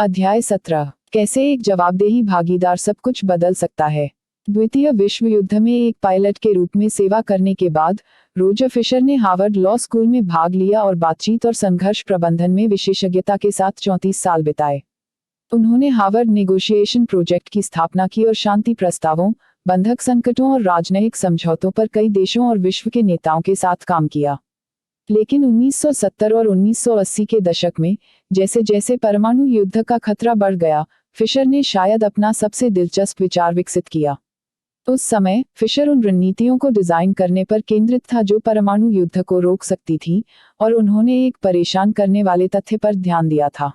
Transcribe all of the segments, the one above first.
अध्याय 17। कैसे एक जवाबदेही भागीदार सब कुछ बदल सकता है। द्वितीय विश्व युद्ध में एक पायलट के रूप में सेवा करने के बाद रोजर फिशर ने हार्वर्ड लॉ स्कूल में भाग लिया और बातचीत और संघर्ष प्रबंधन में विशेषज्ञता के साथ 34 साल बिताए। उन्होंने हार्वर्ड नेगोशिएशन प्रोजेक्ट की स्थापना की और शांति प्रस्तावों, बंधक संकटों और राजनयिक समझौतों पर कई देशों और विश्व के नेताओं के साथ काम किया। लेकिन 1970 और 1980 के दशक में जैसे जैसे परमाणु युद्ध का खतरा बढ़ गया, फिशर ने शायद अपना सबसे दिलचस्प विचार विकसित किया। उस समय फिशर उन रणनीतियों को डिजाइन करने पर केंद्रित था जो परमाणु युद्ध को रोक सकती थी, और उन्होंने एक परेशान करने वाले तथ्य पर ध्यान दिया था।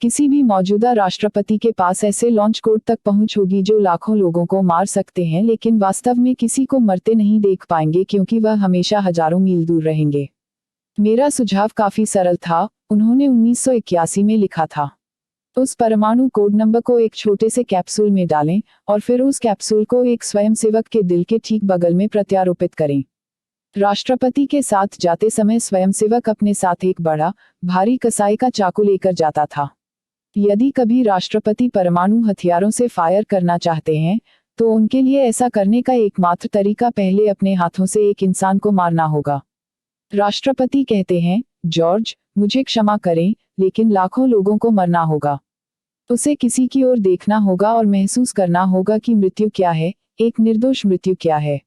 किसी भी मौजूदा राष्ट्रपति के पास ऐसे लॉन्च कोड तक पहुंच होगी जो लाखों लोगों को मार सकते हैं, लेकिन वास्तव में किसी को मरते नहीं देख पाएंगे क्योंकि वह हमेशा हजारों मील दूर रहेंगे। मेरा सुझाव काफी सरल था, उन्होंने 1981 में लिखा था। उस परमाणु कोड नंबर को एक छोटे से कैप्सूल में डालें और फिर उस कैप्सूल को एक स्वयंसेवक के दिल के ठीक बगल में प्रत्यारोपित करें। राष्ट्रपति के साथ जाते समय स्वयंसेवक अपने साथ एक बड़ा, भारी कसाई का चाकू लेकर जाता था। यदि कभी राष्ट्रपति परमाणु हथियारों से फायर करना चाहते हैं, तो उनके लिए ऐसा करने का एकमात्र तरीका पहले अपने हाथों से एक इंसान को मारना होगा। राष्ट्रपति कहते हैं, जॉर्ज, मुझे क्षमा करें, लेकिन लाखों लोगों को मरना होगा। उसे किसी की ओर देखना होगा और महसूस करना होगा कि मृत्यु क्या है, एक निर्दोष मृत्यु क्या है।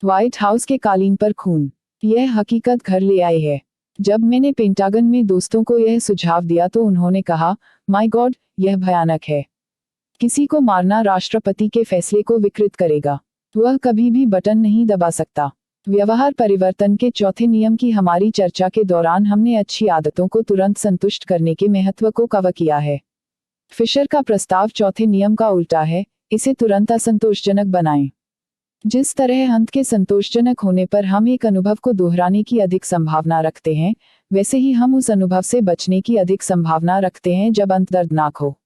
व्हाइट हाउस के कालीन पर खून, यह हकीकत घर ले आई है। जब मैंने पेंटागन में दोस्तों को यह सुझाव दिया तो उन्होंने कहा, माय गॉड, यह भयानक है। किसी को मारना राष्ट्रपति के फैसले को विकृत करेगा। वह कभी भी बटन नहीं दबा सकता। व्यवहार परिवर्तन के चौथे नियम की हमारी चर्चा के दौरान हमने अच्छी आदतों को तुरंत संतुष्ट करने के महत्व को कवर किया है। फिशर का प्रस्ताव चौथे नियम का उल्टा है, इसे तुरंत असंतोषजनक बनाएं। जिस तरह अंत के संतोषजनक होने पर हम एक अनुभव को दोहराने की अधिक संभावना रखते हैं, वैसे ही हम उस अनुभव से बचने की अधिक संभावना रखते हैं जब अंत दर्दनाक हो।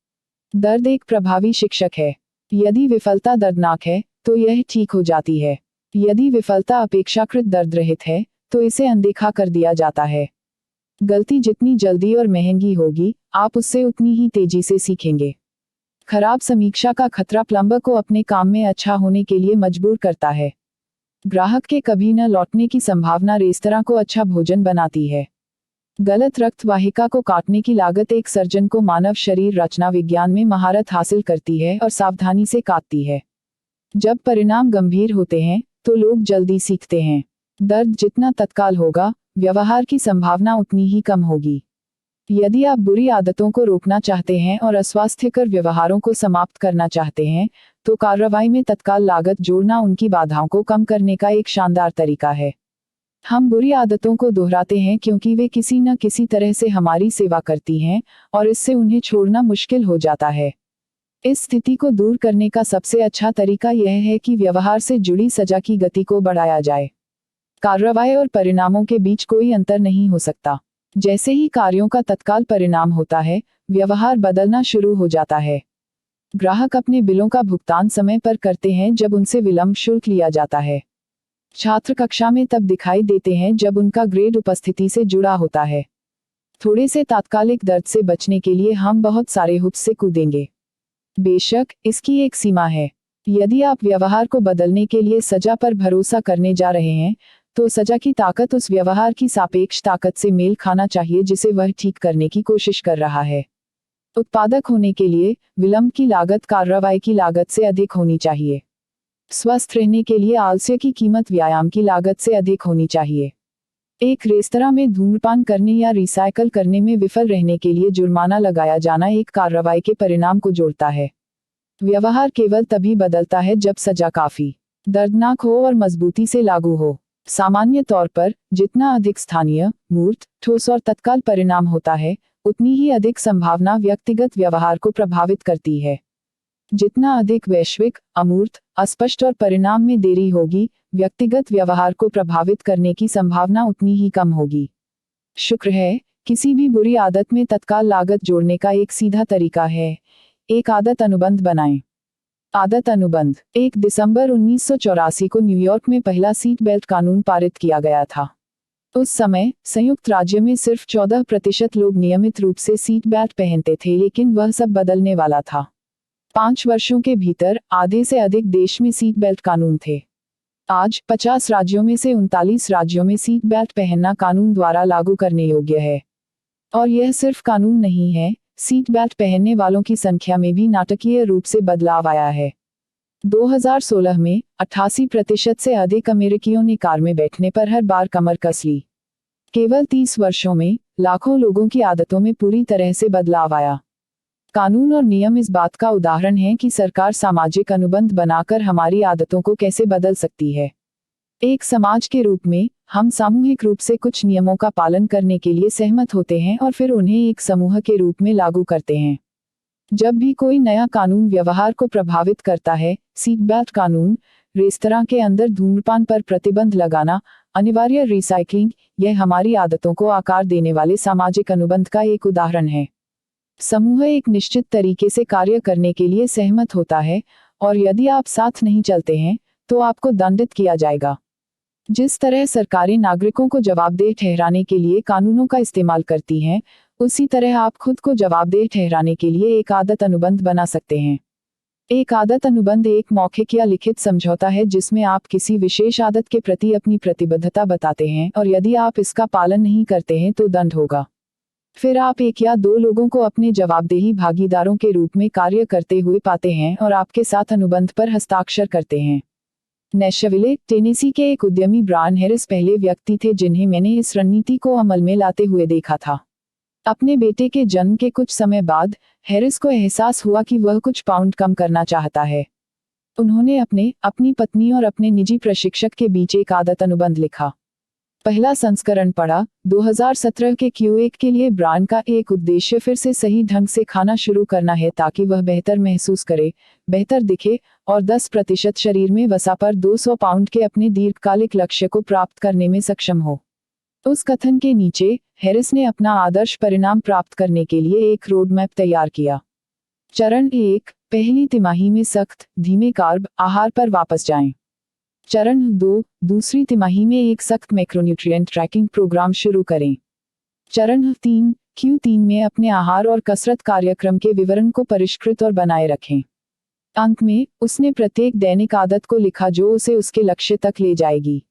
दर्द एक प्रभावी शिक्षक है। यदि विफलता दर्दनाक है, तो यह ठीक हो जाती है। यदि विफलता अपेक्षाकृत दर्द रहित है, तो इसे अनदेखा कर दिया जाता है। गलती जितनी जल्दी और महंगी होगी, आप उससे उतनी ही तेजी से सीखेंगे। खराब समीक्षा का खतरा प्लम्बर को अपने काम में अच्छा होने के लिए मजबूर करता है। ग्राहक के कभी न लौटने की संभावना रेस्तरां को अच्छा भोजन बनाती है। गलत रक्त वाहिका को काटने की लागत एक सर्जन को मानव शरीर रचना विज्ञान में महारत हासिल करती है और सावधानी से काटती है। जब परिणाम गंभीर होते हैं, तो लोग जल्दी सीखते हैं। दर्द जितना तत्काल होगा, व्यवहार की संभावना उतनी ही कम होगी। यदि आप बुरी आदतों को रोकना चाहते हैं और अस्वास्थ्यकर व्यवहारों को समाप्त करना चाहते हैं, तो कार्रवाई में तत्काल लागत जोड़ना उनकी बाधाओं को कम करने का एक शानदार तरीका है। हम बुरी आदतों को दोहराते हैं क्योंकि वे किसी न किसी तरह से हमारी सेवा करती हैं, और इससे उन्हें छोड़ना मुश्किल हो जाता है। इस स्थिति को दूर करने का सबसे अच्छा तरीका यह है कि व्यवहार से जुड़ी सजा की गति को बढ़ाया जाए। कार्रवाई और परिणामों के बीच कोई अंतर नहीं हो सकता। जैसे ही कार्यों का तत्काल परिणाम होता है, व्यवहार बदलना शुरू हो जाता है। ग्राहक अपने बिलों का भुगतान समय पर करते हैं जब उनसे विलंब शुल्क लिया जाता है। छात्र कक्षा में तब दिखाई देते हैं जब उनका ग्रेड उपस्थिति से जुड़ा होता है। थोड़े से तात्कालिक दर्द से बचने के लिए हम बहुत सारे हुप्स से कूदेंगे। बेशक, इसकी एक सीमा है। यदि आप व्यवहार को बदलने के लिए सजा पर भरोसा करने जा रहे हैं, तो सजा की ताकत उस व्यवहार की सापेक्ष ताकत से मेल खाना चाहिए जिसे वह ठीक करने की कोशिश कर रहा है। उत्पादक होने के लिए विलंब की लागत कार्रवाई की लागत से अधिक होनी चाहिए। स्वस्थ रहने के लिए आलस्य की कीमत व्यायाम की लागत से अधिक होनी चाहिए। एक रेस्तरां में धूम्रपान करने या रिसाइकल करने में विफल रहने के लिए जुर्माना लगाया जाना एक कार्रवाई के परिणाम को जोड़ता है। व्यवहार केवल तभी बदलता है जब सजा काफी दर्दनाक हो और मजबूती से लागू हो। सामान्य तौर पर, जितना अधिक स्थानीय, मूर्त, ठोस और तत्काल परिणाम होता है, उतनी ही अधिक संभावना व्यक्तिगत व्यवहार को प्रभावित करती है। जितना अधिक वैश्विक, अमूर्त, अस्पष्ट और परिणाम में देरी होगी, व्यक्तिगत व्यवहार को प्रभावित करने की संभावना उतनी ही कम होगी। शुक्र है, किसी भी बुरी आदत में तत्काल लागत जोड़ने का एक सीधा तरीका है। एक आदत अनुबंध बनाएं। आदत अनुबंध। 1 दिसंबर 1984 को न्यूयॉर्क में पहला सीट बेल्ट कानून पारित किया गया था। उस समय संयुक्त राज्य में सिर्फ 14% लोग नियमित रूप से सीट बेल्ट पहनते थे, लेकिन वह सब बदलने वाला था। 5 वर्षों के भीतर आधे से अधिक देश में सीट बेल्ट कानून थे। आज 50 राज्यों में से 39 राज्यों में सीट बेल्ट पहनना कानून द्वारा लागू करने योग्य है। और यह सिर्फ कानून नहीं है, सीट बेल्ट पहनने वालों की संख्या में भी नाटकीय रूप से बदलाव आया है। 2016 में 88% से अधिक अमेरिकियों ने कार में बैठने पर हर बार कमर कस ली। केवल 30 वर्षों में लाखों लोगों की आदतों में पूरी तरह से बदलाव आया। कानून और नियम इस बात का उदाहरण हैं कि सरकार सामाजिक अनुबंध बनाकर हमारी आदतों को कैसे बदल सकती है। एक समाज के रूप में हम सामूहिक रूप से कुछ नियमों का पालन करने के लिए सहमत होते हैं और फिर उन्हें एक समूह के रूप में लागू करते हैं। जब भी कोई नया कानून व्यवहार को प्रभावित करता है, सीट बेल्ट कानून, रेस्तरां के अंदर धूम्रपान पर प्रतिबंध लगाना, अनिवार्य रिसाइक्लिंग, यह हमारी आदतों को आकार देने वाले सामाजिक अनुबंध का एक उदाहरण है। समूह एक निश्चित तरीके से कार्य करने के लिए सहमत होता है और यदि आप साथ नहीं चलते हैं तो आपको दंडित किया जाएगा। जिस तरह सरकारें नागरिकों को जवाबदेह ठहराने के लिए कानूनों का इस्तेमाल करती हैं, उसी तरह आप खुद को जवाबदेह ठहराने के लिए एक आदत अनुबंध बना सकते हैं। एक आदत अनुबंध एक मौखिक या लिखित समझौता है जिसमें आप किसी विशेष आदत के प्रति अपनी प्रतिबद्धता बताते हैं और यदि आप इसका पालन नहीं करते हैं तो दंड होगा। फिर आप 1 या 2 लोगों को अपने जवाबदेही भागीदारों के रूप में कार्य करते हुए पाते हैं और आपके साथ अनुबंध पर हस्ताक्षर करते हैं। नैशविले, टेनेसी के एक उद्यमी ब्रायन हैरिस पहले व्यक्ति थे जिन्हें मैंने इस रणनीति को अमल में लाते हुए देखा था। अपने बेटे के जन्म के कुछ समय बाद हैरिस को एहसास हुआ कि वह कुछ पाउंड कम करना चाहता है। उन्होंने अपनी पत्नी और अपने निजी प्रशिक्षक के बीच एक आदत अनुबंध लिखा। पहला संस्करण पढ़ा। 2017 के Q1 के लिए ब्रायन का एक उद्देश्य फिर से सही ढंग से खाना शुरू करना है ताकि वह बेहतर महसूस करे, बेहतर दिखे और 10% शरीर में वसा पर 200 पाउंड के अपने दीर्घकालिक लक्ष्य को प्राप्त करने में सक्षम हो। उस कथन के नीचे हैरिस ने अपना आदर्श परिणाम प्राप्त करने के लिए एक रोड मैप तैयार किया। चरण 1, पहली तिमाही में सख्त, धीमे कार्ब आहार पर वापस जाएं। चरण 2, दूसरी तिमाही में एक सख्त मैक्रोन्यूट्रिएंट ट्रैकिंग प्रोग्राम शुरू करें। चरण 3, Q3 में अपने आहार और कसरत कार्यक्रम के विवरण को परिष्कृत और बनाए रखें। अंत में उसने प्रत्येक दैनिक आदत को लिखा जो उसे उसके लक्ष्य तक ले जाएगी।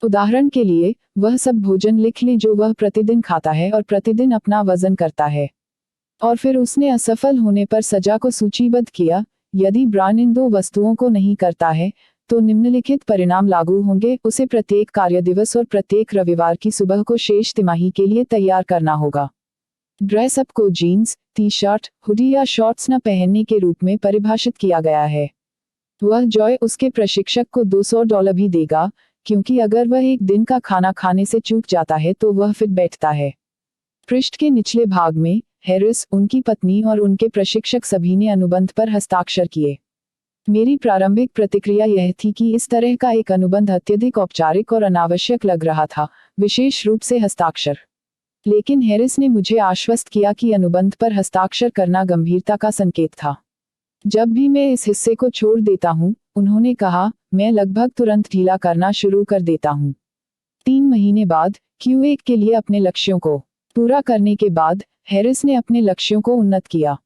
उदाहरण के लिए, वह सब भोजन लिख ले जो वह प्रतिदिन खाता है और प्रतिदिन अपना वजन करता है। और फिर उसने असफल होने पर सजा को सूचीबद्ध किया। यदि ब्रायन इन 2 वस्तुओं को नहीं करता है तो निम्नलिखित परिणाम लागू होंगे। उसे प्रत्येक कार्य दिवस और प्रत्येक रविवार की सुबह को शेष तिमाही के लिए तैयार करना होगा। ड्रेस अप को जीन्स, टी शर्ट, हुडी या शॉर्ट्स न पहनने के रूप में परिभाषित किया गया है। वह जॉय उसके प्रशिक्षक को $200 भी देगा, क्योंकि अगर वह एक दिन का खाना खाने से चूक जाता है तो वह फिर बैठता है। पृष्ठ के निचले भाग में हैरिस, उनकी पत्नी और उनके प्रशिक्षक सभी ने अनुबंध पर हस्ताक्षर किए। मेरी प्रारंभिक प्रतिक्रिया यह थी कि इस तरह का एक अनुबंध अत्यधिक औपचारिक और अनावश्यक लग रहा था, विशेष रूप से हस्ताक्षर। लेकिन हैरिस ने मुझे आश्वस्त किया कि अनुबंध पर हस्ताक्षर करना गंभीरता का संकेत था। जब भी मैं इस हिस्से को छोड़ देता हूं, उन्होंने कहा, मैं लगभग तुरंत ढीला करना शुरू कर देता हूं। 3 महीने बाद Q1 के लिए अपने लक्ष्यों को पूरा करने के बाद हैरिस ने अपने लक्ष्यों को उन्नत किया।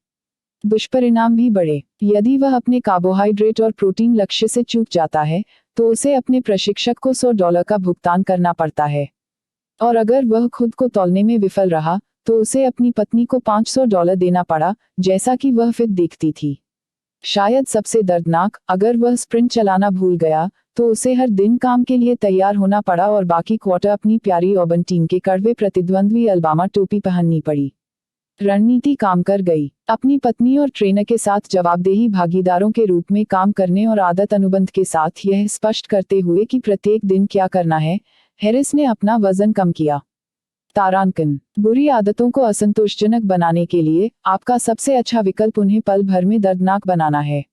दुष्परिणाम भी बढ़े। यदि वह अपने कार्बोहाइड्रेट और प्रोटीन लक्ष्य से चूक जाता है तो उसे अपने प्रशिक्षक को $100 का भुगतान करना पड़ता है। और अगर वह खुद को तौलने में विफल रहा तो उसे अपनी पत्नी को $500 देना पड़ा, जैसा कि वह फिर देखती थी। शायद सबसे दर्दनाक, अगर वह स्प्रिंट चलाना भूल गया तो उसे हर दिन काम के लिए तैयार होना पड़ा और बाकी क्वार्टर अपनी प्यारी ऑबन टीम के कड़वे प्रतिद्वंद्वी अल्बामा टोपी पहननी पड़ी। रणनीति काम कर गई। अपनी पत्नी और ट्रेनर के साथ जवाबदेही भागीदारों के रूप में काम करने और आदत अनुबंध के साथ यह स्पष्ट करते हुए कि प्रत्येक दिन क्या करना है, हैरिस ने अपना वजन कम किया। तारांकन, बुरी आदतों को असंतोषजनक बनाने के लिए आपका सबसे अच्छा विकल्प उन्हें पल भर में दर्दनाक बनाना है।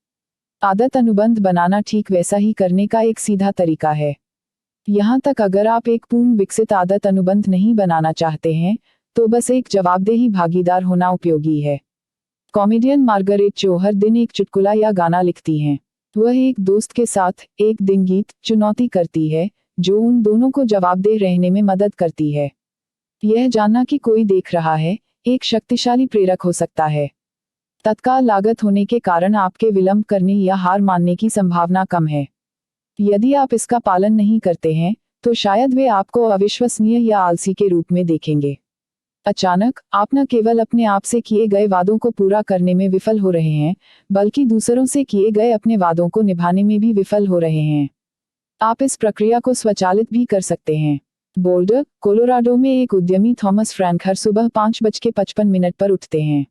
आदत अनुबंध बनाना ठीक वैसा ही करने का एक सीधा तरीका है। यहाँ तक अगर आप एक पूर्ण विकसित आदत अनुबंध नहीं बनाना चाहते हैं तो बस एक जवाबदेही भागीदार होना उपयोगी है। कॉमेडियन मार्गरेट चो हर दिन एक चुटकुला या गाना लिखती हैं। वह एक दोस्त के साथ एक दिन गीत चुनौती करती है जो उन दोनों को जवाबदेह रहने में मदद करती है। यह जानना कि कोई देख रहा है एक शक्तिशाली प्रेरक हो सकता है। तत्काल लागत होने के कारण आपके विलंब करने या हार मानने की संभावना कम है। यदि आप इसका पालन नहीं करते हैं तो शायद वे आपको अविश्वसनीय या आलसी के रूप में देखेंगे। अचानक आप न केवल अपने आप से किए गए वादों को पूरा करने में विफल हो रहे हैं, बल्कि दूसरों से किए गए अपने वादों को निभाने में भी विफल हो रहे हैं। आप इस प्रक्रिया को स्वचालित भी कर सकते हैं। बोल्डर, कोलोराडो में एक उद्यमी थॉमस फ्रैंक हर सुबह 5:55 पर उठते हैं।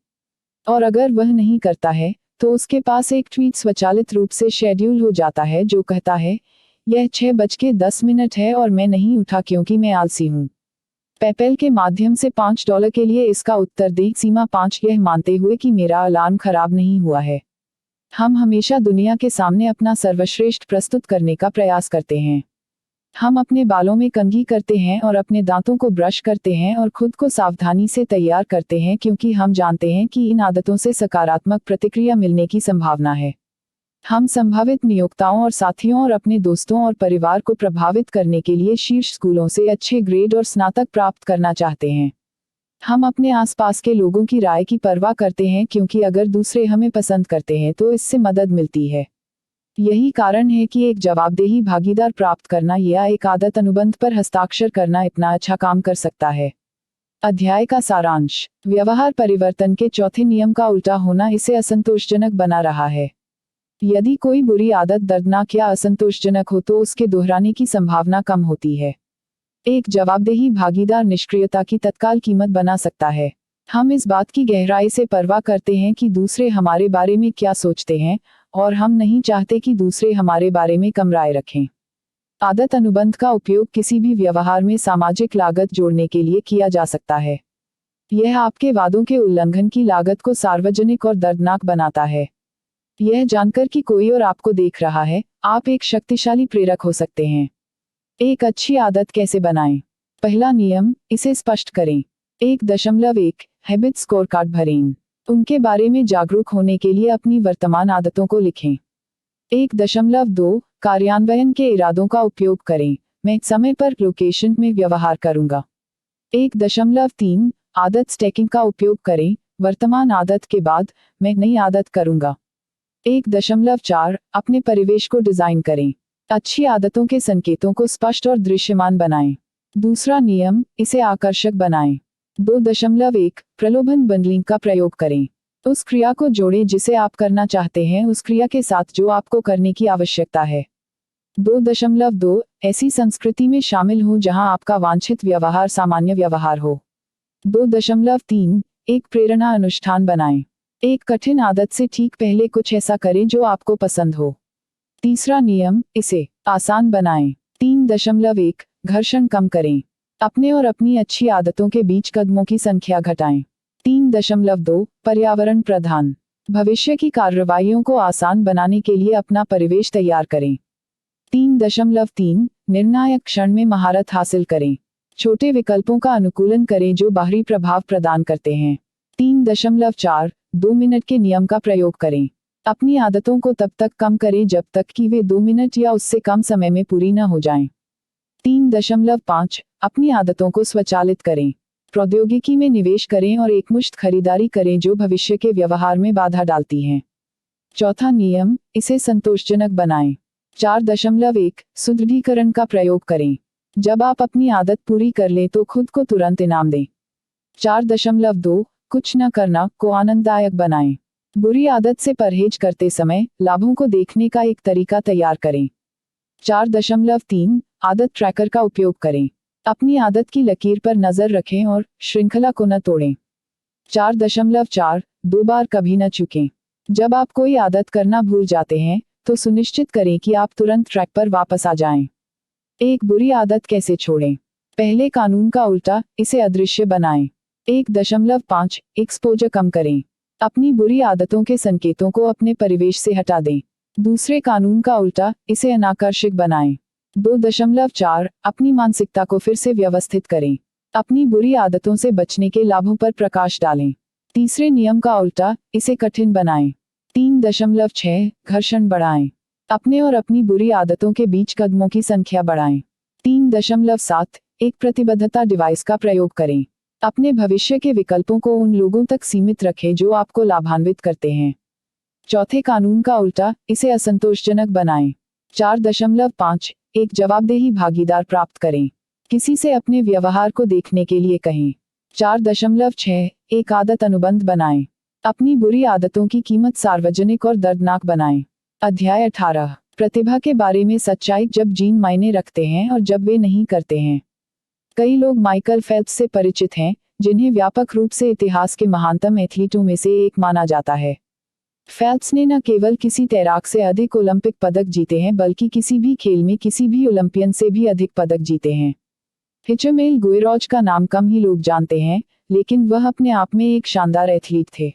और अगर वह नहीं करता है तो उसके पास एक ट्वीट स्वचालित रूप से शेड्यूल हो जाता है जो कहता है, यह 6:10 है और मैं नहीं उठा क्योंकि मैं आलसी हूँ। पेपैल के माध्यम से $5 के लिए इसका उत्तर दें। सीमा 5 यह मानते हुए कि मेरा अलार्म खराब नहीं हुआ है। हम हमेशा दुनिया के सामने अपना सर्वश्रेष्ठ प्रस्तुत करने का प्रयास करते हैं। हम अपने बालों में कंघी करते हैं और अपने दांतों को ब्रश करते हैं और खुद को सावधानी से तैयार करते हैं क्योंकि हम जानते हैं कि इन आदतों से सकारात्मक प्रतिक्रिया मिलने की संभावना है। हम संभावित नियोक्ताओं और साथियों और अपने दोस्तों और परिवार को प्रभावित करने के लिए शीर्ष स्कूलों से अच्छे ग्रेड और स्नातक प्राप्त करना चाहते हैं। हम अपने आसपास के लोगों की राय की परवाह करते हैं क्योंकि अगर दूसरे हमें पसंद करते हैं तो इससे मदद मिलती है। यही कारण है कि एक जवाबदेही भागीदार प्राप्त करना या एक आदत अनुबंध पर हस्ताक्षर करना इतना अच्छा काम कर सकता है। अध्याय का सारांश। व्यवहार परिवर्तन के चौथे नियम का उल्टा होना इसे असंतोषजनक बना रहा है। यदि कोई बुरी आदत दर्दनाक या असंतोषजनक हो तो उसके दोहराने की संभावना कम होती है। एक जवाबदेही भागीदार निष्क्रियता की तत्काल कीमत बना सकता है। हम इस बात की गहराई से परवाह करते हैं कि दूसरे हमारे बारे में क्या सोचते हैं और हम नहीं चाहते कि दूसरे हमारे बारे में कम राय रखें। आदत अनुबंध का उपयोग किसी भी व्यवहार में सामाजिक लागत जोड़ने के लिए किया जा सकता है। यह आपके वादों के उल्लंघन की लागत को सार्वजनिक और दर्दनाक बनाता है। यह जानकर कि कोई और आपको देख रहा है, आप एक शक्तिशाली प्रेरक हो सकते हैं। एक अच्छी आदत कैसे बनाएं? पहला नियम, इसे स्पष्ट करें। 1.1 हैबिट स्कोर कार्ड भरें। उनके बारे में जागरूक होने के लिए अपनी वर्तमान आदतों को लिखें। 1.2 कार्यान्वयन के इरादों का उपयोग करें। मैं समय पर लोकेशन में व्यवहार करूंगा। 1.3 आदत स्टैकिंग का उपयोग करें। वर्तमान आदत के बाद मैं नई आदत करूंगा। 1.4 अपने परिवेश को डिजाइन करें। अच्छी आदतों के संकेतों को स्पष्ट और दृश्यमान बनाएं। दूसरा नियम, इसे आकर्षक बनाएं। 2.1 प्रलोभन बंडलिंग का प्रयोग करें। उस क्रिया को जोड़ें जिसे आप करना चाहते हैं उस क्रिया के साथ जो आपको करने की आवश्यकता है। 2.2 ऐसी संस्कृति में शामिल हो जहां आपका वांछित व्यवहार सामान्य व्यवहार हो। 2.3 एक प्रेरणा अनुष्ठान बनाएं। एक कठिन आदत से ठीक पहले कुछ ऐसा करें जो आपको पसंद हो। तीसरा नियम, इसे आसान बनाएं। 3.1 घर्षण कम करें। अपने और अपनी अच्छी आदतों के बीच कदमों की संख्या घटाएं। 3.2 पर्यावरण प्रधान। भविष्य की कार्रवाइयों को आसान बनाने के लिए अपना परिवेश तैयार करें। 3.3 निर्णायक क्षण में महारत हासिल करें। छोटे विकल्पों का अनुकूलन करें जो बाहरी प्रभाव प्रदान करते हैं। 3.4 2 मिनट के नियम का प्रयोग करें। अपनी आदतों को तब तक कम करें जब तक कि वे 2 मिनट या उससे कम समय में पूरी न हो जाएं। 3.5 अपनी आदतों को स्वचालित करें। प्रौद्योगिकी में निवेश करें और एकमुश्त खरीदारी करें जो भविष्य के व्यवहार में बाधा डालती हैं। चौथा नियम, इसे संतोषजनक बनाएं। 4.1 सुदृढ़ीकरण का प्रयोग करें। जब आप अपनी आदत पूरी कर लें तो खुद को तुरंत इनाम दें। 4.2 कुछ न करना को आनंददायक बनाएं। बुरी आदत से परहेज करते समय लाभों को देखने का एक तरीका तैयार करें। 4.3 आदत ट्रैकर का उपयोग करें। अपनी आदत की लकीर पर नजर रखें और श्रृंखला को न तोड़ें। 4.4 दो बार कभी न चूकें। जब आप कोई आदत करना भूल जाते हैं तो सुनिश्चित करें कि आप तुरंत ट्रैक पर वापस आ जाएं। एक बुरी आदत कैसे छोड़ें? पहले कानून का उल्टा, इसे अदृश्य बनाएं। 1.5 एक्सपोजर कम करें। अपनी बुरी आदतों के संकेतों को अपने परिवेश से हटा दें। दूसरे कानून का उल्टा, इसे अनाकर्षक बनाएं। 2.4 अपनी मानसिकता को फिर से व्यवस्थित करें। अपनी बुरी आदतों से बचने के लाभों पर प्रकाश डालें। तीसरे नियम का उल्टा, इसे कठिन बनाएं। 3.6 घर्षण बढ़ाएं। अपने और अपनी बुरी आदतों के बीच कदमों की संख्या बढ़ाएं। 3.7 एक प्रतिबद्धता डिवाइस का प्रयोग करें। अपने भविष्य के विकल्पों को उन लोगों तक सीमित रखें जो आपको लाभान्वित करते हैं। चौथे कानून का उल्टा, इसे असंतोषजनक बनाएं। 4.5 एक जवाबदेही भागीदार प्राप्त करें। किसी से अपने व्यवहार को देखने के लिए कहें। 4.6 एक आदत अनुबंध बनाएं। अपनी बुरी आदतों की कीमत सार्वजनिक और दर्दनाक बनाएं। अध्याय 18 प्रतिभा के बारे में सच्चाई, जब जीन मायने रखते हैं और जब वे नहीं करते हैं। कई लोग माइकल फेल्प्स से परिचित हैं, जिन्हें व्यापक रूप से इतिहास के महानतम एथलीटों में से एक माना जाता है। फेल्प्स ने न केवल किसी तैराक से अधिक ओलंपिक पदक जीते हैं, बल्कि किसी भी खेल में किसी भी ओलंपियन से भी अधिक पदक जीते हैं। हिचमेल गुएरोज का नाम कम ही लोग जानते हैं, लेकिन वह अपने आप में एक शानदार एथलीट थे।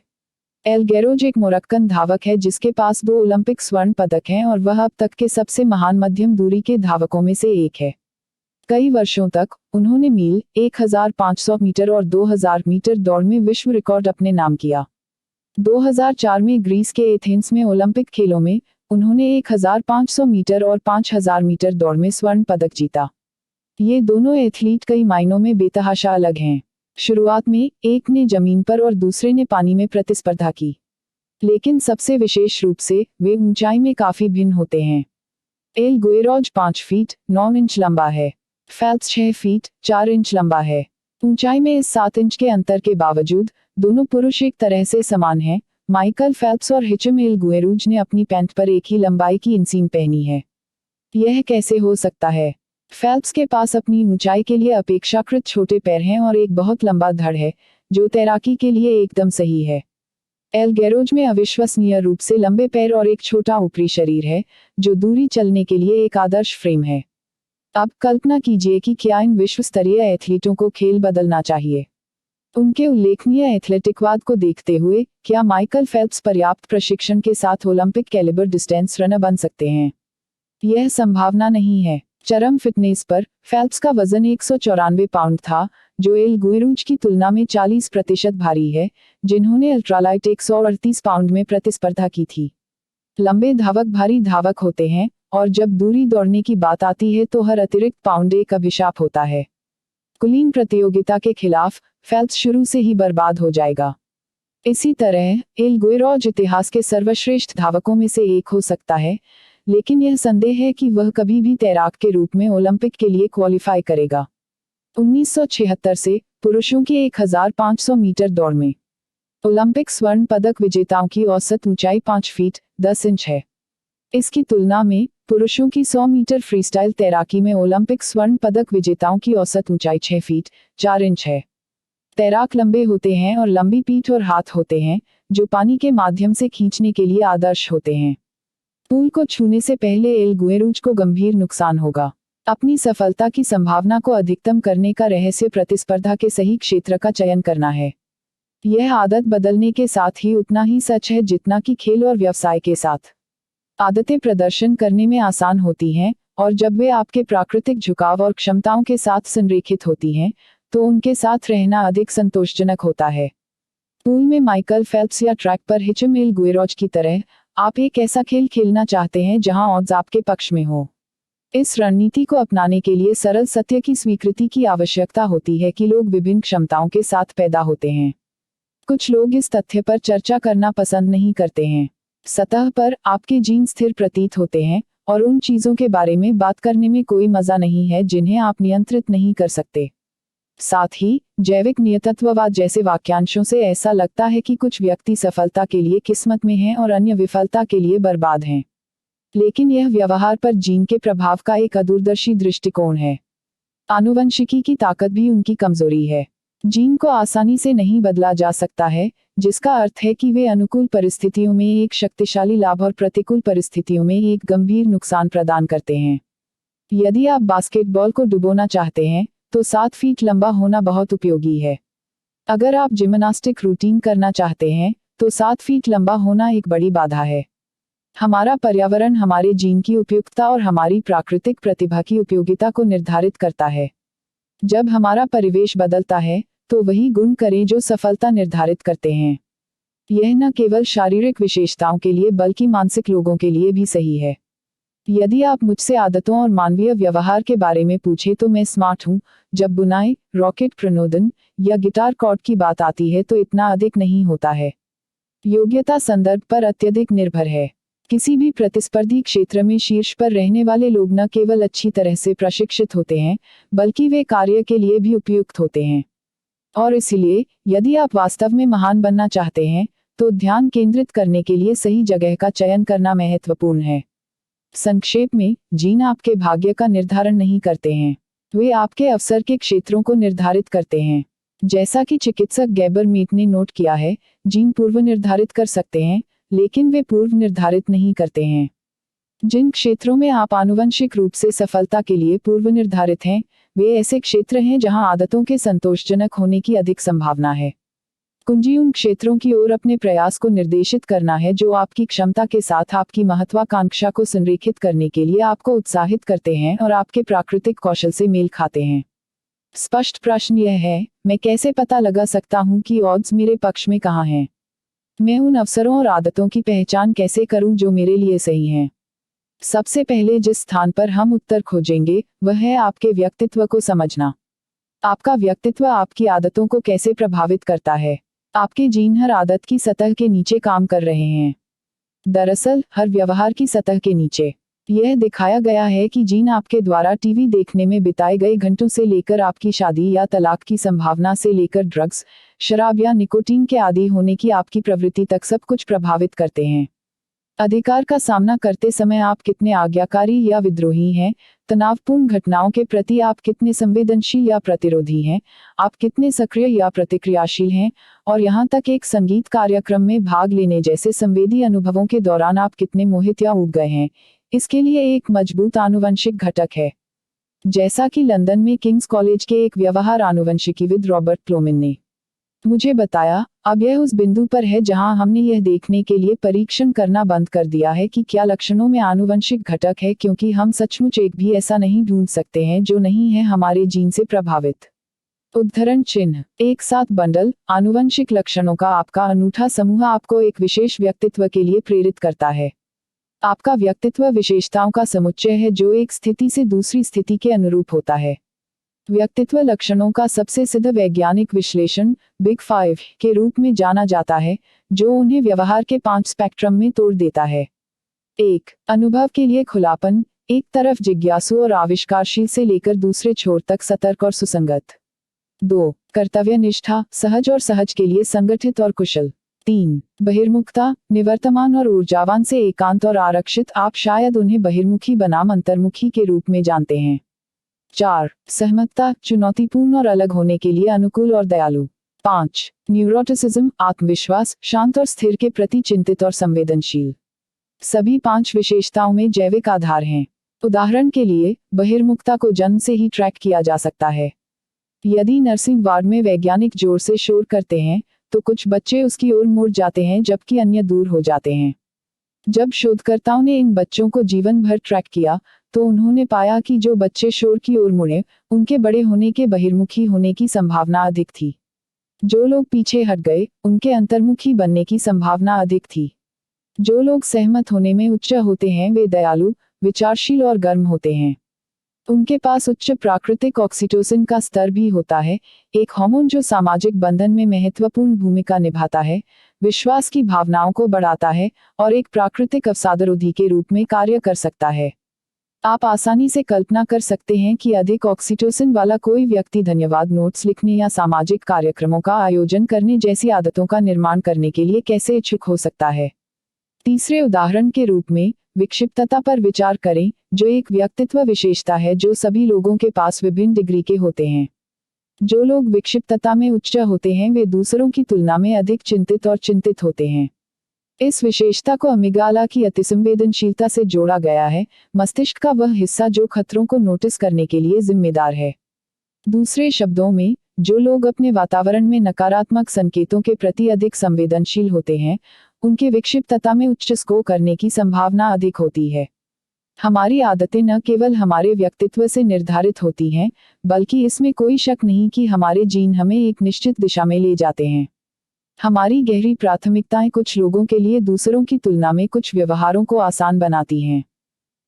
एल गेरोज एक मोरक्कन धावक है जिसके पास 2 ओलंपिक स्वर्ण पदक हैं और वह अब तक के सबसे महान मध्यम दूरी के धावकों में से एक है। कई वर्षों तक उन्होंने मील, 1500 मीटर और 2000 मीटर दौड़ में विश्व रिकॉर्ड अपने नाम किया। 2004 में ग्रीस के एथेंस में ओलंपिक खेलों में उन्होंने 1500 मीटर और 5000 मीटर दौड़ में स्वर्ण पदक जीता। ये दोनों एथलीट कई मायनों में बेतहाशा अलग हैं। शुरुआत में एक ने जमीन पर और दूसरे ने पानी में प्रतिस्पर्धा की, लेकिन सबसे विशेष रूप से वे ऊंचाई में काफी भिन्न होते हैं। एल गुएरोज 5 फीट 9 इंच लंबा है। फेल्प्स 6 फीट 4 इंच लंबा है। ऊंचाई में इस 7 इंच के अंतर के बावजूद दोनों पुरुष एक तरह से समान हैं। माइकल फेल्प्स और हिचमेल गुएरोज ने अपनी पैंट पर एक ही लंबाई की इनसीम पहनी है। यह कैसे हो सकता है? फेल्प्स के पास अपनी ऊंचाई के लिए अपेक्षाकृत छोटे पैर हैं और एक बहुत लंबा धड़ है, जो तैराकी के लिए एकदम सही है। एल गेरोज में अविश्वसनीय रूप से लंबे पैर और एक छोटा ऊपरी शरीर है, जो दूरी चलने के लिए एक आदर्श फ्रेम है। अब कल्पना कीजिए कि क्या इन विश्व स्तरीय एथलीटों को खेल बदलना चाहिए। उनके उल्लेखनीय एथलेटिकवाद को देखते हुए, क्या माइकल फेल्प्स पर्याप्त प्रशिक्षण के साथ ओलंपिक कैलिबर डिस्टेंस रनर बन सकते हैं? यह संभावना नहीं है। चरम फिटनेस पर फेल्प्स का वजन 194 पाउंड था, जो एल गुएरोज की तुलना में 40% भारी है, जिन्होंने अल्ट्रालाइट 138 पाउंड में प्रतिस्पर्धा की थी। लंबे धावक भारी धावक होते हैं, और जब दूरी दौड़ने की बात आती है तो हर अतिरिक्त पाउंड एक अभिशाप होता है। कुलीन प्रतियोगिता के खिलाफ फेल्प्स शुरू से ही बर्बाद हो जाएगा। इसी तरह एल गुएरोज इतिहास के सर्वश्रेष्ठ धावकों में से एक हो सकता है, लेकिन यह संदेह है कि वह कभी भी तैराक के रूप में ओलंपिक के लिए क्वालिफाई करेगा। 1976 से पुरुषों की 1500 मीटर दौड़ में ओलंपिक स्वर्ण पदक विजेताओं की औसत ऊंचाई 5 फीट 10 इंच है। इसकी तुलना में पुरुषों की 100 मीटर फ्रीस्टाइल तैराकी में ओलंपिक स्वर्ण पदक विजेताओं की औसत ऊंचाई 6 फीट 4 इंच है। तैराक लंबे होते हैं और लंबी पीठ और हाथ होते हैं, जो पानी के माध्यम से खींचने के लिए आदर्श होते हैं। पूल को छूने से पहले एल गुएरोज को गंभीर नुकसान होगा। अपनी सफलता की संभावना को अधिकतम करने का रहस्य प्रतिस्पर्धा के सही क्षेत्र का चयन करना है। यह आदत बदलने के साथ ही उतना ही सच है जितना कि खेल और व्यवसाय के साथ। आदतें प्रदर्शन करने में आसान होती हैं, और जब वे आपके प्राकृतिक झुकाव और क्षमताओं के साथ संरेखित होती हैं, तो उनके साथ रहना अधिक संतोषजनक होता है। पूल में माइकल फेल्प्स या ट्रैक पर हिचमेल गुएरोज की तरह, आप एक ऐसा खेल खेलना चाहते हैं जहां ऑड्स आपके पक्ष में हो। इस रणनीति को अपनाने के लिए सरल सत्य की स्वीकृति की आवश्यकता होती है कि लोग विभिन्न क्षमताओं के साथ पैदा होते हैं। कुछ लोग इस तथ्य पर चर्चा करना पसंद नहीं करते हैं। सतह पर आपके जीन स्थिर प्रतीत होते हैं, और उन चीजों के बारे में बात करने में कोई मजा नहीं है जिन्हें आप नियंत्रित नहीं कर सकते। साथ ही जैविक नियतत्ववाद जैसे वाक्यांशों से ऐसा लगता है कि कुछ व्यक्ति सफलता के लिए किस्मत में हैं और अन्य विफलता के लिए बर्बाद हैं। लेकिन यह व्यवहार पर जीन के प्रभाव का एक अदूरदर्शी दृष्टिकोण है। आनुवंशिकी की ताकत भी उनकी कमजोरी है। जीन को आसानी से नहीं बदला जा सकता है, जिसका अर्थ है कि वे अनुकूल परिस्थितियों में एक शक्तिशाली लाभ और प्रतिकूल परिस्थितियों में एक गंभीर नुकसान प्रदान करते हैं। यदि आप बास्केटबॉल को डुबोना चाहते हैं, तो 7 फीट लंबा होना बहुत उपयोगी है। अगर आप जिम्नास्टिक रूटीन करना चाहते हैं, तो 7 फीट लंबा होना एक बड़ी बाधा है। हमारा पर्यावरण हमारे जीन की उपयुक्तता और हमारी प्राकृतिक प्रतिभा की उपयोगिता को निर्धारित करता है। जब हमारा परिवेश बदलता है, तो वही गुण करें जो सफलता निर्धारित करते हैं। यह न केवल शारीरिक विशेषताओं के लिए बल्कि मानसिक लोगों के लिए भी सही है। यदि आप मुझसे आदतों और मानवीय व्यवहार के बारे में पूछे तो मैं स्मार्ट हूँ। जब बुनाई, रॉकेट प्रणोदन या गिटार कॉर्ड की बात आती है तो इतना अधिक नहीं होता है। योग्यता संदर्भ पर अत्यधिक निर्भर है। किसी भी प्रतिस्पर्धी क्षेत्र में शीर्ष पर रहने वाले लोग न केवल अच्छी तरह से प्रशिक्षित होते हैं, बल्कि वे कार्य के लिए भी उपयुक्त होते हैं। और इसलिए, यदि आप वास्तव में महान बनना चाहते हैं, तो ध्यान केंद्रित करने के लिए सही जगह का चयन करना महत्वपूर्ण है। संक्षेप में, जीन आपके भाग्य का निर्धारण नहीं करते हैं। वे आपके अवसर के क्षेत्रों को निर्धारित करते हैं। जैसा कि चिकित्सक गैबर मीट ने नोट किया है, जीन पूर्व निर्धारित कर सकते हैं, लेकिन वे पूर्व निर्धारित नहीं करते हैं। जिन क्षेत्रों में आप आनुवंशिक रूप से सफलता के लिए पूर्व निर्धारित हैं, वे ऐसे क्षेत्र हैं जहां आदतों के संतोषजनक होने की अधिक संभावना है। कुंजी उन क्षेत्रों की ओर अपने प्रयास को निर्देशित करना है जो आपकी क्षमता के साथ आपकी महत्वाकांक्षा को संरेखित करने के लिए आपको उत्साहित करते हैं और आपके प्राकृतिक कौशल से मेल खाते हैं। स्पष्ट प्रश्न यह है, मैं कैसे पता लगा सकता हूं कि ऑड्स मेरे पक्ष में कहां हैं? मैं उन अवसरों और आदतों की पहचान कैसे करूं जो मेरे लिए सही हैं? सबसे पहले जिस स्थान पर हम उत्तर खोजेंगे, वह है आपके व्यक्तित्व को समझना। आपका व्यक्तित्व आपकी आदतों को कैसे प्रभावित करता है? आपके जीन हर आदत की सतह के नीचे काम कर रहे हैं। दरअसल, हर व्यवहार की सतह के नीचे। यह दिखाया गया है कि जीन आपके द्वारा टीवी देखने में बिताए गए घंटों से लेकर आपकी शादी या तलाक की संभावना से लेकर ड्रग्स, शराब या निकोटीन के आदी होने की आपकी प्रवृत्ति तक सब कुछ प्रभावित करते हैं। अधिकार का सामना करते समय आप कितने आज्ञाकारी या विद्रोही हैं, तनावपूर्ण घटनाओं के प्रति आप कितने संवेदनशील या प्रतिरोधी हैं, आप कितने सक्रिय या प्रतिक्रियाशील हैं, और यहाँ तक एक संगीत कार्यक्रम में भाग लेने जैसे संवेदी अनुभवों के दौरान आप कितने मोहित या ऊब गए हैं, इसके लिए एक मजबूत आनुवंशिक घटक है। जैसा कि लंदन में किंग्स कॉलेज के एक व्यवहार आनुवंशिकीविद रॉबर्ट प्लोमिन ने मुझे बताया, अब यह उस बिंदु पर है जहां हमने यह देखने के लिए परीक्षण करना बंद कर दिया है कि क्या लक्षणों में आनुवंशिक घटक है, क्योंकि हम सचमुच एक भी ऐसा नहीं ढूंढ सकते हैं जो नहीं है हमारे जीन से प्रभावित। उद्धरण चिन्ह, एक साथ बंडल आनुवंशिक लक्षणों का आपका अनूठा समूह आपको एक विशेष व्यक्तित्व के लिए प्रेरित करता है। आपका व्यक्तित्व विशेषताओं का समुच्चय है जो एक स्थिति से दूसरी स्थिति के अनुरूप होता है। व्यक्तित्व लक्षणों का सबसे सिद्ध वैज्ञानिक विश्लेषण बिग 5 के रूप में जाना जाता है, जो उन्हें व्यवहार के 5 स्पेक्ट्रम में तोड़ देता है। 1. अनुभव के लिए खुलापन, एक तरफ जिज्ञासु और आविष्कारशील से लेकर दूसरे छोर तक सतर्क और सुसंगत। 2. कर्तव्य निष्ठा, सहज और सहज के लिए संगठित और कुशल। 3. बहिर्मुखता, निवर्तमान और ऊर्जावान से एकांत और आरक्षित, आप शायद उन्हें बहिर्मुखी बनाम अंतर्मुखी के रूप में जानते हैं। 4. सहमतता, चुनौतीपूर्ण और अलग होने के लिए अनुकूल और दयालु। 5. न्यूरोटिसिज्म, आत्मविश्वास, शांत और स्थिर के प्रति चिंतित और संवेदनशील। सभी 5 विशेषताओं में जैविक आधार हैं। उदाहरण के लिए, बहिर्मुखता को जन्म से ही ट्रैक किया जा सकता है। यदि नर्सिंग वार्ड में वैज्ञानिक जोर से शोर करते हैं, तो कुछ बच्चे उसकी ओर मुड़ जाते हैं जबकि अन्य दूर हो जाते हैं। जब शोधकर्ताओं ने इन बच्चों को जीवन भर ट्रैक किया, तो उन्होंने पाया कि जो बच्चे शोर की ओर मुड़े, उनके बड़े होने के बहिर्मुखी होने की संभावना अधिक थी। जो लोग पीछे हट गए, उनके अंतर्मुखी बनने की संभावना अधिक थी। जो लोग सहमत होने में उच्च होते हैं वे दयालु, विचारशील और गर्म होते हैं। उनके पास उच्च प्राकृतिक ऑक्सीटोसिन का स्तर भी होता है, एक हार्मोन जो सामाजिक बंधन में महत्वपूर्ण भूमिका निभाता है, विश्वास की भावनाओं को बढ़ाता है और एक प्राकृतिक अवसादरोधी के रूप में कार्य कर सकता है। आप आसानी से कल्पना कर सकते हैं कि अधिक ऑक्सीटोसिन वाला कोई व्यक्ति धन्यवाद नोट्स लिखने या सामाजिक कार्यक्रमों का आयोजन करने जैसी आदतों का निर्माण करने के लिए कैसे इच्छुक हो सकता है। तीसरे उदाहरण के रूप में, विक्षिप्तता पर विचार करें, जो एक व्यक्तित्व विशेषता है जो सभी लोगों के पास विभिन्न डिग्री के होते हैं। जो लोग विक्षिप्तता में उच्च होते हैं वे दूसरों की तुलना में अधिक चिंतित और चिंतित होते हैं। इस विशेषता को अमिग्डाला की अतिसंवेदनशीलता से जोड़ा गया है, मस्तिष्क का वह हिस्सा जो खतरों को नोटिस करने के लिए जिम्मेदार है। दूसरे शब्दों में, जो लोग अपने वातावरण में नकारात्मक संकेतों के प्रति अधिक संवेदनशील होते हैं, उनके विक्षिप्तता में उच्च स्कोर करने की संभावना अधिक होती है। हमारी आदतें न केवल हमारे व्यक्तित्व से निर्धारित होती हैं, बल्कि इसमें कोई शक नहीं कि हमारे जीन हमें एक निश्चित दिशा में ले जाते हैं। हमारी गहरी प्राथमिकताएं कुछ लोगों के लिए दूसरों की तुलना में कुछ व्यवहारों को आसान बनाती हैं।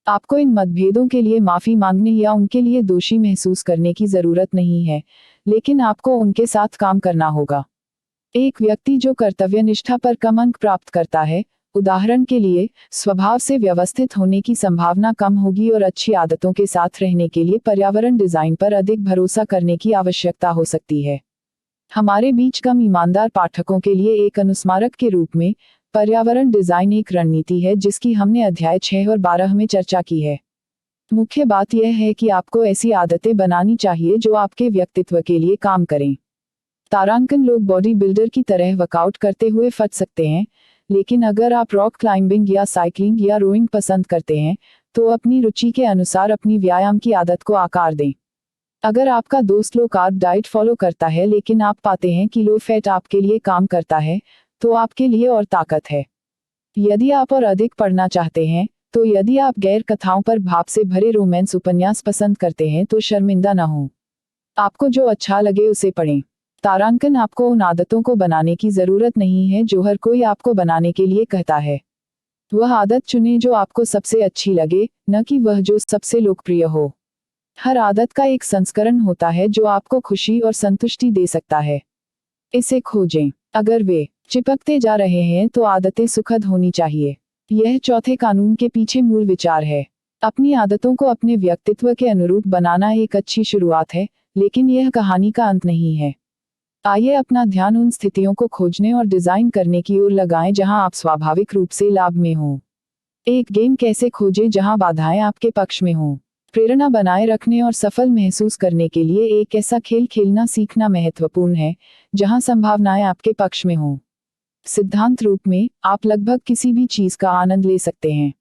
आपको इन मतभेदों के लिए माफी मांगने या उनके लिए दोषी महसूस करने की जरूरत नहीं है, लेकिन आपको उनके साथ काम करना होगा। एक व्यक्ति जो कर्तव्यनिष्ठा पर कम अंक प्राप्त करता है, उदाहरण के लिए, स्वभाव से व्यवस्थित होने की संभावना कम होगी और अच्छी आदतों के साथ रहने के लिए पर्यावरण डिजाइन पर अधिक भरोसा करने की आवश्यकता हो सकती है। हमारे बीच कम ईमानदार पाठकों के लिए एक अनुस्मारक के रूप में, पर्यावरण डिजाइन एक रणनीति है जिसकी हमने अध्याय 6 और 12 में चर्चा की है। मुख्य बात यह है कि आपको ऐसी आदतें बनानी चाहिए जो आपके व्यक्तित्व के लिए काम करें। तारांकन लोग बॉडी बिल्डर की तरह वर्कआउट करते हुए फट सकते हैं, लेकिन अगर आप रॉक क्लाइंबिंग या साइकिलिंग या रोइंग पसंद करते हैं, तो अपनी रुचि के अनुसार अपनी व्यायाम की आदत को आकार दें। अगर आपका दोस्त लो कार्ब डाइट फॉलो करता है लेकिन आप पाते हैं कि लो फैट आपके लिए काम करता है, तो आपके लिए और ताकत है। यदि आप और अधिक पढ़ना चाहते हैं, तो यदि आप गैर कथाओं पर भाव से भरे रोमांस उपन्यास पसंद करते हैं तो शर्मिंदा न हो। आपको जो अच्छा लगे उसे पढ़ें। तारांकन आपको उन आदतों को बनाने की जरूरत नहीं है जो हर कोई आपको बनाने के लिए कहता है। वह आदत चुनें जो आपको सबसे अच्छी लगे, न कि वह जो सबसे लोकप्रिय हो। हर आदत का एक संस्करण होता है जो आपको खुशी और संतुष्टि दे सकता है। इसे खोजें। अगर वे चिपकते जा रहे हैं तो आदतें सुखद होनी चाहिए। यह चौथे कानून के पीछे मूल विचार है। अपनी आदतों को अपने व्यक्तित्व के अनुरूप बनाना एक अच्छी शुरुआत है, लेकिन यह कहानी का अंत नहीं है। आइए अपना ध्यान उन स्थितियों को खोजने और डिजाइन करने की ओर लगाएं जहां आप स्वाभाविक रूप से लाभ में हों। एक गेम कैसे खोजें जहां बाधाएं आपके पक्ष में हों। प्रेरणा बनाए रखने और सफल महसूस करने के लिए एक ऐसा खेल खेलना सीखना महत्वपूर्ण है जहां संभावनाएं आपके पक्ष में हों। सिद्धांत रूप में, आप लगभग किसी भी चीज का आनंद ले सकते हैं।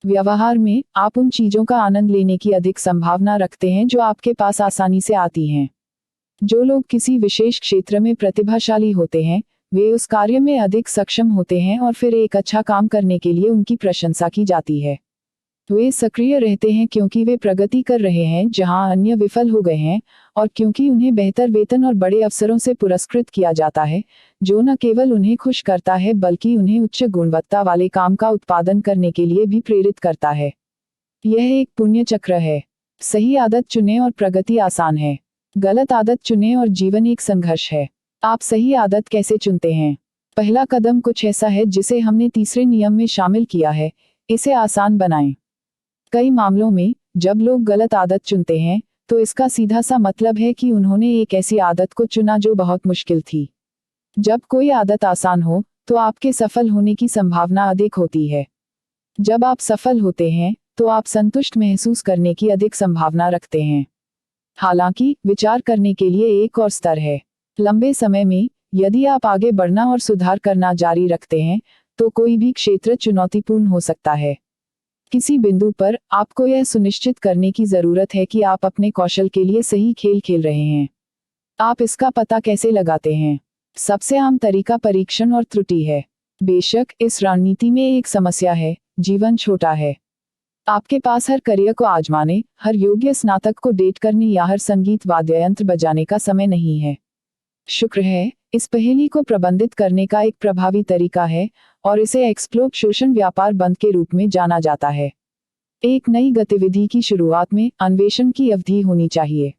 व्यवहार में, आप उन चीजों का आनंद लेने की अधिक संभावना रखते हैं जो आपके पास आसानी से आती हैं। जो लोग किसी विशेष क्षेत्र में प्रतिभाशाली होते हैं, वे उस कार्य में अधिक सक्षम होते हैं और फिर एक अच्छा काम करने के लिए उनकी प्रशंसा की जाती है। वे सक्रिय रहते हैं क्योंकि वे प्रगति कर रहे हैं जहां अन्य विफल हो गए हैं, और क्योंकि उन्हें बेहतर वेतन और बड़े अवसरों से पुरस्कृत किया जाता है, जो न केवल उन्हें खुश करता है बल्कि उन्हें उच्च गुणवत्ता वाले काम का उत्पादन करने के लिए भी प्रेरित करता है। यह एक पुण्य चक्र है। सही आदत चुनें और प्रगति आसान है। गलत आदत चुनें और जीवन एक संघर्ष है। आप सही आदत कैसे चुनते हैं? पहला कदम कुछ ऐसा है जिसे हमने तीसरे नियम में शामिल किया है, इसे आसान बनाएं। कई मामलों में, जब लोग गलत आदत चुनते हैं, तो इसका सीधा सा मतलब है कि उन्होंने एक ऐसी आदत को चुना जो बहुत मुश्किल थी। जब कोई आदत आसान हो, तो आपके सफल होने की संभावना अधिक होती है। जब आप सफल होते हैं, तो आप संतुष्ट महसूस करने की अधिक संभावना रखते हैं। हालांकि, विचार करने के लिए एक और स्तर है। लंबे समय में, यदि आप आगे बढ़ना और सुधार करना जारी रखते हैं, तो कोई भी क्षेत्र चुनौतीपूर्ण हो सकता है। किसी बिंदु पर, आपको यह सुनिश्चित करने की जरूरत है कि आप अपने कौशल के लिए सही खेल खेल रहे हैं। आप इसका पता कैसे लगाते हैं? सबसे आम तरीका परीक्षण और त्रुटि है। बेशक, इस रणनीति में एक समस्या है, जीवन छोटा है। आपके पास हर करियर को आजमाने, हर योग्य स्नातक को डेट करने या हर संगीत वाद्य यंत्र बजाने का समय नहीं है। शुक्र है, इस पहेली को प्रबंधित करने का एक प्रभावी तरीका है, और इसे एक्सप्लोइटेशन व्यापार बंद के रूप में जाना जाता है। एक नई गतिविधि की शुरुआत में अन्वेषण की अवधि होनी चाहिए।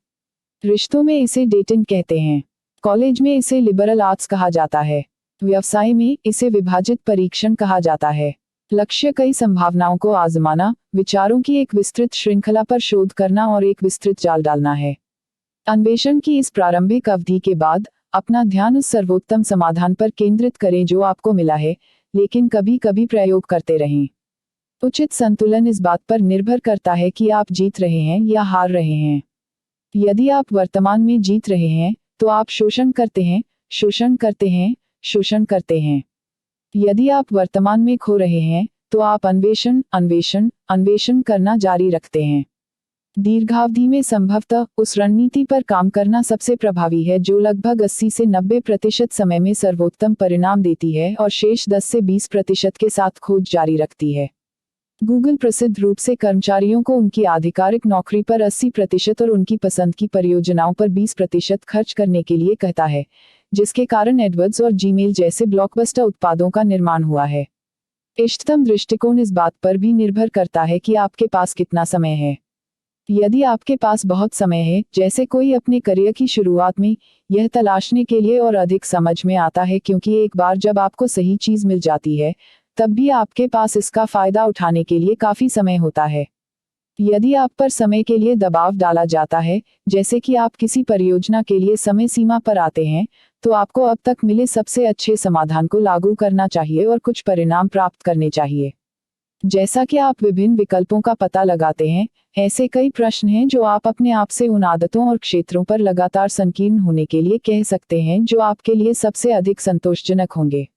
रिश्तों में इसे डेटिंग कहते हैं। कॉलेज में इसे लिबरल आर्ट्स कहा जाता है। व्यवसाय में इसे विभाजित परीक्षण कहा जाता है। लक्ष्य कई संभावनाओं को आजमाना, विचारों की एक विस्तृत श्रृंखला पर शोध करना और एक विस्तृत जाल डालना है। अन्वेषण की इस प्रारंभिक अवधि के बाद, अपना ध्यान उस सर्वोत्तम समाधान पर केंद्रित करें जो आपको मिला है, लेकिन कभी कभी प्रयोग करते रहें। उचित संतुलन इस बात पर निर्भर करता है कि आप जीत रहे हैं या हार रहे हैं। यदि आप वर्तमान में जीत रहे हैं, तो आप शोषण करते हैं, शोषण करते हैं, शोषण करते हैं। यदि आप वर्तमान में खो रहे हैं, तो आप अन्वेषण अन्वेषण अन्वेषण करना जारी रखते हैं। दीर्घावधि में संभवतः उस रणनीति पर काम करना सबसे प्रभावी है जो लगभग 80 से 90% समय में सर्वोत्तम परिणाम देती है और शेष 10 से 20% के साथ खोज जारी रखती है। गूगल प्रसिद्ध रूप से कर्मचारियों को उनकी आधिकारिक नौकरी पर 80% और उनकी पसंद की परियोजनाओं पर 20% खर्च करने के लिए कहता है, जिसके कारण एडवर्ड्स और जीमेल जैसे ब्लॉकबस्टर उत्पादों का निर्माण हुआ है। इष्टतम दृष्टिकोण इस बात पर भी निर्भर करता है कि आपके पास कितना समय है। यदि आपके पास बहुत समय है, जैसे कोई अपने करियर की शुरुआत में, यह तलाशने के लिए और अधिक समझ में आता है क्योंकि एक बार जब आपको सही चीज मिल जाती है, तब भी आपके पास इसका फायदा उठाने के लिए काफी समय होता है। यदि आप पर समय के लिए दबाव डाला जाता है, जैसे कि आप किसी परियोजना के लिए समय सीमा पर आते हैं, तो आपको अब तक मिले सबसे अच्छे समाधान को लागू करना चाहिए और कुछ परिणाम प्राप्त करने चाहिए। जैसा कि आप विभिन्न विकल्पों का पता लगाते हैं, ऐसे कई प्रश्न हैं जो आप अपने आप से उन आदतों और क्षेत्रों पर लगातार संकीर्ण होने के लिए कह सकते हैं जो आपके लिए सबसे अधिक संतोषजनक होंगे।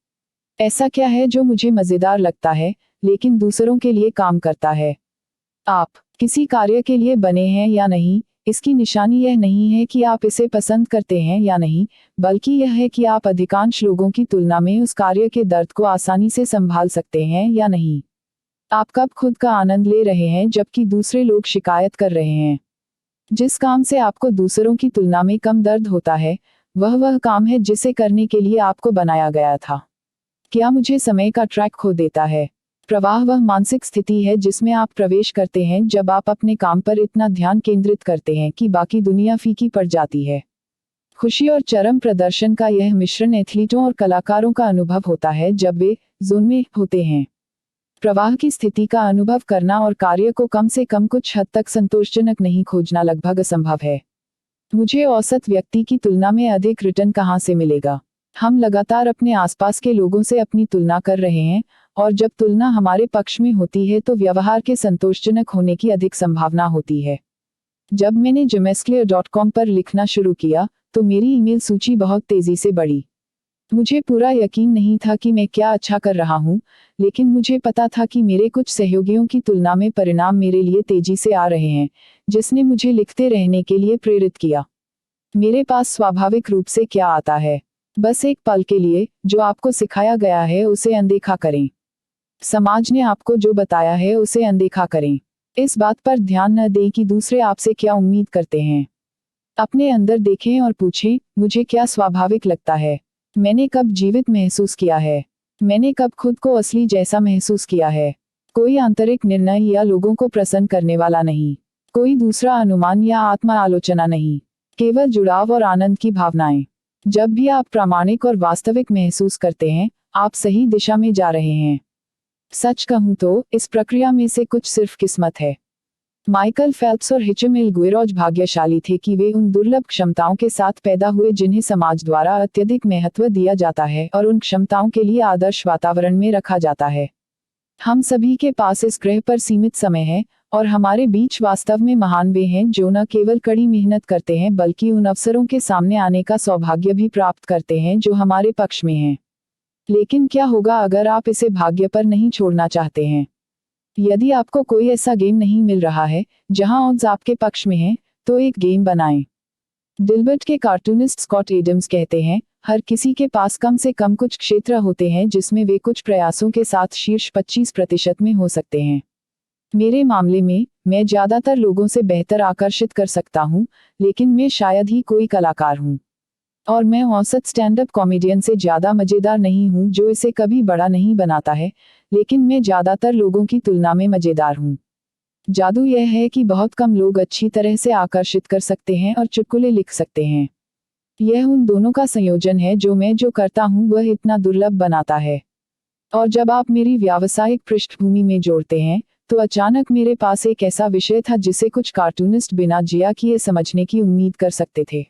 ऐसा क्या है जो मुझे मजेदार लगता है, लेकिन दूसरों के लिए काम करता है? आप किसी कार्य के लिए बने हैं या नहीं, इसकी निशानी यह नहीं है कि आप इसे पसंद करते हैं या नहीं, बल्कि यह है कि आप अधिकांश लोगों की तुलना में उस कार्य के दर्द को आसानी से संभाल सकते हैं या नहीं। आप कब खुद का आनंद ले रहे हैं जबकि दूसरे लोग शिकायत कर रहे हैं? जिस काम से आपको दूसरों की तुलना में कम दर्द होता है, वह काम है जिसे करने के लिए आपको बनाया गया था। क्या मुझे समय का ट्रैक खो देता है? प्रवाह वह मानसिक स्थिति है जिसमें आप प्रवेश करते हैं जब आप अपने काम पर इतना ध्यान केंद्रित करते हैं कि बाकी दुनिया फीकी पड़ जाती है। खुशी और चरम प्रदर्शन का यह मिश्रण एथलीटों और कलाकारों का अनुभव होता है जब वे जोन में होते हैं। प्रवाह की स्थिति का अनुभव करना और कार्य को कम से कम कुछ हद तक संतोषजनक नहीं खोजना लगभग असंभव है। मुझे औसत व्यक्ति की तुलना में अधिक रिटर्न कहाँ से मिलेगा? हम लगातार अपने आसपास के लोगों से अपनी तुलना कर रहे हैं, और जब तुलना हमारे पक्ष में होती है तो व्यवहार के संतोषजनक होने की अधिक संभावना होती है। जब मैंने Jamasclear.com पर लिखना शुरू किया, तो मेरी ईमेल सूची बहुत तेजी से बढ़ी। मुझे पूरा यकीन नहीं था कि मैं क्या अच्छा कर रहा हूँ, लेकिन मुझे पता था कि मेरे कुछ सहयोगियों की तुलना में परिणाम मेरे लिए तेजी से आ रहे हैं, जिसने मुझे लिखते रहने के लिए प्रेरित किया। मेरे पास स्वाभाविक रूप से क्या आता है? बस एक पल के लिए, जो आपको सिखाया गया है उसे अनदेखा करें। समाज ने आपको जो बताया है उसे अनदेखा करें। इस बात पर ध्यान न दें कि दूसरे आपसे क्या उम्मीद करते हैं। अपने अंदर देखें और पूछें, मुझे क्या स्वाभाविक लगता है? मैंने कब जीवित महसूस किया है? मैंने कब खुद को असली जैसा महसूस किया है? कोई आंतरिक निर्णय या लोगों को प्रसन्न करने वाला नहीं। कोई दूसरा अनुमान या आत्मा आलोचना नहीं। केवल जुड़ाव और आनंद की भावनाएं। जब भी आप प्रामाणिक और वास्तविक महसूस करते हैं, आप सही दिशा में जा रहे हैं। सच कहूं तो, इस प्रक्रिया में से कुछ सिर्फ किस्मत है। माइकल फेल्प्स और हिचमेल गुएरोज भाग्यशाली थे कि वे उन दुर्लभ क्षमताओं के साथ पैदा हुए जिन्हें समाज द्वारा अत्यधिक महत्व दिया जाता है और उन क्षमताओं के लिए आदर्श वातावरण में रखा जाता है। हम सभी के पास इस ग्रह पर सीमित समय है, और हमारे बीच वास्तव में महान वे हैं जो न केवल कड़ी मेहनत करते हैं बल्कि उन अवसरों के सामने आने का सौभाग्य भी प्राप्त करते हैं जो हमारे पक्ष में हैं। लेकिन क्या होगा अगर आप इसे भाग्य पर नहीं छोड़ना चाहते हैं? यदि आपको कोई ऐसा गेम नहीं मिल रहा है जहां ऑड्स आपके पक्ष में हैं, तो एक गेम बनाएं। दिलबर्ट के कार्टूनिस्ट स्कॉट एडम्स कहते हैं, हर किसी के पास कम से कम कुछ क्षेत्र होते हैं जिसमें वे कुछ प्रयासों के साथ शीर्ष 25% में हो सकते हैं। मेरे मामले में, मैं ज्यादातर लोगों से बेहतर आकर्षित कर सकता हूं, लेकिन मैं शायद ही कोई कलाकार हूं। और मैं औसत स्टैंड अप कॉमेडियन से ज्यादा मजेदार नहीं हूं जो इसे कभी बड़ा नहीं बनाता है, लेकिन मैं ज्यादातर लोगों की तुलना में मजेदार हूं। जादू यह है कि बहुत कम लोग अच्छी तरह से आकर्षित कर सकते हैं और चुटकुले लिख सकते हैं। यह उन दोनों का संयोजन है जो मैं जो करता हूं वह इतना दुर्लभ बनाता है। और जब आप मेरी व्यावसायिक पृष्ठभूमि में जोड़ते हैं, तो अचानक मेरे पास एक ऐसा विषय था जिसे कुछ कार्टूनिस्ट बिना जिया किए समझने की उम्मीद कर सकते थे।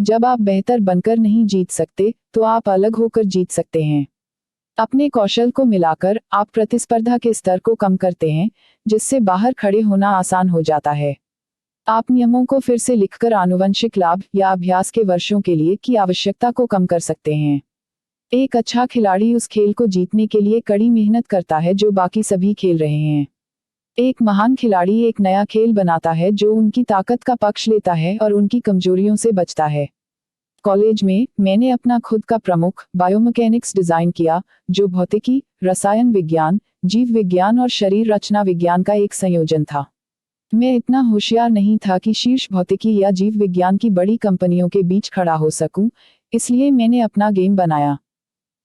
जब आप बेहतर बनकर नहीं जीत सकते, तो आप अलग होकर जीत सकते हैं। अपने कौशल को मिलाकर, आप प्रतिस्पर्धा के स्तर को कम करते हैं, जिससे बाहर खड़े होना आसान हो जाता है। आप नियमों को फिर से लिखकर आनुवंशिक लाभ या अभ्यास के वर्षों के लिए की आवश्यकता को कम कर सकते हैं। एक अच्छा खिलाड़ी उस खेल को जीतने के लिए कड़ी मेहनत करता है जो बाकी सभी खेल रहे हैं। एक महान खिलाड़ी एक नया खेल बनाता है जो उनकी ताकत का पक्ष लेता है और उनकी कमजोरियों से बचता है। कॉलेज में, मैंने अपना खुद का प्रमुख बायोमैकेनिक्स डिजाइन किया, जो भौतिकी, रसायन विज्ञान, जीव विज्ञान और शरीर रचना विज्ञान का एक संयोजन था। मैं इतना होशियार नहीं था कि शीर्ष भौतिकी या जीव विज्ञान की बड़ी कंपनियों के बीच खड़ा हो सकूं, इसलिए मैंने अपना गेम बनाया।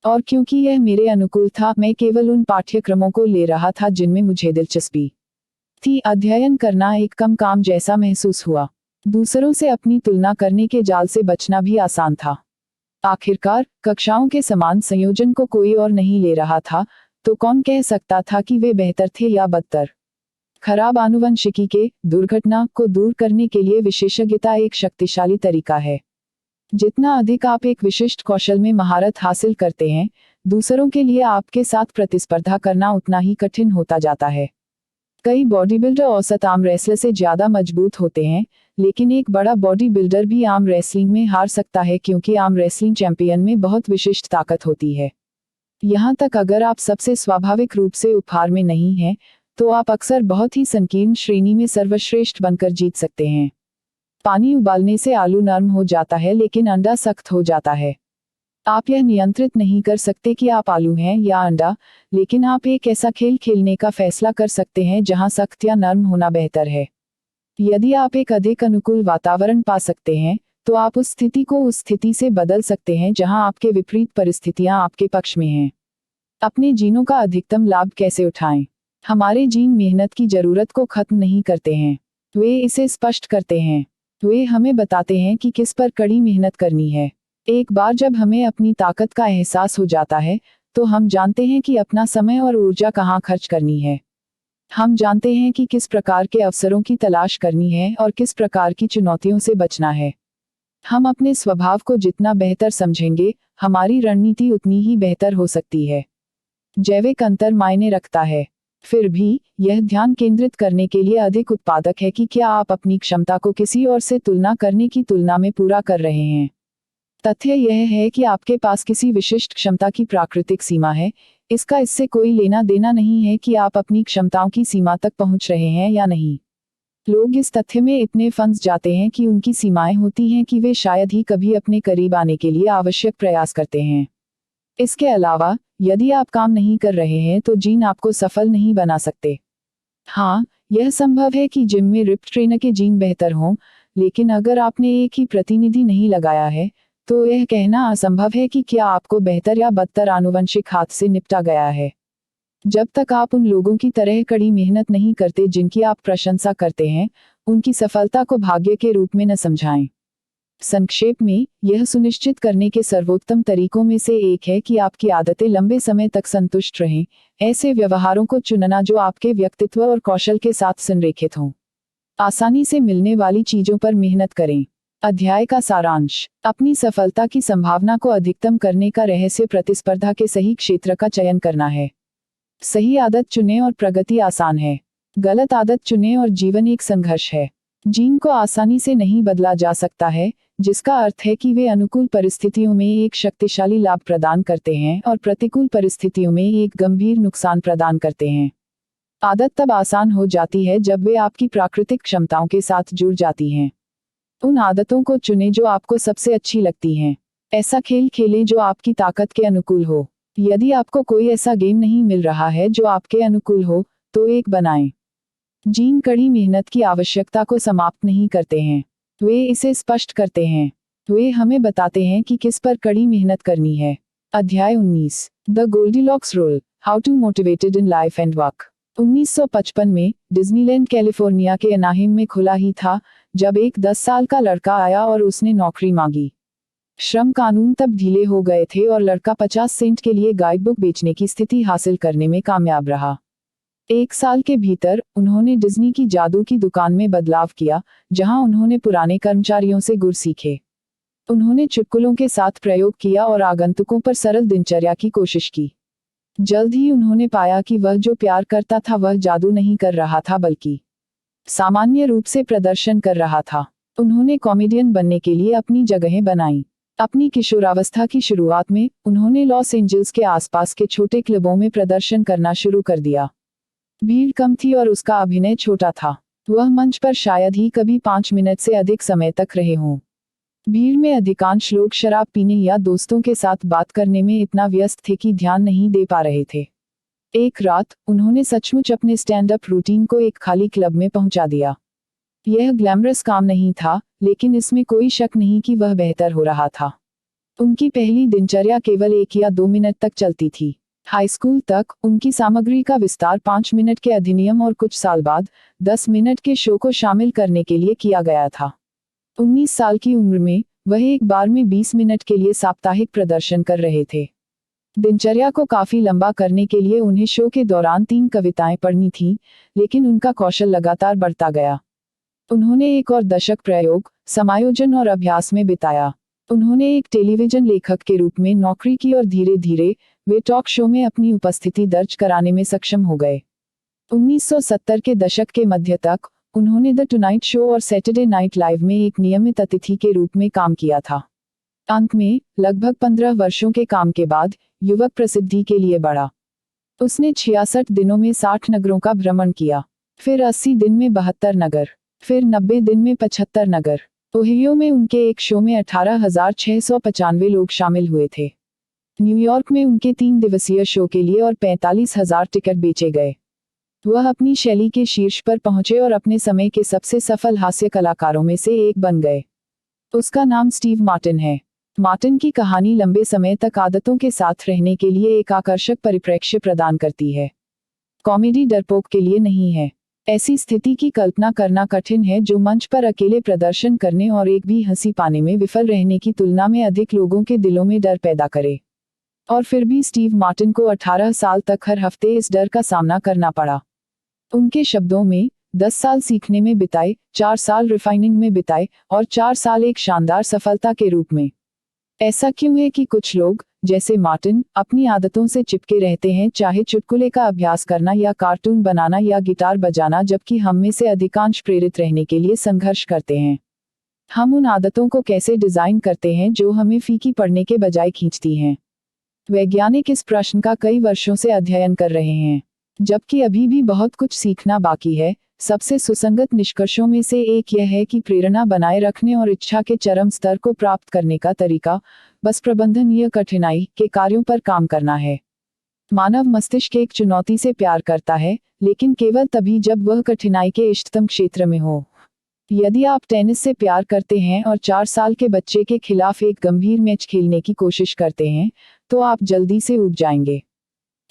और क्योंकि यह मेरे अनुकूल था, मैं केवल उन पाठ्यक्रमों को ले रहा था जिनमें मुझे दिलचस्पी थी। अध्ययन करना एक कम काम जैसा महसूस हुआ। दूसरों से अपनी तुलना करने के जाल से बचना भी आसान था। आखिरकार कक्षाओं के समान संयोजन को कोई और नहीं ले रहा था, तो कौन कह सकता था कि वे बेहतर थे या बदतर। खराब आनुवंशिकी के दुर्घटना को दूर करने के लिए विशेषज्ञता एक शक्तिशाली तरीका है। जितना अधिक आप एक विशिष्ट कौशल में महारत हासिल करते हैं, दूसरों के लिए आपके साथ प्रतिस्पर्धा करना उतना ही कठिन होता जाता है। कई बॉडी बिल्डर औसत आर्म रेसलर से ज्यादा मजबूत होते हैं, लेकिन एक बड़ा बॉडी बिल्डर भी आर्म रेसलिंग में हार सकता है क्योंकि आर्म रेसलिंग चैंपियन में बहुत विशिष्ट ताकत होती है। यहाँ तक अगर आप सबसे स्वाभाविक रूप से उपहार में नहीं हैं, तो आप अक्सर बहुत ही संकीर्ण श्रेणी में सर्वश्रेष्ठ बनकर जीत सकते हैं। पानी उबालने से आलू नरम हो जाता है, लेकिन अंडा सख्त हो जाता है। आप यह नियंत्रित नहीं कर सकते कि आप आलू हैं या अंडा, लेकिन आप एक ऐसा खेल खेलने का फैसला कर सकते हैं जहां सख्त या नरम होना बेहतर है। यदि आप एक अधिक अनुकूल वातावरण पा सकते हैं, तो आप उस स्थिति को उस स्थिति से बदल सकते हैं जहां आपके विपरीत परिस्थितियां आपके पक्ष में हैं। अपने जीनों का अधिकतम लाभ कैसे उठाएं? हमारे जीन मेहनत की जरूरत को खत्म नहीं करते हैं, वे इसे स्पष्ट करते हैं। वे हमें बताते हैं कि किस पर कड़ी मेहनत करनी है। एक बार जब हमें अपनी ताकत का एहसास हो जाता है, तो हम जानते हैं कि अपना समय और ऊर्जा कहाँ खर्च करनी है। हम जानते हैं कि किस प्रकार के अवसरों की तलाश करनी है और किस प्रकार की चुनौतियों से बचना है। हम अपने स्वभाव को जितना बेहतर समझेंगे, हमारी रणनीति उतनी ही बेहतर हो सकती है। जैविक अंतर मायने रखता है। फिर भी यह ध्यान केंद्रित करने के लिए अधिक उत्पादक है कि क्या आप अपनी क्षमता को किसी और से तुलना करने की तुलना में पूरा कर रहे हैं। तथ्य यह है कि आपके पास किसी विशिष्ट क्षमता की प्राकृतिक सीमा है, इसका इससे कोई लेना देना नहीं है कि आप अपनी क्षमताओं की सीमा तक पहुंच रहे हैं या नहीं। लोग इस तथ्य में इतने फंस जाते हैं कि उनकी सीमाएं होती हैं कि वे शायद ही कभी अपने करीब आने के लिए आवश्यक प्रयास करते हैं। इसके अलावा, यदि आप काम नहीं कर रहे हैं तो जीन आपको सफल नहीं बना सकते। हाँ, यह संभव है कि जिम में रिप्ड ट्रेनर के जीन बेहतर हों, लेकिन अगर आपने एक ही प्रतिनिधि नहीं लगाया है, तो यह कहना असंभव है कि क्या आपको बेहतर या बदतर आनुवंशिक हाथ से निपटा गया है। जब तक आप उन लोगों की तरह कड़ी मेहनत नहीं करते जिनकी आप प्रशंसा करते हैं, उनकी सफलता को भाग्य के रूप में न समझाएं। संक्षेप में, यह सुनिश्चित करने के सर्वोत्तम तरीकों में से एक है कि आपकी आदतें लंबे समय तक संतुष्ट रहें। ऐसे व्यवहारों को चुनना जो आपके व्यक्तित्व और कौशल के साथ संरेखित हों। आसानी से मिलने वाली चीजों पर मेहनत करें। अध्याय का सारांश। अपनी सफलता की संभावना को अधिकतम करने का रहस्य प्रतिस्पर्धा के सही क्षेत्र का चयन करना है। सही आदत चुनें और प्रगति आसान है। गलत आदत चुनें और जीवन एक संघर्ष है। जीन को आसानी से नहीं बदला जा सकता है, जिसका अर्थ है कि वे अनुकूल परिस्थितियों में एक शक्तिशाली लाभ प्रदान करते हैं और प्रतिकूल परिस्थितियों में एक गंभीर नुकसान प्रदान करते हैं। आदत तब आसान हो जाती है जब वे आपकी प्राकृतिक क्षमताओं के साथ जुड़ जाती हैं। उन आदतों को चुनें जो आपको सबसे अच्छी लगती हैं। ऐसा खेल खेलें जो आपकी ताकत के अनुकूल हो। यदि आपको कोई ऐसा गेम नहीं मिल रहा है जो आपके अनुकूल हो, तो एक बनाएं। जीन कड़ी मेहनत की आवश्यकता को समाप्त नहीं करते हैं, वे इसे स्पष्ट करते हैं। वे हमें बताते हैं कि किस पर कड़ी मेहनत करनी है। अध्याय 19, the Goldilocks rule, how to motivated in life and work. 1955 में डिज्नीलैंड कैलिफोर्निया के एनाहिम में खुला ही था, जब एक 10 साल का लड़का आया और उसने नौकरी मांगी। श्रम कानून तब ढीले हो गए थे और लड़का 50 सेंट के लिए गाइडबुक बेचने की स्थिति हासिल करने में कामयाब रहा। 1 साल के भीतर उन्होंने डिज्नी की जादू की दुकान में बदलाव किया, जहां उन्होंने पुराने कर्मचारियों से गुर सीखे। उन्होंने चुटकुलों के साथ प्रयोग किया और आगंतुकों पर सरल दिनचर्या की कोशिश की। जल्द ही उन्होंने पाया कि वह जो प्यार करता था वह जादू नहीं कर रहा था बल्कि सामान्य रूप से प्रदर्शन कर रहा था। उन्होंने कॉमेडियन बनने के लिए अपनी जगहें बनाई। अपनी किशोरावस्था की शुरुआत में उन्होंने लॉस एंजल्स के आसपास के छोटे क्लबों में प्रदर्शन करना शुरू कर दिया। भीड़ कम थी और उसका अभिनय छोटा था। वह मंच पर शायद ही कभी 5 मिनट से अधिक समय तक रहे हों। भीड़ में अधिकांश लोग शराब पीने या दोस्तों के साथ बात करने में इतना व्यस्त थे कि ध्यान नहीं दे पा रहे थे। एक रात उन्होंने सचमुच अपने स्टैंड अप रूटीन को एक खाली क्लब में पहुंचा दिया। यह ग्लैमरस काम नहीं था, लेकिन इसमें कोई शक नहीं कि वह बेहतर हो रहा था। उनकी पहली दिनचर्या केवल 1 या 2 मिनट तक चलती थी। हाई स्कूल तक उनकी सामग्री का विस्तार 5 मिनट के अधिनियम और कुछ साल बाद 10 मिनट के शो को शामिल करने के लिए किया गया था। 19 साल की उम्र में वह एक बार में 20 मिनट के लिए साप्ताहिक प्रदर्शन कर रहे थे। दिनचर्या को काफी लंबा करने के लिए उन्हें शो के दौरान 3 कविताएं पढ़नी थीं, लेकिन उनका कौशल लगातार बढ़ता गया। उन्होंने 1 और दशक प्रयोग, समायोजन और अभ्यास में बिताया। उन्होंने एक टेलीविजन लेखक के रूप में नौकरी की और धीरे धीरे वे टॉक शो में अपनी उपस्थिति दर्ज कराने में सक्षम हो गए। 1970 के दशक के मध्य तक उन्होंने द टुनाइट शो और सैटरडे नाइट लाइव में एक नियमित अतिथि के रूप में काम किया था। अंत में लगभग 15 वर्षों के काम के बाद युवक प्रसिद्धि के लिए बढ़ा। उसने 66 दिनों में 60 नगरों का भ्रमण किया, फिर 80 दिन में 72 नगर, फिर 90 दिन में 75 नगर। ओहियो में उनके एक शो में 18,695 लोग शामिल हुए थे। न्यूयॉर्क में उनके 3 दिवसीय शो के लिए और 45,000 टिकट बेचे गए। वह अपनी शैली के शीर्ष पर पहुंचे और अपने समय के सबसे सफल हास्य कलाकारों में से एक बन गए। उसका नाम स्टीव मार्टिन है। मार्टिन की कहानी लंबे समय तक आदतों के साथ रहने के लिए एक आकर्षक परिप्रेक्ष्य प्रदान करती है। कॉमेडी डरपोक के लिए नहीं है। ऐसी स्थिति की कल्पना करना कठिन है जो मंच पर अकेले प्रदर्शन करने और एक भी हंसी पाने में विफल रहने की तुलना में अधिक लोगों के दिलों में डर पैदा करे। और फिर भी स्टीव मार्टिन को 18 साल तक हर हफ्ते इस डर का सामना करना पड़ा। उनके शब्दों में 10 साल सीखने में बिताए, 4 साल रिफाइनिंग में बिताए और 4 साल एक शानदार सफलता के रूप में। ऐसा क्यों है कि कुछ लोग, जैसे मार्टिन, अपनी आदतों से चिपके रहते हैं, चाहे चुटकुले का अभ्यास करना या कार्टून बनाना या गिटार बजाना, जबकि हम में से अधिकांश प्रेरित रहने के लिए संघर्ष करते हैं। हम उन आदतों को कैसे डिजाइन करते हैं जो हमें फीकी पड़ने के बजाय खींचती हैं? वैज्ञानिक इस प्रश्न का कई वर्षों से अध्ययन कर रहे हैं, जबकि अभी भी बहुत कुछ सीखना बाकी है। सबसे सुसंगत निष्कर्षों में से एक यह है कि प्रेरणा बनाए रखने और इच्छा के चरम स्तर को प्राप्त करने का तरीका बस प्रबंधनीय कठिनाई के कार्यों पर काम करना है। मानव मस्तिष्क एक चुनौती से प्यार करता है, लेकिन केवल तभी जब वह कठिनाई के इष्टतम क्षेत्र में हो। यदि आप टेनिस से प्यार करते हैं और 4 साल के बच्चे के खिलाफ एक गंभीर मैच खेलने की कोशिश करते हैं, तो आप जल्दी से ऊब जाएंगे।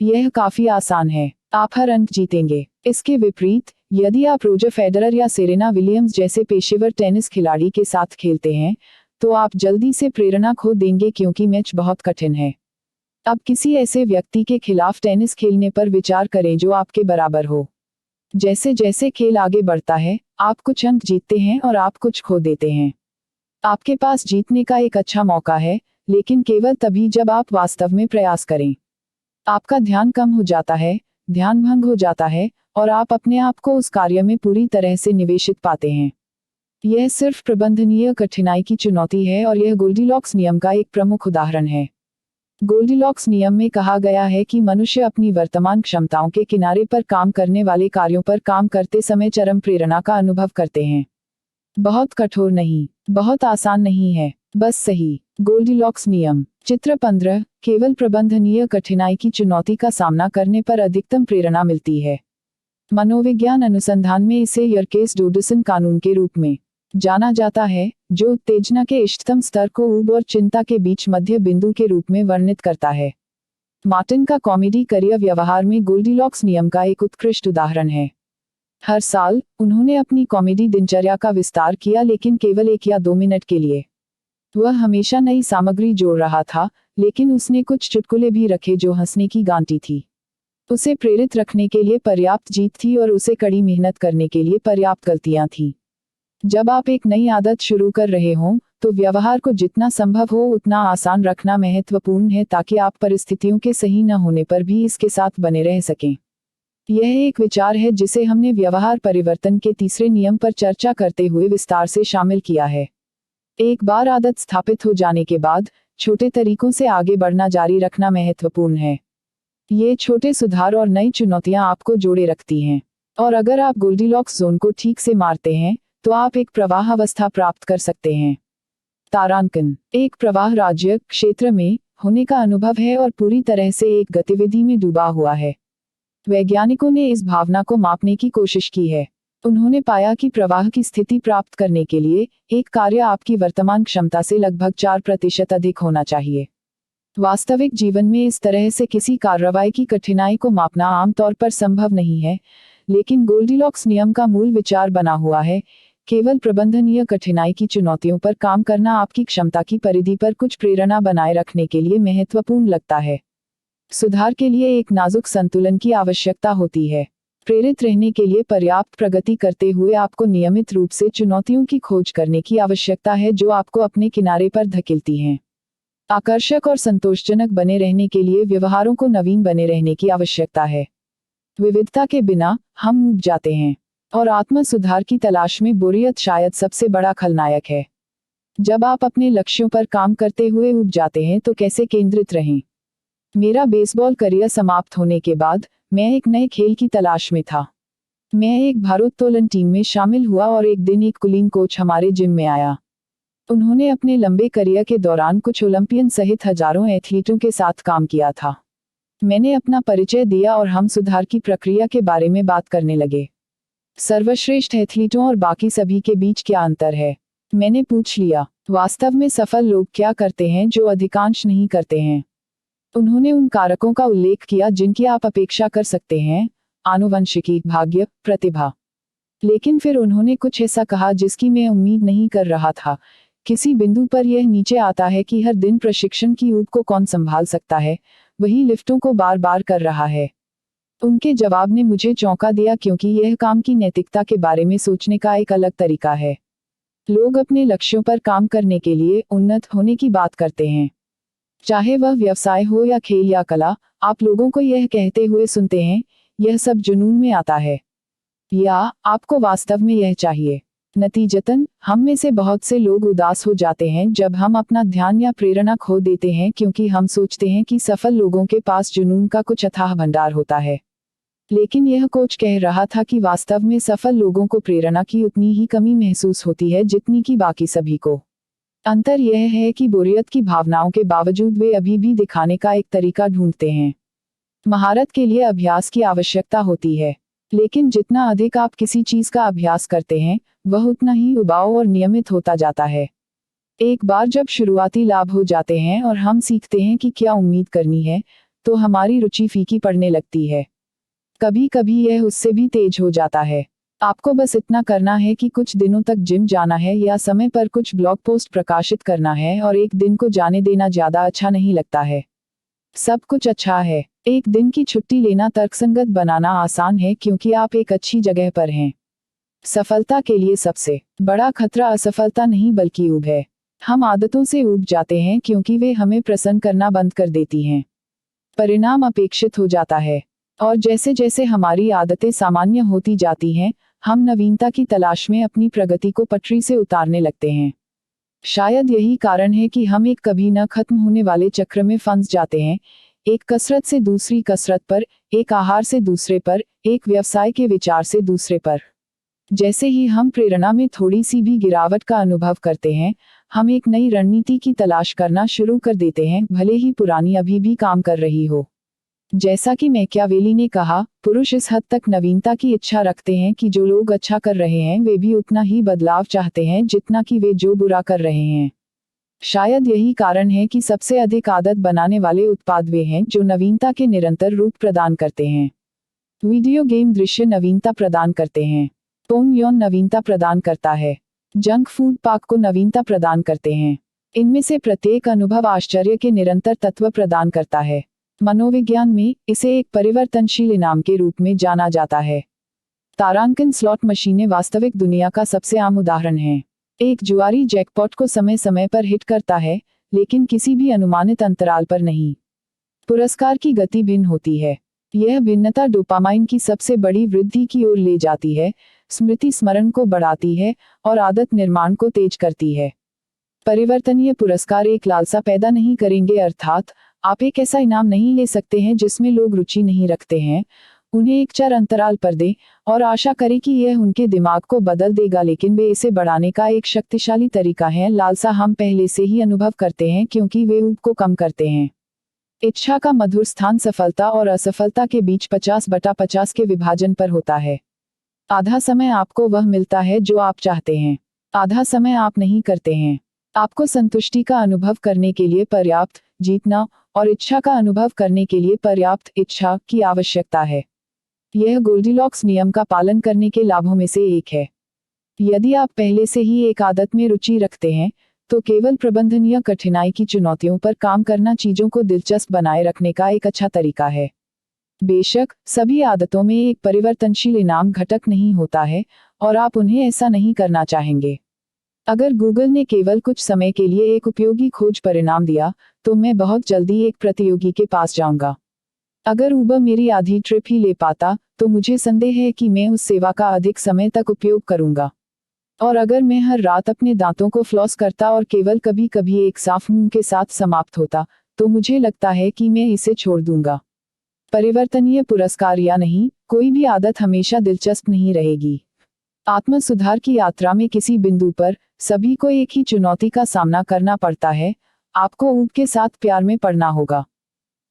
यह काफी आसान है, आप हर अंक जीतेंगे। इसके विपरीत, यदि आप रोजर फेडरर या सेरेना विलियम्स जैसे पेशेवर टेनिस खिलाड़ी के साथ खेलते हैं, तो आप जल्दी से प्रेरणा खो देंगे क्योंकि मैच बहुत कठिन है। अब किसी ऐसे व्यक्ति के खिलाफ टेनिस खेलने पर विचार करें जो आपके बराबर हो। जैसे जैसे खेल आगे बढ़ता है, आप कुछ अंक जीतते हैं और आप कुछ खो देते हैं। आपके पास जीतने का एक अच्छा मौका है, लेकिन केवल तभी जब आप वास्तव में प्रयास करें। आपका ध्यान कम हो जाता है, ध्यान भंग हो जाता है और आप अपने आप को उस कार्य में पूरी तरह से निवेशित पाते हैं। यह सिर्फ प्रबंधनीय कठिनाई की चुनौती है और यह गोल्डीलॉक्स नियम का एक प्रमुख उदाहरण है। गोल्डीलॉक्स नियम में कहा गया है कि मनुष्य अपनी वर्तमान क्षमताओं के किनारे पर काम करने वाले कार्यों पर काम करते समय चरम प्रेरणा का अनुभव करते हैं। बहुत कठोर नहीं, बहुत आसान नहीं है, बस सही। गोल्डीलॉक्स नियम। चित्र 15। केवल प्रबंधनीय कठिनाई की चुनौती का सामना करने पर अधिकतम प्रेरणा मिलती है। मनोविज्ञान अनुसंधान में इसे यर्केस-डोडसन कानून के रूप में जाना जाता है, जो उत्तेजना के इष्टतम स्तर को ऊब और चिंता के बीच मध्य बिंदु के रूप में वर्णित करता है। मार्टिन का कॉमेडी करियर व्यवहार में गोल्डीलॉक्स नियम का एक उत्कृष्ट उदाहरण है। हर साल उन्होंने अपनी कॉमेडी दिनचर्या का विस्तार किया, लेकिन केवल 1 या 2 मिनट के लिए। वह हमेशा नई सामग्री जोड़ रहा था, लेकिन उसने कुछ चुटकुले भी रखे जो हंसने की गांठी थी। उसे प्रेरित रखने के लिए पर्याप्त जीत थी और उसे कड़ी मेहनत करने के लिए पर्याप्त गलतियां थीं। जब आप एक नई आदत शुरू कर रहे हों, तो व्यवहार को जितना संभव हो उतना आसान रखना महत्वपूर्ण है, ताकि आप परिस्थितियों के सही न होने पर भी इसके साथ बने रह सकें। यह एक विचार है जिसे हमने व्यवहार परिवर्तन के तीसरे नियम पर चर्चा करते हुए विस्तार से शामिल किया है। एक बार आदत स्थापित हो जाने के बाद छोटे तरीकों से आगे बढ़ना जारी रखना महत्वपूर्ण है। ये छोटे सुधार और नई चुनौतियां आपको जोड़े रखती हैं। और अगर आप गोल्डीलॉक्स जोन को ठीक से मारते हैं, तो आप एक प्रवाह अवस्था प्राप्त कर सकते हैं। तारांकन। एक प्रवाह राज्य क्षेत्र में होने का अनुभव है और पूरी तरह से एक गतिविधि में डूबा हुआ है। वैज्ञानिकों ने इस भावना को मापने की कोशिश की है। उन्होंने पाया कि प्रवाह की स्थिति प्राप्त करने के लिए एक कार्य आपकी वर्तमान क्षमता से लगभग 4% अधिक होना चाहिए। वास्तविक जीवन में इस तरह से किसी कार्रवाई की कठिनाई को मापना आमतौर पर संभव नहीं है, लेकिन गोल्डीलॉक्स नियम का मूल विचार बना हुआ है। केवल प्रबंधनीय कठिनाई की चुनौतियों पर काम करना आपकी क्षमता की परिधि पर कुछ प्रेरणा बनाए रखने के लिए महत्वपूर्ण लगता है। सुधार के लिए एक नाजुक संतुलन की आवश्यकता होती है। प्रेरित रहने के लिए पर्याप्त प्रगति करते हुए आपको नियमित रूप से चुनौतियों की खोज करने की आवश्यकता है जो आपको अपने किनारे पर धकेलती हैं। आकर्षक और संतोषजनक बने रहने के लिए व्यवहारों को नवीन बने रहने की आवश्यकता है। विविधता के बिना हम ऊब जाते हैं और आत्म सुधार की तलाश में बोरियत शायद सबसे बड़ा खलनायक है। जब आप अपने लक्ष्यों पर काम करते हुए ऊब जाते हैं तो कैसे केंद्रित रहें? मेरा बेसबॉल करियर समाप्त होने के बाद मैं एक नए खेल की तलाश में था। मैं एक भारोत्तोलन टीम में शामिल हुआ और एक दिन एक कुलीन कोच हमारे जिम में आया। उन्होंने अपने लंबे करियर के दौरान कुछ ओलंपियन सहित हजारों एथलीटों के साथ काम किया था। मैंने अपना परिचय दिया और हम सुधार की प्रक्रिया के बारे में बात करने लगे। सर्वश्रेष्ठ एथलीटों और बाकी सभी के बीच क्या अंतर है? मैंने पूछ लिया। वास्तव में सफल लोग क्या करते हैं जो अधिकांश नहीं करते हैं? उन्होंने उन कारकों का उल्लेख किया जिनकी आप अपेक्षा कर सकते हैं, आनुवंशिकी, भाग्य, प्रतिभा। लेकिन फिर उन्होंने कुछ ऐसा कहा जिसकी मैं उम्मीद नहीं कर रहा था। किसी बिंदु पर यह नीचे आता है कि हर दिन प्रशिक्षण की ऊब को कौन संभाल सकता है, वही लिफ्टों को बार बार कर रहा है। उनके जवाब ने मुझे चौंका दिया क्योंकि यह काम की नैतिकता के बारे में सोचने का एक अलग तरीका है। लोग अपने लक्ष्यों पर काम करने के लिए उन्नत होने की बात करते हैं। चाहे वह व्यवसाय हो या खेल या कला, आप लोगों को यह कहते हुए सुनते हैं, यह सब जुनून में आता है या आपको वास्तव में यह चाहिए। नतीजतन, हम में से बहुत से लोग उदास हो जाते हैं जब हम अपना ध्यान या प्रेरणा खो देते हैं क्योंकि हम सोचते हैं कि सफल लोगों के पास जुनून का कुछ अथाह भंडार होता है। लेकिन यह कोच कह रहा था कि वास्तव में सफल लोगों को प्रेरणा की उतनी ही कमी महसूस होती है जितनी कि बाकी सभी को। अंतर यह है कि बोरियत की भावनाओं के बावजूद वे अभी भी दिखाने का एक तरीका ढूंढते हैं। महारत के लिए अभ्यास की आवश्यकता होती है, लेकिन जितना अधिक आप किसी चीज का अभ्यास करते हैं, वह उतना ही उबाऊ और नियमित होता जाता है। एक बार जब शुरुआती लाभ हो जाते हैं और हम सीखते हैं कि क्या उम्मीद करनी है, तो हमारी रुचि फीकी पड़ने लगती है। कभी कभी यह उससे भी तेज हो जाता है। आपको बस इतना करना है कि कुछ दिनों तक जिम जाना है या समय पर कुछ ब्लॉग पोस्ट प्रकाशित करना है और एक दिन को जाने देना ज्यादा अच्छा नहीं लगता है। सब कुछ अच्छा है। एक दिन की छुट्टी लेना तर्कसंगत बनाना आसान है क्योंकि आप एक अच्छी जगह पर हैं। सफलता के लिए सबसे बड़ा खतरा असफलता नहीं बल्कि ऊब है। हम आदतों से ऊब जाते हैं क्योंकि वे हमें प्रसन्न करना बंद कर देती हैं। परिणाम अपेक्षित हो जाता है और जैसे जैसे हमारी आदतें सामान्य होती जाती हैं, हम नवीनता की तलाश में अपनी प्रगति को पटरी से उतारने लगते हैं। शायद यही कारण है कि हम एक कभी न खत्म होने वाले चक्र में फंस जाते हैं, एक कसरत से दूसरी कसरत पर, एक आहार से दूसरे पर, एक व्यवसाय के विचार से दूसरे पर। जैसे ही हम प्रेरणा में थोड़ी सी भी गिरावट का अनुभव करते हैं, हम एक नई रणनीति की तलाश करना शुरू कर देते हैं, भले ही पुरानी अभी भी काम कर रही हो। जैसा कि मैकियावेली ने कहा, पुरुष इस हद तक नवीनता की इच्छा रखते हैं कि जो लोग अच्छा कर रहे हैं वे भी उतना ही बदलाव चाहते हैं जितना कि वे जो बुरा कर रहे हैं। शायद यही कारण है कि सबसे अधिक आदत बनाने वाले उत्पाद वे हैं जो नवीनता के निरंतर रूप प्रदान करते हैं। वीडियो गेम दृश्य नवीनता प्रदान करते हैं। पोर्न यौन नवीनता प्रदान करता है। जंक फूड पाक को नवीनता प्रदान करते हैं। इनमें से प्रत्येक अनुभव आश्चर्य के निरंतर तत्व प्रदान करता है। मनोविज्ञान में इसे एक परिवर्तनशील इनाम के रूप में जाना जाता है। तारांकन स्लॉट मशीनें वास्तविक दुनिया का सबसे आम उदाहरण हैं। एक जुआरी जैकपॉट को समय समय पर हिट करता है, लेकिन किसी भी अनुमानित अंतराल पर नहीं। पुरस्कार की गति भिन्न होती है। यह भिन्नता डोपामाइन की सबसे बड़ी वृद्धि की ओर ले जाती है, स्मृति स्मरण को बढ़ाती है और आदत निर्माण को तेज करती है। परिवर्तनीय पुरस्कार एक लालसा पैदा नहीं करेंगे, अर्थात आप एक ऐसा इनाम नहीं ले सकते हैं जिसमें लोग रुचि नहीं रखते हैं, उन्हें एक चर अंतराल पर दें और आशा करें कि यह उनके दिमाग को बदल देगा, लेकिन वे इसे बढ़ाने का एक शक्तिशाली तरीका है। लालसा हम पहले से ही अनुभव करते हैं क्योंकि वे ऊब को कम करते हैं। इच्छा का मधुर स्थान सफलता और असफलता के बीच 50/50 के विभाजन पर होता है। आधा समय आपको वह मिलता है जो आप चाहते हैं, आधा समय आप नहीं करते हैं। आपको संतुष्टि का अनुभव करने के लिए पर्याप्त जीतना और इच्छा का अनुभव करने के लिए पर्याप्त इच्छा की आवश्यकता है। यह गोल्डीलॉक्स नियम का पालन करने के लाभों में से एक है। यदि आप पहले से ही एक आदत में रुचि रखते हैं, तो केवल प्रबंधनीय कठिनाई की चुनौतियों पर काम करना चीजों को दिलचस्प बनाए रखने का एक अच्छा तरीका है। बेशक, सभी आदतों में एक परिवर्तनशील इनाम घटक नहीं होता है और आप उन्हें ऐसा नहीं करना चाहेंगे। अगर गूगल ने केवल कुछ समय के लिए एक उपयोगी खोज परिणाम दिया, तो मैं बहुत जल्दी एक प्रतियोगी के पास जाऊंगा। अगर उबर मेरी आधी ट्रिप ही ले पाता, तो मुझे संदेह है कि मैं उस सेवा का अधिक समय तक उपयोग करूंगा। और अगर मैं हर रात अपने दांतों को फ्लॉस करता और केवल कभी कभी एक साफ मुंह के साथ समाप्त होता, तो मुझे लगता है कि मैं इसे छोड़ दूंगा। परिवर्तनीय पुरस्कार या नहीं, कोई भी आदत हमेशा दिलचस्प नहीं रहेगी। आत्म सुधार की यात्रा में किसी बिंदु पर सभी को एक ही चुनौती का सामना करना पड़ता है, आपको ऊब के साथ प्यार में पड़ना होगा।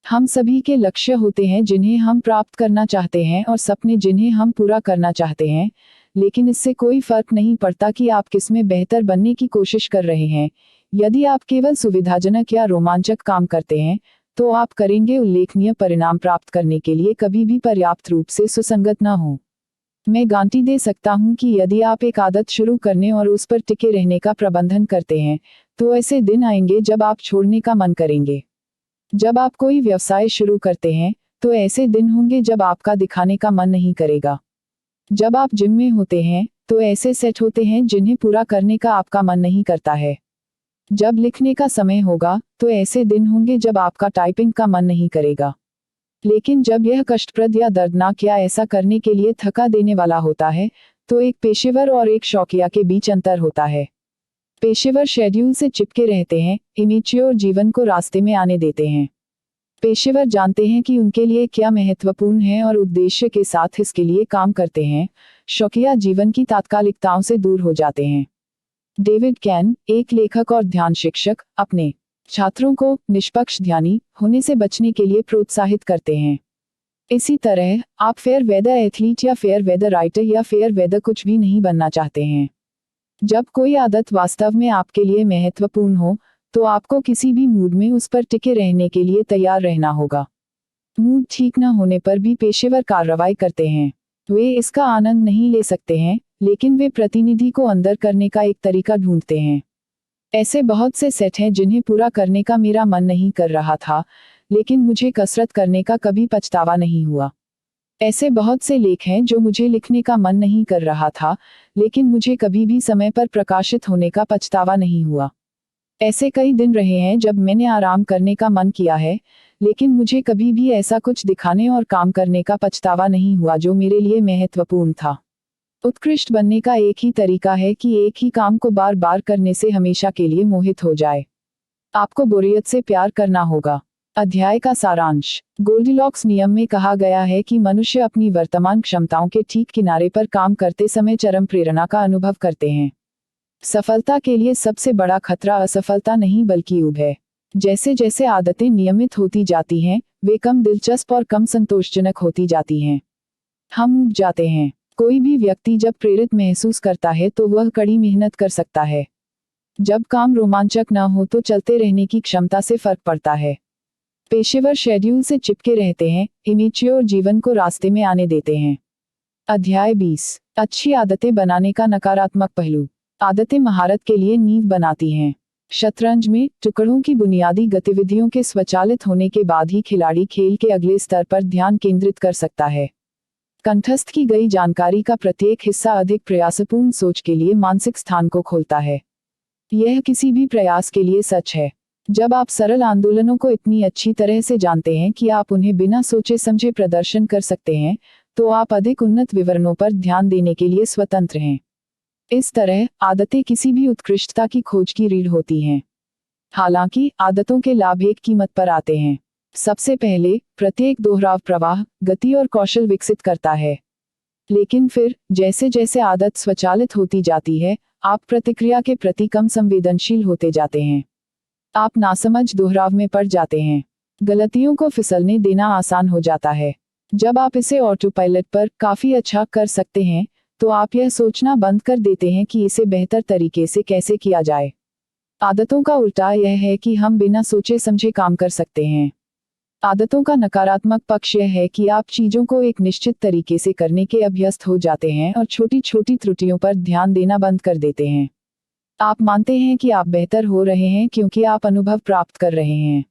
हम सभी के लक्ष्य होते हैं जिन्हें हम प्राप्त करना चाहते हैं और सपने जिन्हें हम पूरा करना चाहते हैं, लेकिन इससे कोई फर्क नहीं पड़ता कि आप किसमें बेहतर बनने की कोशिश कर रहे हैं। यदि आप केवल सुविधाजनक या रोमांचक काम करते हैं, तो आप करेंगे उल्लेखनीय परिणाम प्राप्त करने के लिए कभी भी पर्याप्त रूप से सुसंगत न हो। मैं गारंटी दे सकता हूं कि यदि आप एक आदत शुरू करने और उस पर टिके रहने का प्रबंधन करते हैं, तो ऐसे दिन आएंगे जब आप छोड़ने का मन करेंगे। जब आप कोई व्यवसाय शुरू करते हैं, तो ऐसे दिन होंगे जब आपका दिखाने का मन नहीं करेगा। जब आप जिम में होते हैं, तो ऐसे सेट होते हैं जिन्हें पूरा करने का आपका मन नहीं करता है। जब लिखने का समय होगा, तो ऐसे दिन होंगे जब आपका टाइपिंग का मन नहीं करेगा। लेकिन जब यह कष्टप्रद या दर्दनाक या ऐसा करने के लिए थका देने वाला होता है, तो एक पेशेवर और एक शौकिया के बीच अंतर होता है। पेशेवर शेड्यूल से चिपके रहते हैं, इमेच्योर जीवन को रास्ते में आने देते हैं। पेशेवर जानते हैं कि उनके लिए क्या महत्वपूर्ण है और उद्देश्य के साथ इसके लिए काम करते हैं। शौकिया जीवन की तात्कालिकताओं से दूर हो जाते हैं। डेविड कैन, एक लेखक और ध्यान शिक्षक, अपने छात्रों को निष्पक्ष ध्यानी होने से बचने के लिए प्रोत्साहित करते हैं। इसी तरह, आप फेयर वेदर एथलीट या फेयर वेदर राइटर या फेयर वेदर कुछ भी नहीं बनना चाहते हैं। जब कोई आदत वास्तव में आपके लिए महत्वपूर्ण हो, तो आपको किसी भी मूड में उस पर टिके रहने के लिए तैयार रहना होगा। मूड ठीक न होने पर भी पेशेवर कार्रवाई करते हैं। वे इसका आनंद नहीं ले सकते हैं, लेकिन वे प्रतिनिधि को अंदर करने का एक तरीका ढूंढते हैं। ऐसे बहुत से सेट हैं जिन्हें पूरा करने का मेरा मन नहीं कर रहा था, लेकिन मुझे कसरत करने का कभी पछतावा नहीं हुआ। ऐसे बहुत से लेख हैं जो मुझे लिखने का मन नहीं कर रहा था, लेकिन मुझे कभी भी समय पर प्रकाशित होने का पछतावा नहीं हुआ। ऐसे कई दिन रहे हैं जब मैंने आराम करने का मन किया है, लेकिन मुझे कभी भी ऐसा कुछ दिखाने और काम करने का पछतावा नहीं हुआ जो मेरे लिए महत्वपूर्ण था। उत्कृष्ट बनने का एक ही तरीका है कि एक ही काम को बार बार करने से हमेशा के लिए मोहित हो जाए। आपको बोरियत से प्यार करना होगा। अध्याय का सारांश। गोल्डीलॉक्स नियम में कहा गया है कि मनुष्य अपनी वर्तमान क्षमताओं के ठीक किनारे पर काम करते समय चरम प्रेरणा का अनुभव करते हैं। सफलता के लिए सबसे बड़ा खतरा असफलता नहीं बल्कि ऊब है। जैसे जैसे आदतें नियमित होती जाती हैं, वे कम दिलचस्प और कम संतोषजनक होती जाती हैं। हम ऊब जाते हैं। कोई भी व्यक्ति जब प्रेरित महसूस करता है तो वह कड़ी मेहनत कर सकता है। जब काम रोमांचक न हो तो चलते रहने की क्षमता से फर्क पड़ता है। पेशेवर शेड्यूल से चिपके रहते हैं, इमेच्योर जीवन को रास्ते में आने देते हैं। अध्याय 20। अच्छी आदतें बनाने का नकारात्मक पहलू। आदतें महारत के लिए नींव बनाती हैं। शतरंज में टुकड़ों की बुनियादी गतिविधियों के स्वचालित होने के बाद ही खिलाड़ी खेल के अगले स्तर पर ध्यान केंद्रित कर सकता है। कंठस्थ की गई जानकारी का प्रत्येक हिस्सा अधिक प्रयासपूर्ण सोच के लिए मानसिक स्थान को खोलता है। यह किसी भी प्रयास के लिए सच है। जब आप सरल आंदोलनों को इतनी अच्छी तरह से जानते हैं कि आप उन्हें बिना सोचे समझे प्रदर्शन कर सकते हैं, तो आप अधिक उन्नत विवरणों पर ध्यान देने के लिए स्वतंत्र हैं। इस तरह, आदतें किसी भी उत्कृष्टता की खोज की रीढ़ होती हैं। हालांकि, आदतों के लाभ एक कीमत पर आते हैं। सबसे पहले, प्रत्येक दोहराव प्रवाह, गति और कौशल विकसित करता है। लेकिन फिर, जैसे जैसे आदत स्वचालित होती जाती है, आप प्रतिक्रिया के प्रति कम संवेदनशील होते जाते हैं। आप नासमझ दोहराव में पड़ जाते हैं। गलतियों को फिसलने देना आसान हो जाता है। जब आप इसे ऑटो पायलट पर काफी अच्छा कर सकते हैं, तो आप यह सोचना बंद कर देते हैं कि इसे बेहतर तरीके से कैसे किया जाए। आदतों का उल्टा यह है कि हम बिना सोचे समझे काम कर सकते हैं। आदतों का नकारात्मक पक्ष यह है कि आप चीजों को एक निश्चित तरीके से करने के अभ्यस्त हो जाते हैं और छोटी छोटी त्रुटियों पर ध्यान देना बंद कर देते हैं। आप मानते हैं कि आप बेहतर हो रहे हैं क्योंकि आप अनुभव प्राप्त कर रहे हैं।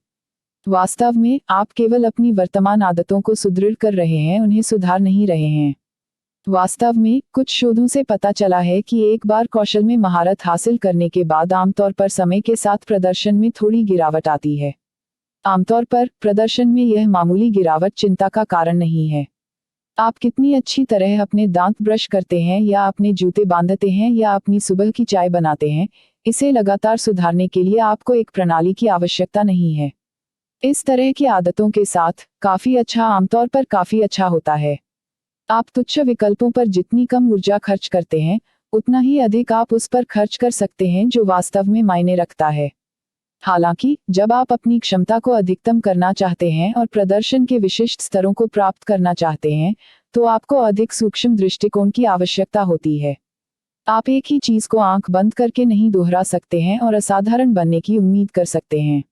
वास्तव में आप केवल अपनी वर्तमान आदतों को सुदृढ़ कर रहे हैं, उन्हें सुधार नहीं रहे हैं। वास्तव में कुछ शोधों से पता चला है कि एक बार कौशल में महारत हासिल करने के बाद आमतौर पर समय के साथ प्रदर्शन में थोड़ी गिरावट आती है। आमतौर पर प्रदर्शन में यह मामूली गिरावट चिंता का कारण नहीं है। आप कितनी अच्छी तरह अपने दांत ब्रश करते हैं या अपने जूते बांधते हैं या अपनी सुबह की चाय बनाते हैं, इसे लगातार सुधारने के लिए आपको एक प्रणाली की आवश्यकता नहीं है। इस तरह की आदतों के साथ काफी अच्छा आमतौर पर काफी अच्छा होता है। आप तुच्छ विकल्पों पर जितनी कम ऊर्जा खर्च करते हैं, उतना ही अधिक आप उस पर खर्च कर सकते हैं जो वास्तव में मायने रखता है। हालांकि जब आप अपनी क्षमता को अधिकतम करना चाहते हैं और प्रदर्शन के विशिष्ट स्तरों को प्राप्त करना चाहते हैं, तो आपको अधिक सूक्ष्म दृष्टिकोण की आवश्यकता होती है। आप एक ही चीज को आंख बंद करके नहीं दोहरा सकते हैं और असाधारण बनने की उम्मीद कर सकते हैं।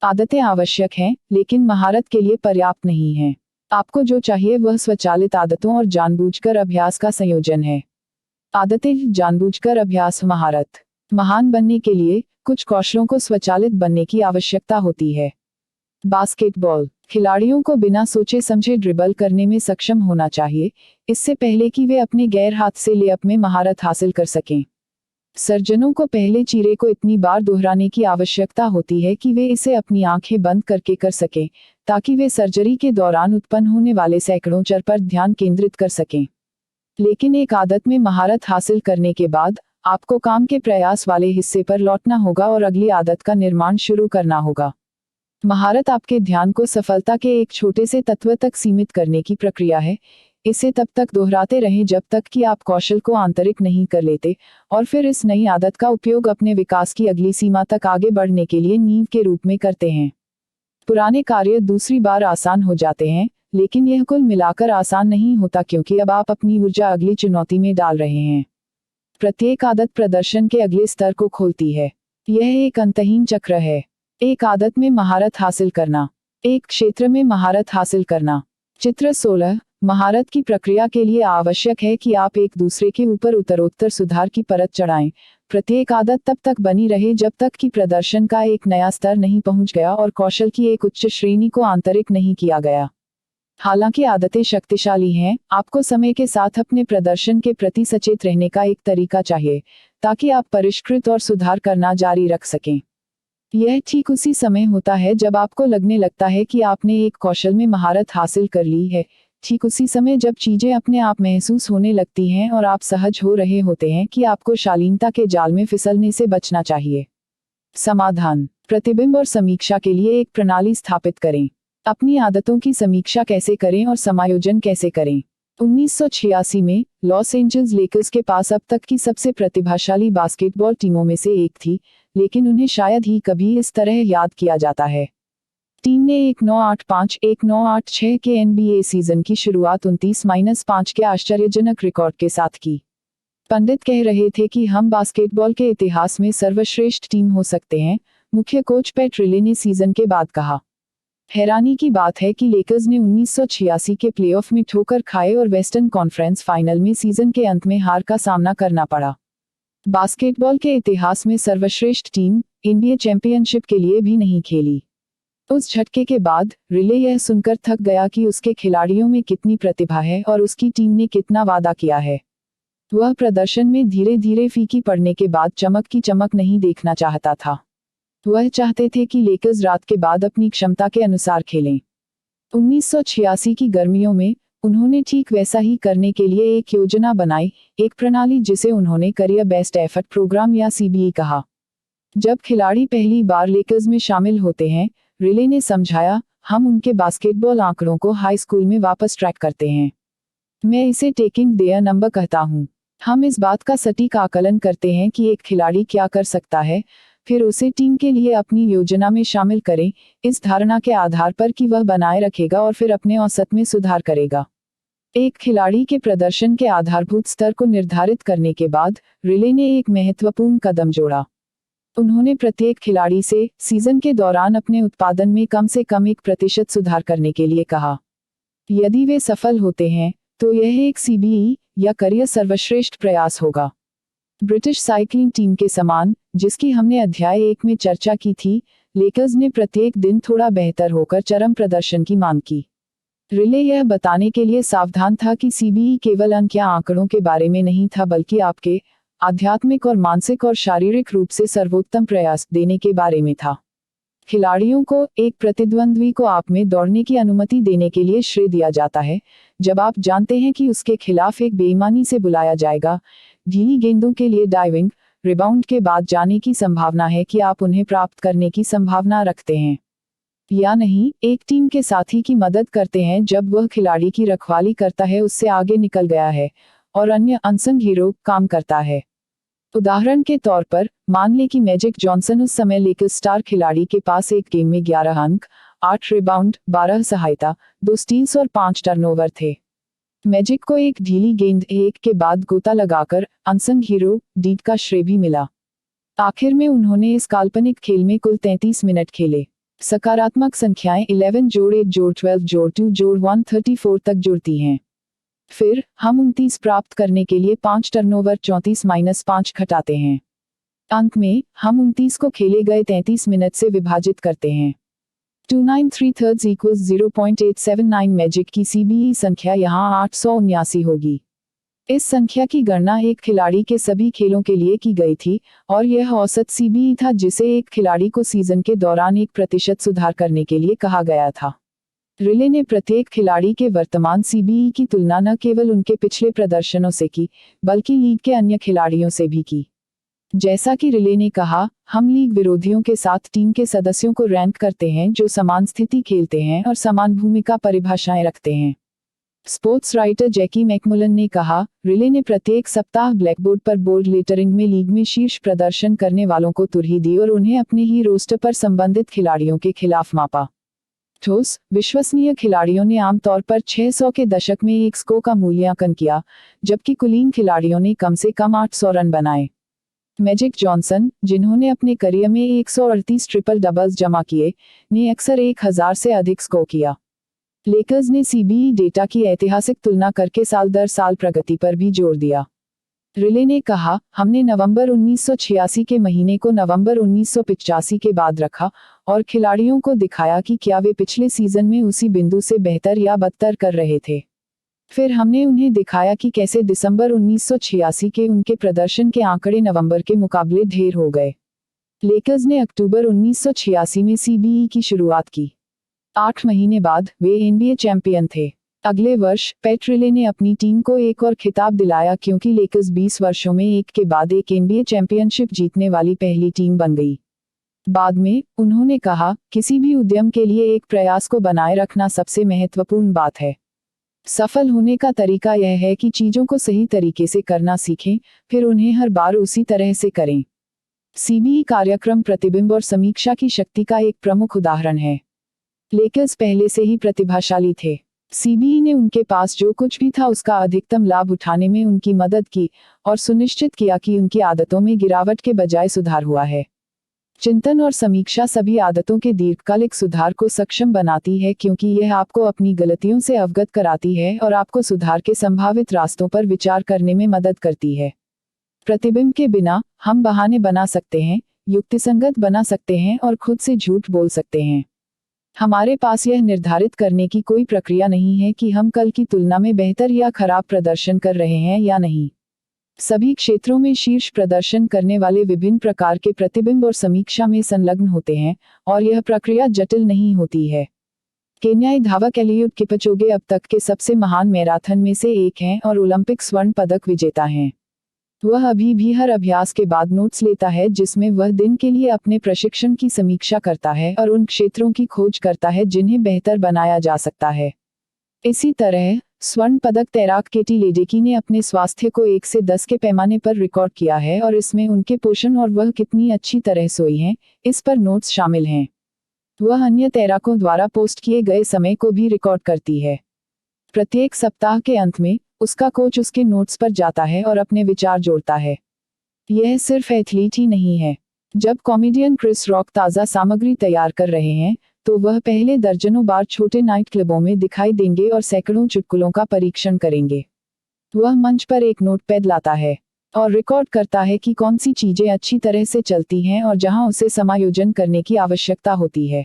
आदतें आवश्यक हैं, लेकिन महारत के लिए पर्याप्त नहीं हैं। आपको जो चाहिए वह स्वचालित आदतों और जानबूझकर अभ्यास का संयोजन है। आदतें, जानबूझकर अभ्यास, महारत। महान बनने के लिए कुछ कौशलों को स्वचालित बनने की आवश्यकता होती है। बास्केटबॉल खिलाड़ियों को बिना सोचे समझे ड्रिबल करने में सक्षम होना चाहिए, इससे पहले कि वे अपने गैर हाथ से लेअप में महारत हासिल कर सकें। सर्जनों को पहले चीरे को इतनी बार दोहराने की आवश्यकता होती है कि वे इसे अपनी आंखें बंद करके कर सकें, ताकि वे सर्जरी के दौरान उत्पन्न होने वाले सैकड़ों चर पर ध्यान केंद्रित कर सकें। लेकिन एक आदत में महारत हासिल करने के बाद आपको काम के प्रयास वाले हिस्से पर लौटना होगा और अगली आदत का निर्माण शुरू करना होगा। महारत आपके ध्यान को सफलता के एक छोटे से तत्व तक सीमित करने की प्रक्रिया है। इसे तब तक दोहराते रहें जब तक कि आप कौशल को आंतरिक नहीं कर लेते, और फिर इस नई आदत का उपयोग अपने विकास की अगली सीमा तक आगे बढ़ने के लिए नींव के रूप में करते हैं। पुराने कार्य दूसरी बार आसान हो जाते हैं, लेकिन यह कुल मिलाकर आसान नहीं होता क्योंकि अब आप अपनी ऊर्जा अगली चुनौती में डाल रहे हैं। प्रत्येक आदत प्रदर्शन के अगले स्तर को खोलती है। यह एक अंतहीन चक्र है। एक आदत में महारत हासिल करना, एक क्षेत्र में महारत हासिल करना। चित्र 16 महारत की प्रक्रिया के लिए आवश्यक है कि आप एक दूसरे के ऊपर उत्तरोत्तर सुधार की परत चढ़ाएं। प्रत्येक आदत तब तक बनी रहे जब तक कि प्रदर्शन का एक नया स्तर नहीं पहुंच गया और कौशल की एक उच्च श्रेणी को आंतरिक नहीं किया गया। हालांकि आदतें शक्तिशाली हैं, आपको समय के साथ अपने प्रदर्शन के प्रति सचेत रहने का एक तरीका चाहिए, ताकि आप परिष्कृत और सुधार करना जारी रख सकें। यह ठीक उसी समय होता है जब आपको लगने लगता है कि आपने एक कौशल में महारत हासिल कर ली है, ठीक उसी समय जब चीजें अपने आप महसूस होने लगती हैं और आप सहज हो रहे होते हैं कि आपको शालीनता के जाल में फिसलने से बचना चाहिए। समाधान, प्रतिबिंब और समीक्षा के लिए एक प्रणाली स्थापित करें। अपनी आदतों की समीक्षा कैसे करें और समायोजन कैसे करें। 1986 में लॉस एंजल्स लेकर्स के पास अब तक की सबसे प्रतिभाशाली बास्केटबॉल टीमों में से एक थी, लेकिन उन्हें शायद ही कभी इस तरह याद किया जाता है। टीम ने 1985-1986 के NBA सीजन की शुरुआत 29-5 के आश्चर्यजनक रिकॉर्ड के साथ की। पंडित कह रहे थे कि हम बास्केटबॉल के इतिहास में सर्वश्रेष्ठ टीम हो सकते हैं, मुख्य कोच पैट रिले ने सीजन के बाद कहा। हैरानी की बात है कि लेकर्स ने 1986 के प्लेऑफ में ठोकर खाए और वेस्टर्न कॉन्फ्रेंस फाइनल में सीजन के अंत में हार का सामना करना पड़ा। बास्केटबॉल के इतिहास में सर्वश्रेष्ठ टीम NBA चैंपियनशिप के लिए भी नहीं खेली। उस झटके के बाद रिले यह सुनकर थक गया कि उसके खिलाड़ियों में कितनी प्रतिभा है और उसकी टीम ने कितना वादा किया है। वह प्रदर्शन में धीरे धीरे फीकी पड़ने के बाद चमक की चमक नहीं देखना चाहता था। वह चाहते थे कि लेकर्स रात के बाद अपनी क्षमता के अनुसार खेलें। 1986 की गर्मियों में उन्होंने ठीक वैसा ही करने के लिए एक योजना बनाई, एक प्रणाली जिसे उन्होंने करियर बेस्ट एफर्ट प्रोग्राम या CBE कहा। जब खिलाड़ी पहली बार लेकर्स में शामिल होते हैं, रिले ने समझाया, हम उनके बास्केटबॉल आंकड़ों को हाई स्कूल में वापस ट्रैक करते हैं। मैं इसे टेकिंग देयर नंबर कहता हूँ। हम इस बात का सटीक आकलन करते हैं कि एक खिलाड़ी क्या कर सकता है, फिर उसे टीम के लिए अपनी योजना में शामिल करें, इस धारणा के आधार पर कि वह बनाए रखेगा और फिर अपने औसत में सुधार करेगा। एक खिलाड़ी के प्रदर्शन के आधारभूत स्तर को निर्धारित करने के बाद रिले ने एक महत्वपूर्ण कदम जोड़ा। उन्होंने प्रत्येक खिलाड़ी से सीजन के दौरान अपने उत्पादन में कम से कम 1% सुधार करने के लिए कहा। यदि वे सफल होते हैं तो यह एक सीबीई या करियर सर्वश्रेष्ठ प्रयास होगा। ब्रिटिश साइकिलिंग टीम के समान, जिसकी हमने अध्याय 1 में चर्चा की थी, लेकर्स ने प्रत्येक दिन थोड़ा बेहतर होकर चरम प्रदर्शन की मांग की। रिले यह बताने के लिए सावधान था कि सीबीई केवल अंक या आंकड़ों के बारे में नहीं था, बल्कि आपके आध्यात्मिक और मानसिक और शारीरिक रूप से सर्वोत्तम प्रयास देने के बारे में था। खिलाड़ियों को एक प्रतिद्वंद्वी को आप में दौड़ने की अनुमति देने के लिए श्रेय दिया जाता है, जब आप जानते हैं कि उसके खिलाफ एक बेईमानी से बुलाया जाएगा। ढीली गेंदों के लिए डाइविंग रिबाउंड के बाद जाने की संभावना है कि आप उन्हें प्राप्त करने की संभावना रखते हैं या नहीं। एक टीम के साथी की मदद करते हैं जब वह खिलाड़ी की रखवाली करता है उससे आगे निकल गया है और अन्य अनसंग हीरो काम करता है। उदाहरण के तौर पर, मान लें कि मैजिक जॉनसन उस समय लेकर्स स्टार खिलाड़ी के पास एक गेम में 11 अंक, 8 रिबाउंड, 12 सहायता, 2 स्टील्स और 5 टर्नओवर थे। मैजिक को एक ढीली गेंद एक के बाद गोता लगाकर अनसंग हीरो डीड का श्रेय भी मिला। आखिर में उन्होंने इस काल्पनिक खेल में कुल 33 मिनट खेले। सकारात्मक संख्याएं 11 जोड़ 1 जोड़ 12 जोड़ 2 जोड़ 134 तक जुड़ती हैं। फिर हम 29 प्राप्त करने के लिए 5 टर्नओवर 34-5 घटाते हैं। अंत में हम 29 को खेले गए 33 मिनट से विभाजित करते हैं। 293 इक्वल्स 0.879। मैजिक की सीबीई संख्या यहाँ 879 होगी। इस संख्या की गणना एक खिलाड़ी के सभी खेलों के लिए की गई थी और यह औसत सीबीई था जिसे एक खिलाड़ी को सीजन के दौरान 1% सुधार करने के लिए कहा गया था। रिले ने प्रत्येक खिलाड़ी के वर्तमान सीबीई की तुलना न केवल उनके पिछले प्रदर्शनों से की, बल्कि लीग के अन्य खिलाड़ियों से भी की। जैसा कि रिले ने कहा, हम लीग विरोधियों के साथ टीम के सदस्यों को रैंक करते हैं जो समान स्थिति खेलते हैं और समान भूमिका परिभाषाएं रखते हैं। स्पोर्ट्स राइटर जैकी मैकमुलन ने कहा, रिले ने प्रत्येक सप्ताह ब्लैकबोर्ड पर बोल्ड लेटरिंग में लीग में शीर्ष प्रदर्शन करने वालों को तुरही दी और उन्हें अपने ही रोस्टर पर संबंधित खिलाड़ियों के खिलाफ मापा। ठोस, विश्वसनीय खिलाड़ियों ने आमतौर पर 600 के दशक में एक स्कोर का मूल्यांकन किया, जबकि कुलीन खिलाड़ियों ने कम से कम 800 रन बनाए। मैजिक जॉनसन, जिन्होंने अपने करियर में 138 ट्रिपल डबल्स जमा किए, ने अक्सर 1000 से अधिक स्कोर किया। लेकर्स ने सीबीई डेटा की ऐतिहासिक तुलना करके साल दर साल प्रगति पर भी जोर दिया। रिले ने कहा, हमने नवंबर 1986 के महीने को नवंबर 1985 के बाद रखा और खिलाड़ियों को दिखाया कि क्या वे पिछले सीजन में उसी बिंदु से बेहतर या बदतर कर रहे थे। फिर हमने उन्हें दिखाया कि कैसे दिसंबर 1986 के उनके प्रदर्शन के आंकड़े नवंबर के मुकाबले ढेर हो गए। लेकर्स ने अक्टूबर 1986 में सीबीई की शुरुआत की। 8 महीने बाद वे एनबीए चैंपियन थे। अगले वर्ष पैट रिले ने अपनी टीम को एक और खिताब दिलाया क्योंकि लेकर्स 20 वर्षों में एक के बाद एक एनबीए चैंपियनशिप जीतने वाली पहली टीम बन गई। बाद में उन्होंने कहा, किसी भी उद्यम के लिए एक प्रयास को बनाए रखना सबसे महत्वपूर्ण बात है। सफल होने का तरीका यह है कि चीजों को सही तरीके से करना सीखें, फिर उन्हें हर बार उसी तरह से करें। सीबीई कार्यक्रम प्रतिबिंब और समीक्षा की शक्ति का एक प्रमुख उदाहरण है। लेकर्स पहले से ही प्रतिभाशाली थे। सीबीई ने उनके पास जो कुछ भी था उसका अधिकतम लाभ उठाने में उनकी मदद की और सुनिश्चित किया कि उनकी आदतों में गिरावट के बजाय सुधार हुआ है। चिंतन और समीक्षा सभी आदतों के दीर्घकालिक सुधार को सक्षम बनाती है क्योंकि यह आपको अपनी गलतियों से अवगत कराती है और आपको सुधार के संभावित रास्तों पर विचार करने में मदद करती है। प्रतिबिंब के बिना हम बहाने बना सकते हैं, युक्तिसंगत बना सकते हैं और खुद से झूठ बोल सकते हैं। हमारे पास यह निर्धारित करने की कोई प्रक्रिया नहीं है कि हम कल की तुलना में बेहतर या खराब प्रदर्शन कर रहे हैं या नहीं। सभी क्षेत्रों में शीर्ष प्रदर्शन करने वाले विभिन्न प्रकार के प्रतिबिंब और समीक्षा में संलग्न होते हैं और यह प्रक्रिया जटिल नहीं होती है। केन्याई धावक एलियूड किपचोगे अब तक के सबसे महान मैराथन में से एक हैं और ओलंपिक स्वर्ण पदक विजेता हैं। वह अभी भी हर अभ्यास के बाद नोट्स लेता है जिसमें वह दिन के लिए अपने प्रशिक्षण की समीक्षा करता है और उन क्षेत्रों की खोज करता है जिन्हें बेहतर बनाया जा सकता है। इसी तरह स्वर्ण पदक तैराक केटी लेडेकी ने अपने स्वास्थ्य को 1 से 10 के पैमाने पर रिकॉर्ड किया है और इसमें उनके पोषण और वह कितनी अच्छी तरह सोई हैं, इस पर नोट्स शामिल हैं। वह अन्य तैराकों द्वारा पोस्ट किए गए समय को भी रिकॉर्ड करती है। प्रत्येक सप्ताह के अंत में उसका कोच उसके नोट्स पर जाता है और अपने विचार जोड़ता है। यह सिर्फ एथलीट ही नहीं है। जब कॉमेडियन क्रिस रॉक ताज़ा सामग्री तैयार कर रहे हैं तो वह पहले दर्जनों बार छोटे नाइट क्लबों में दिखाई देंगे और सैकड़ों चुटकुलों का परीक्षण करेंगे। वह मंच पर एक नोटपैड लाता है और रिकॉर्ड करता है कि कौन सी चीजें अच्छी तरह से चलती हैं और जहां उसे समायोजन करने की आवश्यकता होती है।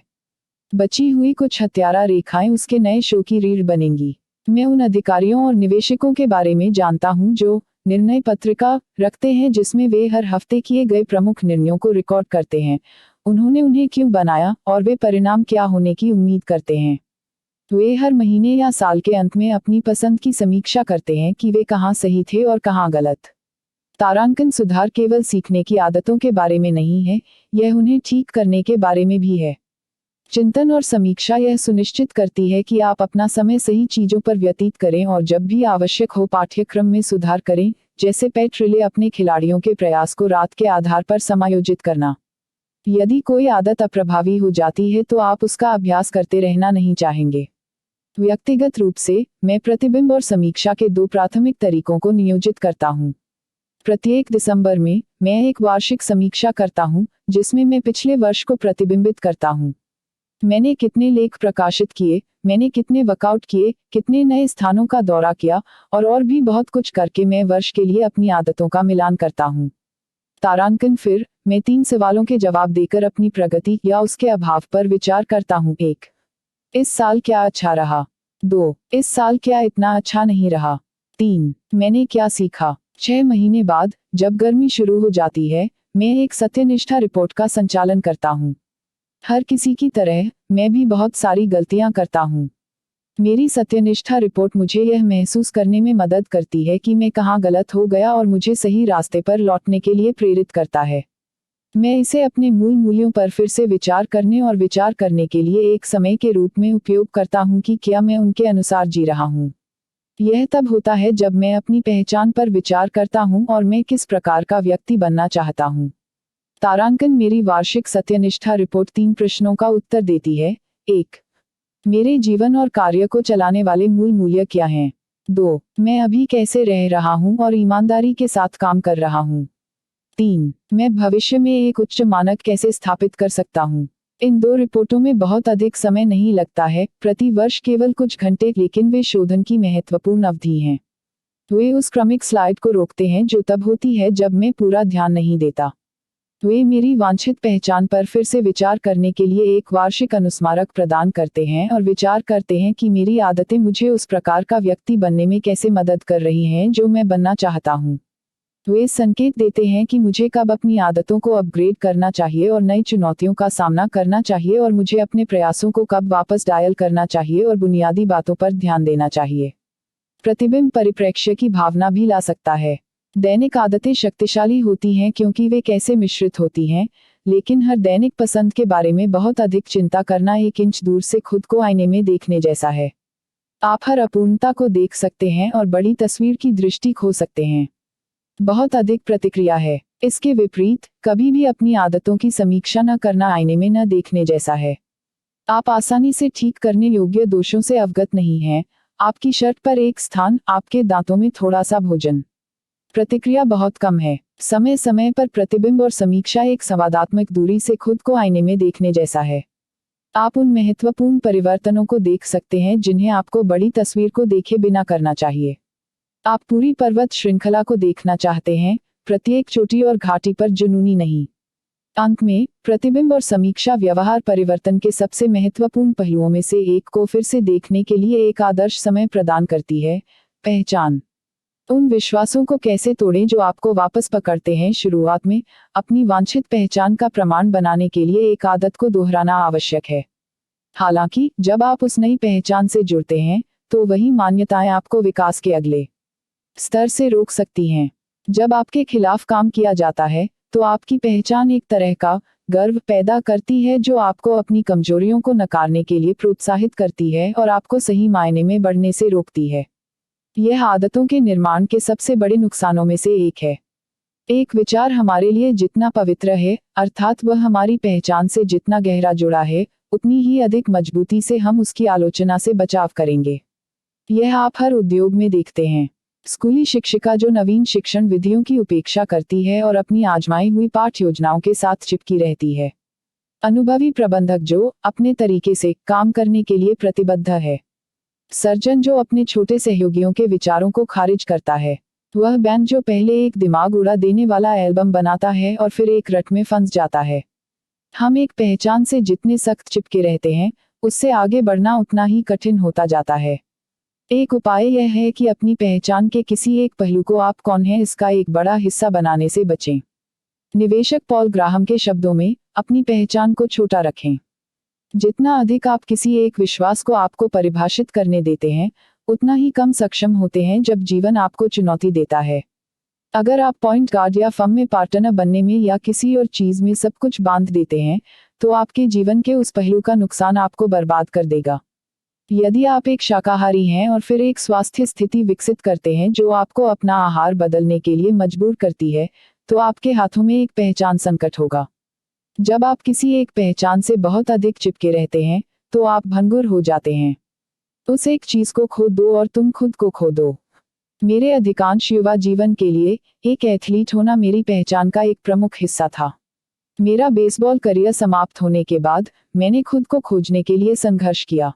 बची हुई कुछ हत्यारा रेखाएं उसके नए शो की रीढ़ बनेंगी। मैं उन अधिकारियों और निवेशकों के बारे में जानता हूं जो निर्णय पत्रिका रखते हैं जिसमें वे हर हफ्ते किए गए प्रमुख निर्णयों को रिकॉर्ड करते हैं, उन्होंने उन्हें क्यों बनाया और वे परिणाम क्या होने की उम्मीद करते हैं। वे हर महीने या साल के अंत में अपनी पसंद की समीक्षा करते हैं कि वे कहाँ सही थे और कहाँ गलत। तारांकन सुधार केवल सीखने की आदतों के बारे में नहीं है, यह उन्हें ठीक करने के बारे में भी है। चिंतन और समीक्षा यह सुनिश्चित करती है कि आप अपना समय सही चीजों पर व्यतीत करें और जब भी आवश्यक हो पाठ्यक्रम में सुधार करें, जैसे पैट रिले अपने खिलाड़ियों के प्रयास को रात के आधार पर समायोजित करना। यदि कोई आदत अप्रभावी हो जाती है तो आप उसका अभ्यास करते रहना नहीं चाहेंगे। व्यक्तिगत रूप से मैं प्रतिबिंब और समीक्षा के दो प्राथमिक तरीकों को नियोजित करता हूँ। प्रत्येक दिसंबर में मैं एक वार्षिक समीक्षा करता हूँ जिसमें मैं पिछले वर्ष को प्रतिबिंबित करता हूँ। मैंने कितने लेख प्रकाशित किए, मैंने कितने वर्कआउट किए, कितने नए स्थानों का दौरा किया और भी बहुत कुछ करके मैं वर्ष के लिए अपनी आदतों का मिलान करता हूँ। तारांकन फिर मैं 3 सवालों के जवाब देकर अपनी प्रगति या उसके अभाव पर विचार करता हूँ। 1. इस साल क्या अच्छा रहा? 2. इस साल क्या इतना अच्छा नहीं रहा? 3. मैंने क्या सीखा? 6 महीने बाद जब गर्मी शुरू हो जाती है मैं एक सत्यनिष्ठा रिपोर्ट का संचालन करता हूँ। हर किसी की तरह मैं भी बहुत सारी गलतियां करता हूँ। मेरी सत्यनिष्ठा रिपोर्ट मुझे यह महसूस करने में मदद करती है कि मैं कहाँ गलत हो गया और मुझे सही रास्ते पर लौटने के लिए प्रेरित करता है। मैं इसे अपने मूल मूल्यों पर फिर से विचार करने और विचार करने के लिए एक समय के रूप में उपयोग करता हूँ कि क्या मैं उनके अनुसार जी रहा हूँ। यह तब होता है जब मैं अपनी पहचान पर विचार करता हूँ और मैं किस प्रकार का व्यक्ति बनना चाहता हूँ। तारांकन मेरी वार्षिक सत्यनिष्ठा रिपोर्ट 3 प्रश्नों का उत्तर देती है। 1. मेरे जीवन और कार्य को चलाने वाले मूल मूल्य क्या हैं? 2. मैं अभी कैसे रह रहा हूँ और ईमानदारी के साथ काम कर रहा हूँ? 3. मैं भविष्य में एक उच्च मानक कैसे स्थापित कर सकता हूँ? इन 2 रिपोर्टों में बहुत अधिक समय नहीं लगता है, प्रति वर्ष केवल कुछ घंटे, लेकिन वे शोधन की महत्वपूर्ण अवधि हैं। वे उस क्रमिक स्लाइड को रोकते हैं जो तब होती है जब मैं पूरा ध्यान नहीं देता। वे मेरी वांछित पहचान पर फिर से विचार करने के लिए एक वार्षिक अनुस्मारक प्रदान करते हैं और विचार करते हैं कि मेरी आदतें मुझे उस प्रकार का व्यक्ति बनने में कैसे मदद कर रही हैं जो मैं बनना चाहता हूँ। वे संकेत देते हैं कि मुझे कब अपनी आदतों को अपग्रेड करना चाहिए और नई चुनौतियों का सामना करना चाहिए और मुझे अपने प्रयासों को कब वापस डायल करना चाहिए और बुनियादी बातों पर ध्यान देना चाहिए। प्रतिबिंब परिप्रेक्ष्य की भावना भी ला सकता है। दैनिक आदतें शक्तिशाली होती हैं क्योंकि वे कैसे मिश्रित होती हैं, लेकिन हर दैनिक पसंद के बारे में बहुत अधिक चिंता करना 1 इंच दूर से खुद को आईने में देखने जैसा है। आप हर अपूर्णता को देख सकते हैं और बड़ी तस्वीर की दृष्टि खो सकते हैं। बहुत अधिक प्रतिक्रिया है। इसके विपरीत कभी भी अपनी आदतों की समीक्षा न करना आईने में न देखने जैसा है। आप आसानी से ठीक करने योग्य दोषों से अवगत नहीं हैं। आपकी शर्ट पर एक स्थान, आपके दांतों में थोड़ा सा भोजन। प्रतिक्रिया बहुत कम है। समय समय पर प्रतिबिंब और समीक्षा एक संवादात्मक दूरी से खुद को आईने में देखने जैसा है। आप उन महत्वपूर्ण परिवर्तनों को देख सकते हैं जिन्हें आपको बड़ी तस्वीर को देखे बिना करना चाहिए। आप पूरी पर्वत श्रृंखला को देखना चाहते हैं, प्रत्येक चोटी और घाटी पर जुनूनी नहीं। अंत में प्रतिबिंब और समीक्षा व्यवहार परिवर्तन के सबसे महत्वपूर्ण पहलुओं में से एक को फिर से देखने के लिए एक आदर्श समय प्रदान करती है। पहचान। उन विश्वासों को कैसे तोड़ें जो आपको वापस पकड़ते हैं। शुरुआत में अपनी वांछित पहचान का प्रमाण बनाने के लिए एक आदत को दोहराना आवश्यक है। हालांकि जब आप उस नई पहचान से जुड़ते हैं तो वही मान्यताएं आपको विकास के अगले स्तर से रोक सकती हैं। जब आपके खिलाफ काम किया जाता है तो आपकी पहचान एक तरह का गर्व पैदा करती है जो आपको अपनी कमजोरियों को नकारने के लिए प्रोत्साहित करती है और आपको सही मायने में बढ़ने से रोकती है। यह आदतों के निर्माण के सबसे बड़े नुकसानों में से एक है। एक विचार हमारे लिए जितना पवित्र है, अर्थात वह हमारी पहचान से जितना गहरा जुड़ा है, उतनी ही अधिक मजबूती से हम उसकी आलोचना से बचाव करेंगे। यह आप हर उद्योग में देखते हैं। स्कूली शिक्षिका जो नवीन शिक्षण विधियों की उपेक्षा करती है और अपनी आजमाई हुई पाठ योजनाओं के साथ चिपकी रहती है। अनुभवी प्रबंधक जो अपने तरीके से काम करने के लिए प्रतिबद्ध है। सर्जन जो अपने छोटे सहयोगियों के विचारों को खारिज करता है। वह बैंड जो पहले एक दिमाग उड़ा देने वाला एल्बम बनाता है और फिर एक रट में फंस जाता है। हम एक पहचान से जितने सख्त चिपके रहते हैं, उससे आगे बढ़ना उतना ही कठिन होता जाता है। एक उपाय यह है कि अपनी पहचान के किसी एक पहलू को आप कौन हैं इसका एक बड़ा हिस्सा बनाने से बचें। निवेशक पॉल ग्राहम के शब्दों में, अपनी पहचान को छोटा रखें। जितना अधिक आप किसी एक विश्वास को आपको परिभाषित करने देते हैं, उतना ही कम सक्षम होते हैं जब जीवन आपको चुनौती देता है। अगर आप पॉइंट गार्ड या फर्म में पार्टनर बनने में या किसी और चीज में सब कुछ बांध देते हैं, तो आपके जीवन के उस पहलू का नुकसान आपको बर्बाद कर देगा। यदि आप एक शाकाहारी हैं और फिर एक स्वास्थ्य स्थिति विकसित करते हैं जो आपको अपना आहार बदलने के लिए मजबूर करती है, तो आपके हाथों में एक पहचान संकट होगा। जब आप किसी एक पहचान से बहुत अधिक चिपके रहते हैं, तो आप भंगुर हो जाते हैं। उस एक चीज को खो दो और तुम खुद को खो दो। मेरे अधिकांश युवा जीवन के लिए एक एथलीट होना मेरी पहचान का एक प्रमुख हिस्सा था। मेरा बेसबॉल करियर समाप्त होने के बाद मैंने खुद को खोजने के लिए संघर्ष किया।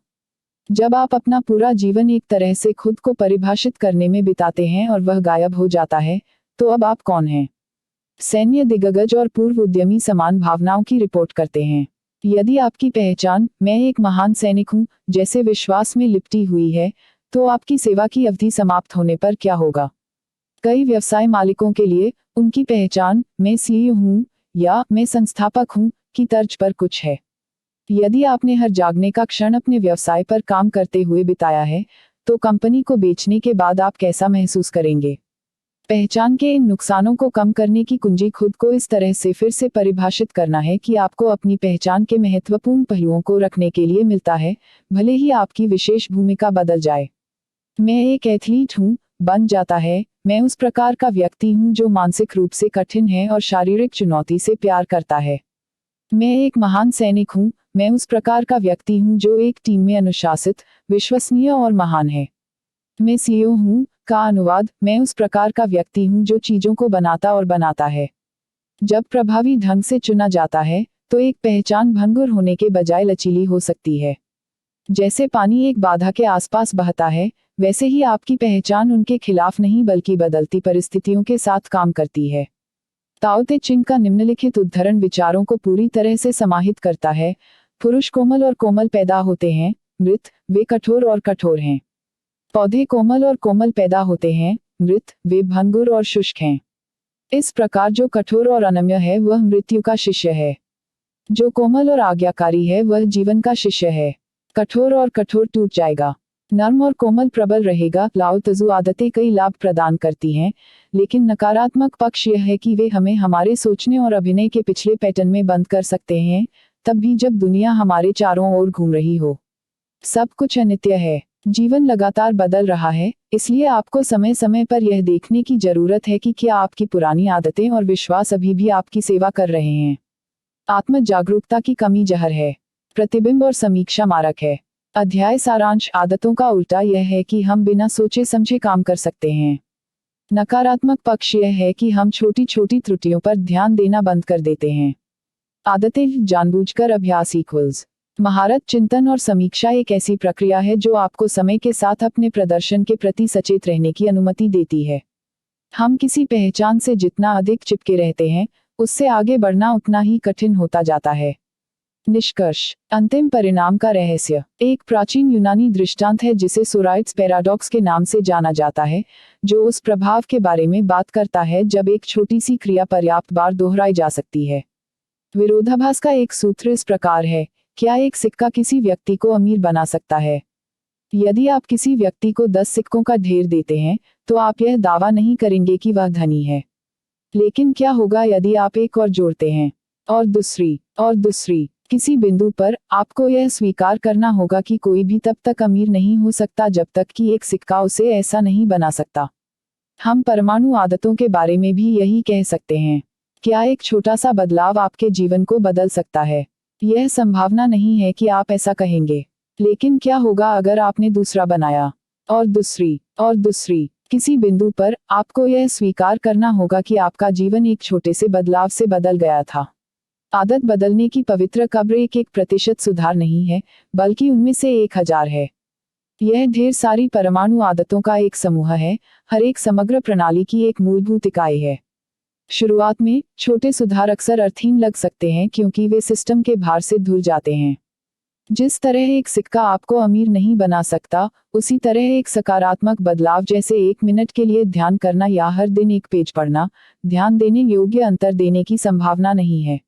जब आप अपना पूरा जीवन एक तरह से खुद को परिभाषित करने में बिताते हैं और वह गायब हो जाता है, तो अब आप कौन हैं? सैन्य दिग्गज और पूर्व उद्यमी समान भावनाओं की रिपोर्ट करते हैं। यदि आपकी पहचान मैं एक महान सैनिक हूं जैसे विश्वास में लिपटी हुई है, तो आपकी सेवा की अवधि समाप्त होने पर क्या होगा? कई व्यवसाय मालिकों के लिए उनकी पहचान मैं सीईओ हूं या मैं संस्थापक हूं की तर्ज पर कुछ है। यदि आपने हर जागने का क्षण अपने व्यवसाय पर काम करते हुए बिताया है, तो कंपनी को बेचने के बाद आप कैसा महसूस करेंगे? पहचान के इन नुकसानों को कम करने की कुंजी खुद को इस तरह से फिर से परिभाषित करना है कि आपको अपनी पहचान के महत्वपूर्ण पहलुओं को रखने के लिए मिलता है, भले ही आपकी विशेष भूमिका बदल जाए। मैं एक एथलीट हूं बन जाता है, मैं उस प्रकार का व्यक्ति हूं जो मानसिक रूप से कठिन है और शारीरिक चुनौती से प्यार करता है। मैं एक महान सैनिक हूं, मैं उस प्रकार का व्यक्ति हूं जो एक टीम में अनुशासित, विश्वसनीय और महान है। मैं सीईओ हूं का अनुवाद, मैं उस प्रकार का व्यक्ति हूं जो चीजों को बनाता और बनाता है। जब प्रभावी ढंग से चुना जाता है, तो एक पहचान भंगुर होने के बजाय लचीली हो सकती है। जैसे पानी एक बाधा के आसपास बहता है, वैसे ही आपकी पहचान उनके खिलाफ नहीं बल्कि बदलती परिस्थितियों के साथ काम करती है। ताओ ते चिंग का निम्नलिखित उद्धरण विचारों को पूरी तरह से समाहित करता है। पुरुष कोमल और कोमल पैदा होते हैं, मृत वे कठोर और कठोर हैं। पौधे कोमल और कोमल पैदा होते हैं, मृत वे भंगुर और शुष्क हैं। इस प्रकार जो कठोर और अनम्य है वह मृत्यु का शिष्य है। जो कोमल और आज्ञाकारी है वह जीवन का शिष्य है। कठोर और कठोर टूट जाएगा, नर्म और कोमल प्रबल रहेगा। लाओ त्जू आदतें कई लाभ प्रदान करती हैं, लेकिन नकारात्मक पक्ष यह है कि वे हमें हमारे सोचने और अभिनय के पिछले पैटर्न में बंद कर सकते हैं, तब भी जब दुनिया हमारे चारों ओर घूम रही हो। सब कुछ अनित्य है, जीवन लगातार बदल रहा है, इसलिए आपको समय समय पर यह देखने की जरूरत है कि क्या आपकी पुरानी आदतें और विश्वास अभी भी आपकी सेवा कर रहे हैं। आत्म जागरूकता की कमी जहर है, प्रतिबिंब और समीक्षा मारक है। अध्याय सारांश आदतों का उल्टा यह है कि हम बिना सोचे समझे काम कर सकते हैं। नकारात्मक पक्ष यह है कि हम छोटी छोटी त्रुटियों पर ध्यान देना बंद कर देते हैं। आदतें जानबूझकर अभ्यास इक्वल्स महारत। चिंतन और समीक्षा एक ऐसी प्रक्रिया है जो आपको समय के साथ अपने प्रदर्शन के प्रति सचेत रहने की अनुमति देती है। हम किसी पहचान से जितना अधिक चिपके रहते हैं, उससे आगे बढ़ना उतना ही कठिन होता जाता है। निष्कर्ष, अंतिम परिणाम का रहस्य एक प्राचीन यूनानी दृष्टांत है जिसे सोराइट्स पैराडॉक्स के नाम से जाना जाता है, जो उस प्रभाव के बारे में बात करता है जब एक छोटी सी क्रिया पर्याप्त बार दोहराई जा सकती है। विरोधाभास का एक सूत्र इस प्रकार है, क्या एक सिक्का किसी व्यक्ति को अमीर बना सकता है? यदि आप किसी व्यक्ति को 10 सिक्कों का ढेर देते हैं, तो आप यह दावा नहीं करेंगे कि वह धनी है। लेकिन क्या होगा यदि आप एक और जोड़ते हैं, और दूसरी? किसी बिंदु पर आपको यह स्वीकार करना होगा कि कोई भी तब तक अमीर नहीं हो सकता जब तक कि एक सिक्का उसे ऐसा नहीं बना सकता। हम परमाणु आदतों के बारे में भी यही कह सकते हैं। क्या एक छोटा सा बदलाव आपके जीवन को बदल सकता है? यह संभावना नहीं है कि आप ऐसा कहेंगे, लेकिन क्या होगा अगर आपने दूसरा बनाया और दूसरी। किसी बिंदु पर आपको यह स्वीकार करना होगा कि आपका जीवन एक छोटे से बदलाव से बदल गया था। आदत बदलने की पवित्र कब्र 1% सुधार नहीं है, बल्कि उनमें से 1000 है। यह ढेर सारी परमाणु आदतों का एक समूह है, हर एक समग्र प्रणाली की एक मूलभूत इकाई है। शुरुआत में छोटे सुधार अक्सर अर्थहीन लग सकते हैं क्योंकि वे सिस्टम के भार से धुल जाते हैं। जिस तरह एक सिक्का आपको अमीर नहीं बना सकता, उसी तरह एक सकारात्मक बदलाव जैसे 1 मिनट के लिए ध्यान करना या हर दिन एक पेज पढ़ना, ध्यान देने योग्य अंतर देने की संभावना नहीं है।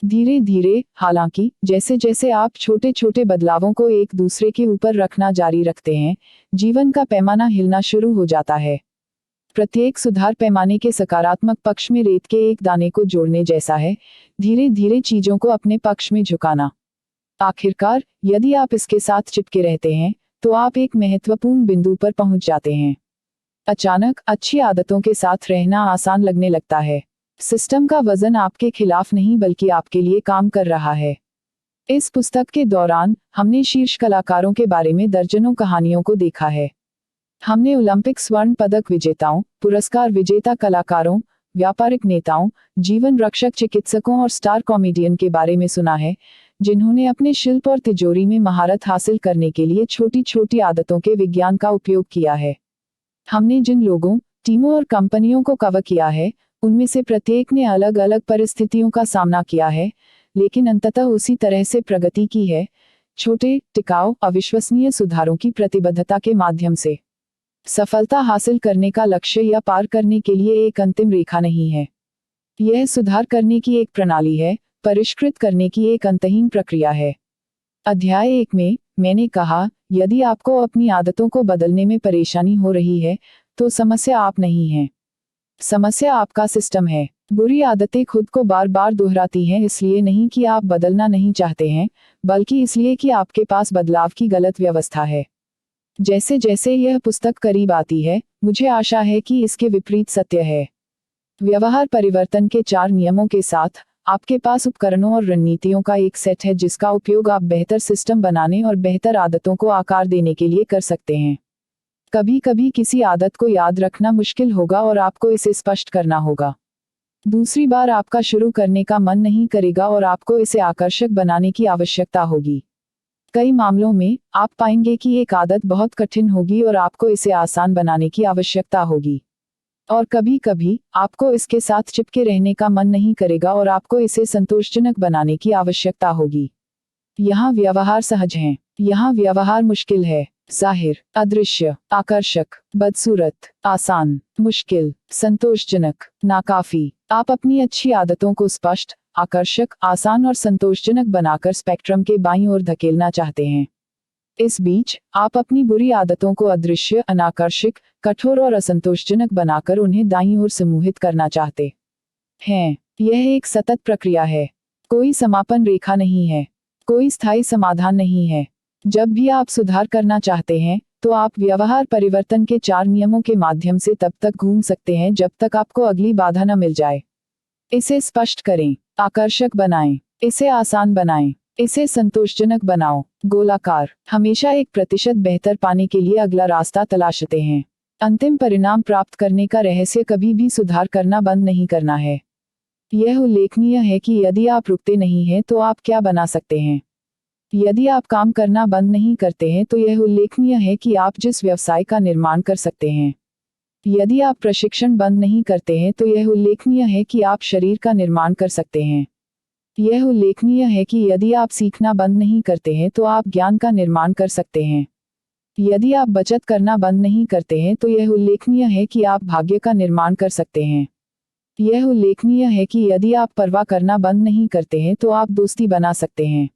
धीरे धीरे, हालांकि, जैसे जैसे आप छोटे छोटे बदलावों को एक दूसरे के ऊपर रखना जारी रखते हैं, जीवन का पैमाना हिलना शुरू हो जाता है। प्रत्येक सुधार पैमाने के सकारात्मक पक्ष में रेत के एक दाने को जोड़ने जैसा है, धीरे धीरे चीजों को अपने पक्ष में झुकाना। आखिरकार, यदि आप इसके साथ चिपके रहते हैं, तो आप एक महत्वपूर्ण बिंदु पर पहुंच जाते हैं। अचानक अच्छी आदतों के साथ रहना आसान लगने लगता है। सिस्टम का वजन आपके खिलाफ नहीं बल्कि आपके लिए काम कर रहा है। इस पुस्तक के दौरान हमने शीर्ष कलाकारों के बारे में दर्जनों कहानियों को देखा है। हमने ओलंपिक स्वर्ण पदक विजेताओं, पुरस्कार विजेता कलाकारों, व्यापारिक नेताओं, जीवन रक्षक चिकित्सकों और स्टार कॉमेडियन के बारे में सुना है, जिन्होंने अपने शिल्प और तिजोरी में महारत हासिल करने के लिए छोटी छोटी आदतों के विज्ञान का उपयोग किया है। हमने जिन लोगों, टीमों और कंपनियों को कवर किया है, उनमें से प्रत्येक ने अलग अलग परिस्थितियों का सामना किया है, लेकिन अंततः उसी तरह से प्रगति की है, छोटे, टिकाऊ, अविश्वसनीय सुधारों की प्रतिबद्धता के माध्यम से। सफलता हासिल करने का लक्ष्य या पार करने के लिए एक अंतिम रेखा नहीं है। यह सुधार करने की एक प्रणाली है, परिष्कृत करने की एक अंतहीन प्रक्रिया है। अध्याय 1 में मैंने कहा, यदि आपको अपनी आदतों को बदलने में परेशानी हो रही है, तो समस्या आप नहीं हैं। समस्या आपका सिस्टम है। बुरी आदतें खुद को बार बार दोहराती हैं, इसलिए नहीं कि आप बदलना नहीं चाहते हैं, बल्कि इसलिए कि आपके पास बदलाव की गलत व्यवस्था है। जैसे जैसे यह पुस्तक करीब आती है, मुझे आशा है कि इसके विपरीत सत्य है। व्यवहार परिवर्तन के 4 नियमों के साथ, आपके पास उपकरणों और रणनीतियों का एक सेट है जिसका उपयोग आप बेहतर सिस्टम बनाने और बेहतर आदतों को आकार देने के लिए कर सकते हैं। कभी कभी किसी आदत को याद रखना मुश्किल होगा और आपको इसे स्पष्ट करना होगा। दूसरी बार आपका शुरू करने का मन नहीं करेगा और आपको इसे आकर्षक बनाने की आवश्यकता होगी। कई मामलों में, आप पाएंगे कि एक आदत बहुत कठिन होगी और आपको इसे आसान बनाने की आवश्यकता होगी। और कभी कभी, आपको इसके साथ चिपके रहने का मन नहीं करेगा और आपको इसे संतोषजनक बनाने की आवश्यकता होगी। यहाँ व्यवहार सहज है, यहाँ व्यवहार मुश्किल है। जाहिर, अदृश्य, आकर्षक, बदसूरत, आसान, मुश्किल, संतोषजनक, नाकाफी। आप अपनी अच्छी आदतों को स्पष्ट, आकर्षक, आसान और संतोषजनक बनाकर स्पेक्ट्रम के बाईं ओर धकेलना चाहते हैं। इस बीच, आप अपनी बुरी आदतों को अदृश्य, अनाकर्षक, कठोर और असंतोषजनक बनाकर उन्हें दाईं ओर समूहित करना चाहते हैं। यह एक सतत प्रक्रिया है। कोई समापन रेखा नहीं है। कोई स्थायी समाधान नहीं है। जब भी आप सुधार करना चाहते हैं, तो आप व्यवहार परिवर्तन के 4 नियमों के माध्यम से तब तक घूम सकते हैं जब तक आपको अगली बाधा न मिल जाए। इसे स्पष्ट करें, आकर्षक बनाएं, इसे आसान बनाएं, इसे संतोषजनक बनाओ। गोलाकार, हमेशा 1% बेहतर पाने के लिए अगला रास्ता तलाशते हैं। अंतिम परिणाम प्राप्त करने का रहस्य कभी भी सुधार करना बंद नहीं करना है। यह उल्लेखनीय है कि यदि आप रुकते नहीं हैं तो आप क्या बना सकते हैं। यदि आप काम करना बंद नहीं करते हैं तो यह उल्लेखनीय है कि आप जिस व्यवसाय का निर्माण कर सकते हैं। यदि आप प्रशिक्षण बंद नहीं करते हैं तो यह उल्लेखनीय है कि आप शरीर का निर्माण कर सकते हैं। यह उल्लेखनीय है कि यदि आप सीखना बंद नहीं करते हैं तो आप ज्ञान का निर्माण कर सकते हैं। यदि आप बचत करना बंद नहीं करते हैं तो यह उल्लेखनीय है कि आप भाग्य का निर्माण कर सकते हैं। यह उल्लेखनीय है कि यदि आप परवाह करना बंद नहीं करते हैं तो आप दोस्ती बना सकते हैं।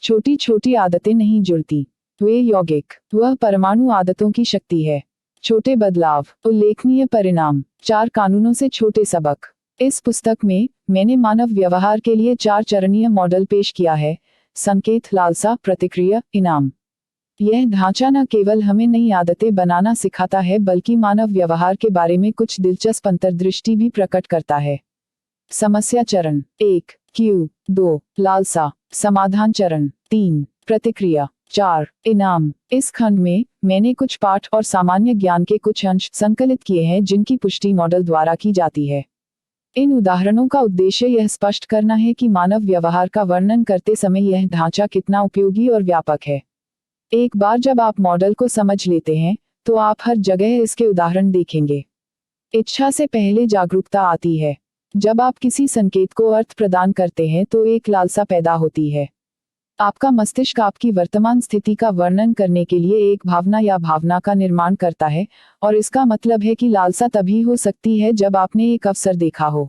छोटी छोटी आदतें नहीं जुड़ती, वे यौगिक, वह परमाणु आदतों की शक्ति है। छोटे बदलाव, उल्लेखनीय परिणाम, 4 कानूनों से छोटे सबक। इस पुस्तक में मैंने मानव व्यवहार के लिए 4 चरणीय मॉडल पेश किया है: संकेत, लालसा, प्रतिक्रिया, इनाम। यह ढांचा न केवल हमें नई आदतें बनाना सिखाता है बल्कि मानव व्यवहार के बारे में कुछ दिलचस्प अंतर्दृष्टि भी प्रकट करता है। समस्या चरण 1, क्यू। 2, लालसा। समाधान चरण 3, प्रतिक्रिया। 4. इनाम। इस खंड में मैंने कुछ पाठ और सामान्य ज्ञान के कुछ अंश संकलित किए हैं जिनकी पुष्टि मॉडल द्वारा की जाती है। इन उदाहरणों का उद्देश्य यह स्पष्ट करना है कि मानव व्यवहार का वर्णन करते समय यह ढांचा कितना उपयोगी और व्यापक है। एक बार जब आप मॉडल को समझ लेते हैं तो आप हर जगह इसके उदाहरण देखेंगे। इच्छा से पहले जागरूकता आती है। जब आप किसी संकेत को अर्थ प्रदान करते हैं तो एक लालसा पैदा होती है। आपका मस्तिष्क आपकी वर्तमान स्थिति का वर्णन करने के लिए एक भावना या भावना का निर्माण करता है, और इसका मतलब है कि लालसा तभी हो सकती है जब आपने एक अवसर देखा हो।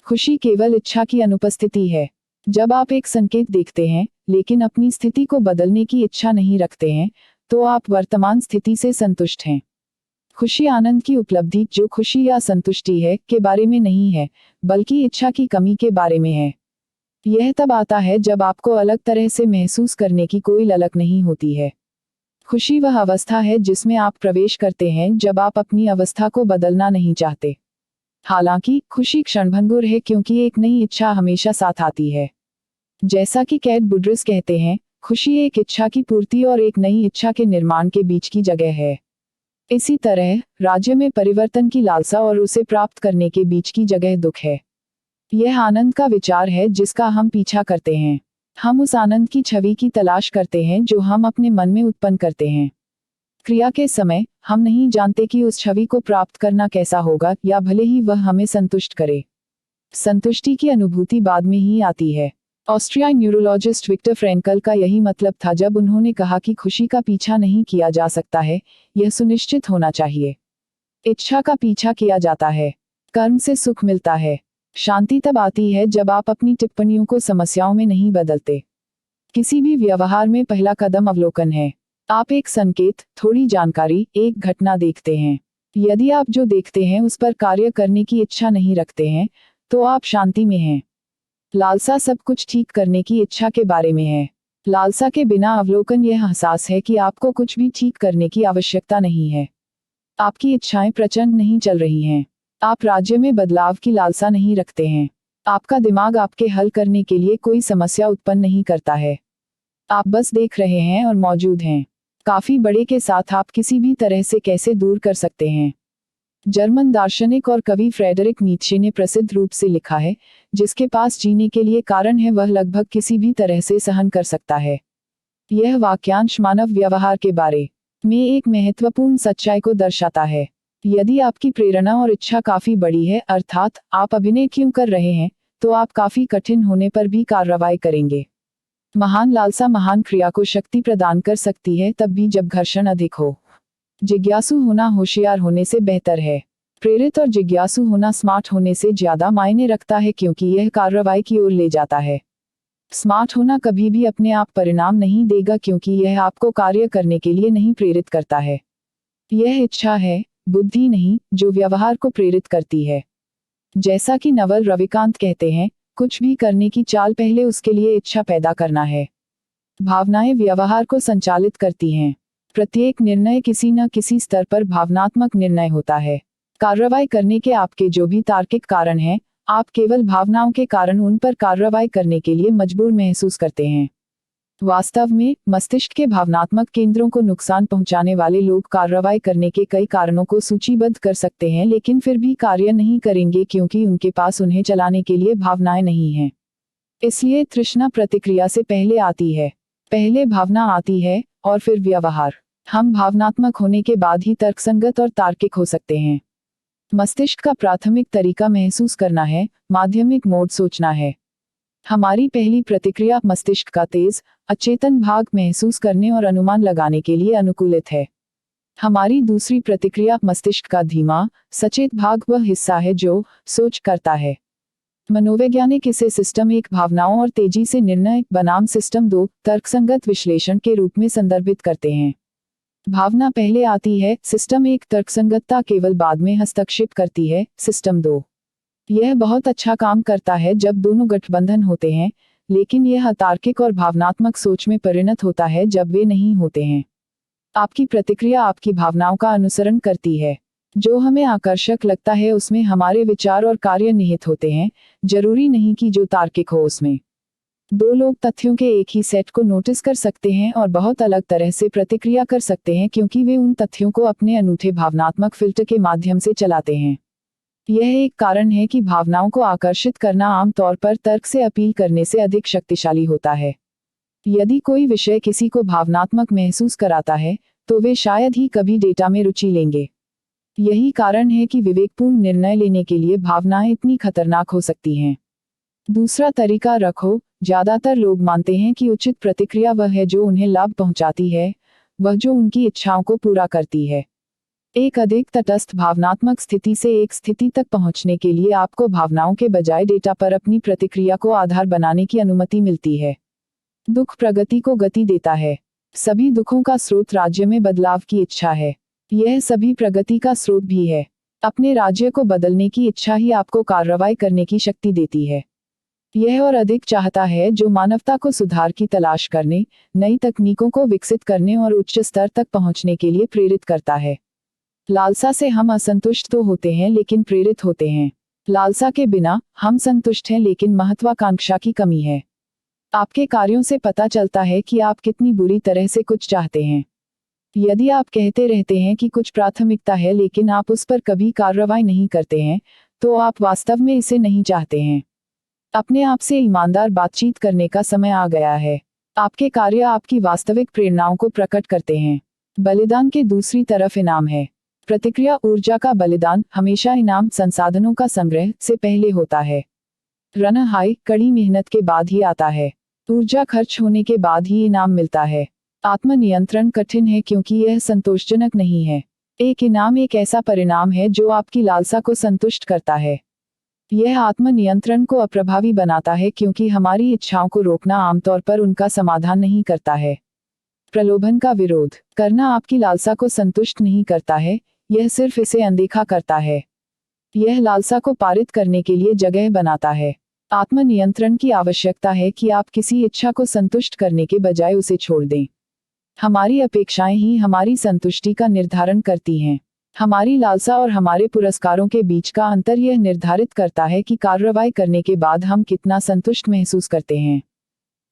खुशी केवल इच्छा की अनुपस्थिति है। जब आप एक संकेत देखते हैं लेकिन अपनी स्थिति को बदलने की इच्छा नहीं रखते हैं, तो आप वर्तमान स्थिति से संतुष्ट हैं। खुशी आनंद की उपलब्धि, जो खुशी या संतुष्टि है, के बारे में नहीं है, बल्कि इच्छा की कमी के बारे में है। यह तब आता है जब आपको अलग तरह से महसूस करने की कोई ललक नहीं होती है। खुशी वह अवस्था है जिसमें आप प्रवेश करते हैं जब आप अपनी अवस्था को बदलना नहीं चाहते। हालांकि खुशी क्षणभंगुर है क्योंकि एक नई इच्छा हमेशा साथ आती है। जैसा कि कैट बुड्रिस कहते हैं, खुशी एक इच्छा की पूर्ति और एक नई इच्छा के निर्माण के बीच की जगह है। इसी तरह राज्य में परिवर्तन की लालसा और उसे प्राप्त करने के बीच की जगह दुख है। यह आनंद का विचार है जिसका हम पीछा करते हैं। हम उस आनंद की छवि की तलाश करते हैं जो हम अपने मन में उत्पन्न करते हैं। क्रिया के समय हम नहीं जानते कि उस छवि को प्राप्त करना कैसा होगा, या भले ही वह हमें संतुष्ट करे। संतुष्टि की अनुभूति बाद में ही आती है। ऑस्ट्रियाई न्यूरोलॉजिस्ट विक्टर फ्रैंकल का यही मतलब था जब उन्होंने कहा कि खुशी का पीछा नहीं किया जा सकता है, यह सुनिश्चित होना चाहिए। इच्छा का पीछा किया जाता है। कर्म से सुख मिलता है। शांति तब आती है जब आप अपनी टिप्पणियों को समस्याओं में नहीं बदलते। किसी भी व्यवहार में पहला कदम अवलोकन है। आप एक संकेत, थोड़ी जानकारी, एक घटना देखते हैं। यदि आप जो देखते हैं उस पर कार्य करने की इच्छा नहीं रखते हैं, तो आप शांति में हैं। लालसा सब कुछ ठीक करने की इच्छा के बारे में है। लालसा के बिना अवलोकन यह एहसास है कि आपको कुछ भी ठीक करने की आवश्यकता नहीं है। आपकी इच्छाएं प्रचंड नहीं चल रही हैं। आप राज्य में बदलाव की लालसा नहीं रखते हैं। आपका दिमाग आपके हल करने के लिए कोई समस्या उत्पन्न नहीं करता है। आप बस देख रहे हैं और मौजूद हैं। काफी बड़े के साथ आप किसी भी तरह से कैसे दूर कर सकते हैं। जर्मन दार्शनिक और कवि फ्रेडरिक नीत्शे ने प्रसिद्ध रूप से लिखा है, जिसके पास जीने के लिए कारण है वह लगभग किसी भी तरह से सहन कर सकता है। यह वाक्यांश मानव व्यवहार के बारे में एक महत्वपूर्ण सच्चाई को दर्शाता है। यदि आपकी प्रेरणा और इच्छा काफी बड़ी है, अर्थात आप अभिनय क्यों कर रहे हैं, तो आप काफी कठिन होने पर भी कार्रवाई करेंगे। महान लालसा महान क्रिया को शक्ति प्रदान कर सकती है, तब भी जब घर्षण अधिक हो। जिज्ञासु होना होशियार होने से बेहतर है। प्रेरित और जिज्ञासु होना स्मार्ट होने से ज्यादा मायने रखता है क्योंकि यह कार्रवाई की ओर ले जाता है। स्मार्ट होना कभी भी अपने आप परिणाम नहीं देगा क्योंकि यह आपको कार्य करने के लिए नहीं प्रेरित करता है। यह इच्छा है, बुद्धि नहीं, जो व्यवहार को प्रेरित करती है। जैसा कि नवल रविकांत कहते हैं, कुछ भी करने की चाल पहले उसके लिए इच्छा पैदा करना है। भावनाएं व्यवहार को संचालित करती हैं। प्रत्येक निर्णय किसी न किसी स्तर पर भावनात्मक निर्णय होता है। कार्रवाई करने के आपके जो भी तार्किक कारण हैं, आप केवल भावनाओं के कारण उन पर कार्रवाई करने के लिए मजबूर महसूस करते हैं। वास्तव में मस्तिष्क के भावनात्मक केंद्रों को नुकसान पहुंचाने वाले लोग कार्रवाई करने के कई कारणों को सूचीबद्ध कर सकते हैं, लेकिन फिर भी कार्य नहीं करेंगे क्योंकि उनके पास उन्हें चलाने के लिए भावनाएं नहीं हैं। इसलिए तृष्णा प्रतिक्रिया से पहले आती है। पहले भावना आती है और फिर व्यवहार। हम भावनात्मक होने के बाद ही तर्कसंगत और तार्किक हो सकते हैं। मस्तिष्क का प्राथमिक तरीका महसूस करना है, माध्यमिक मोड सोचना है। हमारी पहली प्रतिक्रिया मस्तिष्क का तेज, अचेतन भाग महसूस करने और अनुमान लगाने के लिए अनुकूलित है। हमारी दूसरी प्रतिक्रिया मस्तिष्क का धीमा, सचेत भाग वह हिस्सा है जो सोच करता है। मनोवैज्ञानिक इसे सिस्टम 1 भावनाओं और तेजी से निर्णय बनाम सिस्टम 2 तर्कसंगत विश्लेषण के रूप में संदर्भित करते हैं। भावना पहले आती है, सिस्टम 1 तर्कसंगतता केवल बाद में हस्तक्षेप करती है, सिस्टम 2। यह बहुत अच्छा काम करता है जब दोनों गठबंधन होते हैं, लेकिन यह अतार्किक और भावनात्मक सोच में परिणत होता है जब वे नहीं होते हैं। आपकी प्रतिक्रिया आपकी भावनाओं का अनुसरण करती है। जो हमें आकर्षक लगता है उसमें हमारे विचार और कार्य निहित होते हैं, जरूरी नहीं कि जो तार्किक हो उसमें। दो लोग तथ्यों के एक ही सेट को नोटिस कर सकते हैं और बहुत अलग तरह से प्रतिक्रिया कर सकते हैं क्योंकि वे उन तथ्यों को अपने अनूठे भावनात्मक फिल्टर के माध्यम से चलाते हैं। यह एक कारण है कि भावनाओं को आकर्षित करना आमतौर पर तर्क से अपील करने से अधिक शक्तिशाली होता है। यदि कोई विषय किसी को भावनात्मक महसूस कराता है, तो वे शायद ही कभी डेटा में रुचि लेंगे। यही कारण है कि विवेकपूर्ण निर्णय लेने के लिए भावनाएं इतनी खतरनाक हो सकती हैं। दूसरा तरीका रखो। ज्यादातर लोग मानते हैं कि उचित प्रतिक्रिया वह है जो उन्हें लाभ पहुंचाती है, वह जो उनकी इच्छाओं को पूरा करती है। एक अधिक तटस्थ भावनात्मक स्थिति से एक स्थिति तक पहुंचने के लिए आपको भावनाओं के बजाय डेटा पर अपनी प्रतिक्रिया को आधार बनाने की अनुमति मिलती है। दुख प्रगति को गति देता है। सभी दुखों का स्रोत राज्य में बदलाव की इच्छा है। यह सभी प्रगति का स्रोत भी है। अपने राज्य को बदलने की इच्छा ही आपको कार्रवाई करने की शक्ति देती है। यह और अधिक चाहता है जो मानवता को सुधार की तलाश करने, नई तकनीकों को विकसित करने और उच्च स्तर तक पहुंचने के लिए प्रेरित करता है। लालसा से हम असंतुष्ट तो होते हैं लेकिन प्रेरित होते हैं। लालसा के बिना हम संतुष्ट हैं लेकिन महत्वाकांक्षा की कमी है। आपके कार्यों से पता चलता है कि आप कितनी बुरी तरह से कुछ चाहते हैं। यदि आप कहते रहते हैं कि कुछ प्राथमिकता है लेकिन आप उस पर कभी कार्रवाई नहीं करते हैं, तो आप वास्तव में इसे नहीं चाहते हैं। अपने आप से ईमानदार बातचीत करने का समय आ गया है। आपके कार्य आपकी वास्तविक प्रेरणाओं को प्रकट करते हैं। बलिदान के दूसरी तरफ इनाम है। प्रतिक्रिया ऊर्जा का बलिदान हमेशा इनाम संसाधनों का संग्रह से पहले होता है। रन हाई कड़ी मेहनत के बाद ही आता है। ऊर्जा खर्च होने के बाद ही इनाम मिलता है। आत्मनियंत्रण कठिन है क्योंकि यह संतोषजनक नहीं है। एक इनाम एक ऐसा परिणाम है जो आपकी लालसा को संतुष्ट करता है। यह आत्मनियंत्रण को अप्रभावी बनाता है क्योंकि हमारी इच्छाओं को रोकना आमतौर पर उनका समाधान नहीं करता है। प्रलोभन का विरोध करना आपकी लालसा को संतुष्ट नहीं करता है, यह सिर्फ इसे अनदेखा करता है। यह लालसा को पारित करने के लिए जगह बनाता है। आत्मनियंत्रण की आवश्यकता है कि आप किसी इच्छा को संतुष्ट करने के बजाय उसे छोड़ दें। हमारी अपेक्षाएं ही हमारी संतुष्टि का निर्धारण करती हैं। हमारी लालसा और हमारे पुरस्कारों के बीच का अंतर यह निर्धारित करता है कि कार्रवाई करने के बाद हम कितना संतुष्ट महसूस करते हैं।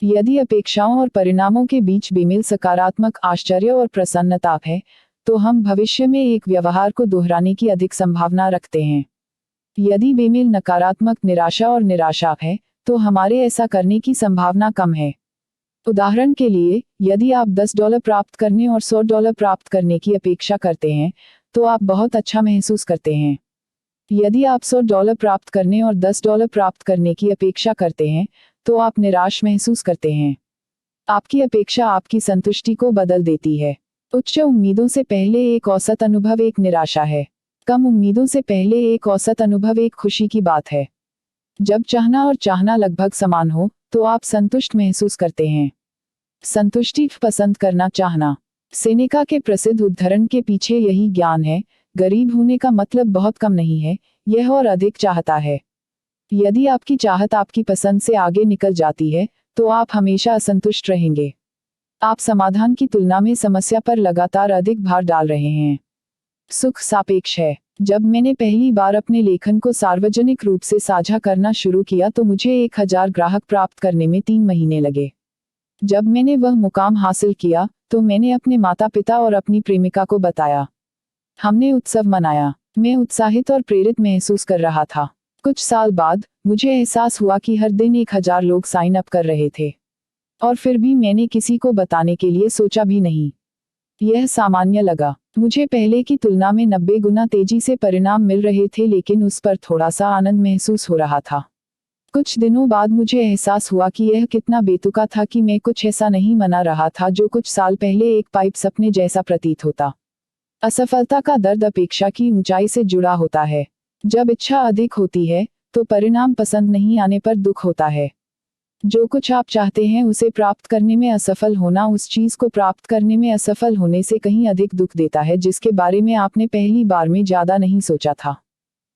यदि अपेक्षाओं और परिणामों के बीच बेमेल सकारात्मक आश्चर्य और प्रसन्नता है, तो हम भविष्य में एक व्यवहार को दोहराने की अधिक संभावना रखते हैं। यदि बेमेल नकारात्मक निराशा और निराशा है, तो हमारे ऐसा करने की संभावना कम है। उदाहरण के लिए, यदि आप $10 प्राप्त करने और $100 प्राप्त करने की अपेक्षा करते हैं, तो आप बहुत अच्छा महसूस करते हैं। यदि आप $100 प्राप्त करने और $10 प्राप्त करने की अपेक्षा करते हैं, तो आप निराश महसूस करते हैं। आपकी अपेक्षा आपकी संतुष्टि को बदल देती है। उच्च उम्मीदों से पहले एक औसत अनुभव एक निराशा है। कम उम्मीदों से पहले एक औसत अनुभव एक खुशी की बात है। जब चाहना और चाहना लगभग समान हो, तो आप संतुष्ट महसूस करते हैं। संतुष्टि पसंद करना चाहना। सेनेका के प्रसिद्ध उद्धरण के पीछे यही ज्ञान है। गरीब होने का मतलब बहुत कम नहीं है, यह और अधिक चाहता है। यदि आपकी चाहत आपकी पसंद से आगे निकल जाती है, तो आप हमेशा असंतुष्ट रहेंगे। आप समाधान की तुलना में समस्या पर लगातार अधिक भार डाल रहे हैं। सुख सापेक्ष है। जब मैंने पहली बार अपने लेखन को सार्वजनिक रूप से साझा करना शुरू किया तो मुझे 1000 ग्राहक प्राप्त करने में 3 महीने लगे। जब मैंने वह मुकाम हासिल किया, तो मैंने अपने माता पिता और अपनी प्रेमिका को बताया। हमने उत्सव मनाया। मैं उत्साहित और प्रेरित महसूस कर रहा था। कुछ साल बाद, मुझे एहसास हुआ कि हर दिन 1000 लोग साइन अप कर रहे थे। और फिर भी मैंने किसी को बताने के लिए सोचा भी नहीं। यह सामान्य लगा। मुझे पहले की तुलना में 90 गुना तेजी से परिणाम मिल रहे थे लेकिन उस पर थोड़ा सा आनंद महसूस हो रहा था। कुछ दिनों बाद मुझे एहसास हुआ कि यह कितना बेतुका था कि मैं कुछ ऐसा नहीं मना रहा था जो कुछ साल पहले एक पाइप सपने जैसा प्रतीत होता। असफलता का दर्द अपेक्षा की ऊंचाई से जुड़ा होता है। जब इच्छा अधिक होती है, तो परिणाम पसंद नहीं आने पर दुख होता है। जो कुछ आप चाहते हैं उसे प्राप्त करने में असफल होना उस चीज को प्राप्त करने में असफल होने से कहीं अधिक दुख देता है जिसके बारे में आपने पहली बार में ज्यादा नहीं सोचा था।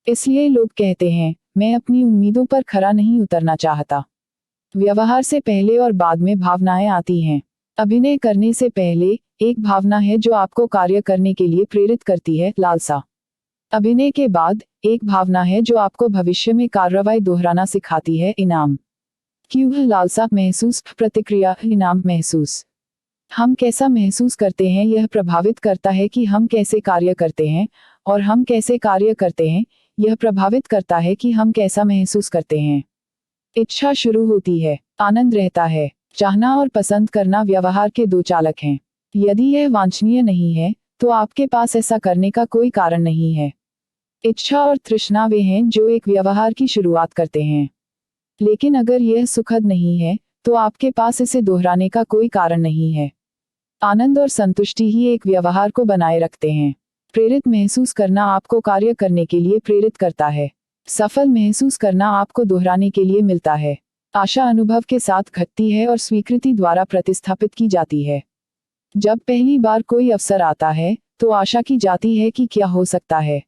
इसलिए लोग कहते हैं, मैं अपनी उम्मीदों पर खरा नहीं उतरना चाहता। व्यवहार से पहले और बाद में भावनाएं आती हैं। अभिनय करने से पहले एक भावना है जो आपको कार्य करने के लिए प्रेरित करती है, लालसा। अभिनय के बाद एक भावना है जो आपको भविष्य में कार्रवाई दोहराना सिखाती है, इनाम। क्यों लालसा महसूस, प्रतिक्रिया, इनाम महसूस। हम कैसा महसूस करते हैं यह प्रभावित करता है कि हम कैसे कार्य करते हैं, और हम कैसे कार्य करते हैं यह प्रभावित करता है कि हम कैसा महसूस करते हैं। इच्छा शुरू होती है, आनंद रहता है। चाहना और पसंद करना व्यवहार के दो चालक हैं। यदि यह वांछनीय नहीं है तो आपके पास ऐसा करने का कोई कारण नहीं है। इच्छा और तृष्णा वे हैं जो एक व्यवहार की शुरुआत करते हैं। लेकिन अगर यह सुखद नहीं है तो आपके पास इसे दोहराने का कोई कारण नहीं है। आनंद और संतुष्टि ही एक व्यवहार को बनाए रखते हैं। प्रेरित महसूस करना आपको कार्य करने के लिए प्रेरित करता है। सफल महसूस करना आपको दोहराने के लिए मिलता है। आशा अनुभव के साथ घटती है और स्वीकृति द्वारा प्रतिस्थापित की जाती है। जब पहली बार कोई अवसर आता है तो आशा की जाती है कि क्या हो सकता है।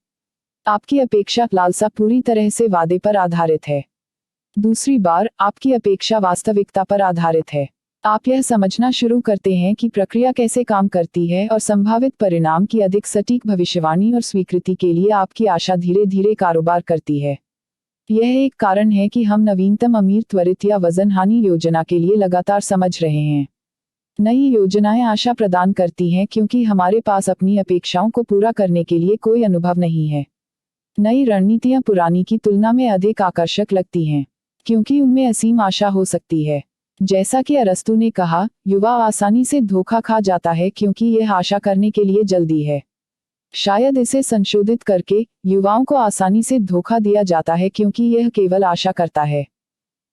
आपकी अपेक्षा लालसा पूरी तरह से वादे पर आधारित है। दूसरी बार आपकी अपेक्षा वास्तविकता पर आधारित है। आप यह समझना शुरू करते हैं कि प्रक्रिया कैसे काम करती है और संभावित परिणाम की अधिक सटीक भविष्यवाणी और स्वीकृति के लिए आपकी आशा धीरे धीरे कारोबार करती है। यह एक कारण है कि हम नवीनतम अमीर त्वरित या वजन हानि योजना के लिए लगातार समझ रहे हैं। नई योजनाएं आशा प्रदान करती हैं क्योंकि हमारे पास अपनी अपेक्षाओं को पूरा करने के लिए कोई अनुभव नहीं है। नई रणनीतियां पुरानी की तुलना में अधिक आकर्षक लगती हैं क्योंकि उनमें असीम आशा हो सकती है। जैसा कि अरस्तु ने कहा, युवा आसानी से धोखा खा जाता है क्योंकि यह आशा करने के लिए जल्दी है। शायद इसे संशोधित करके युवाओं को आसानी से धोखा दिया जाता है क्योंकि यह केवल आशा करता है।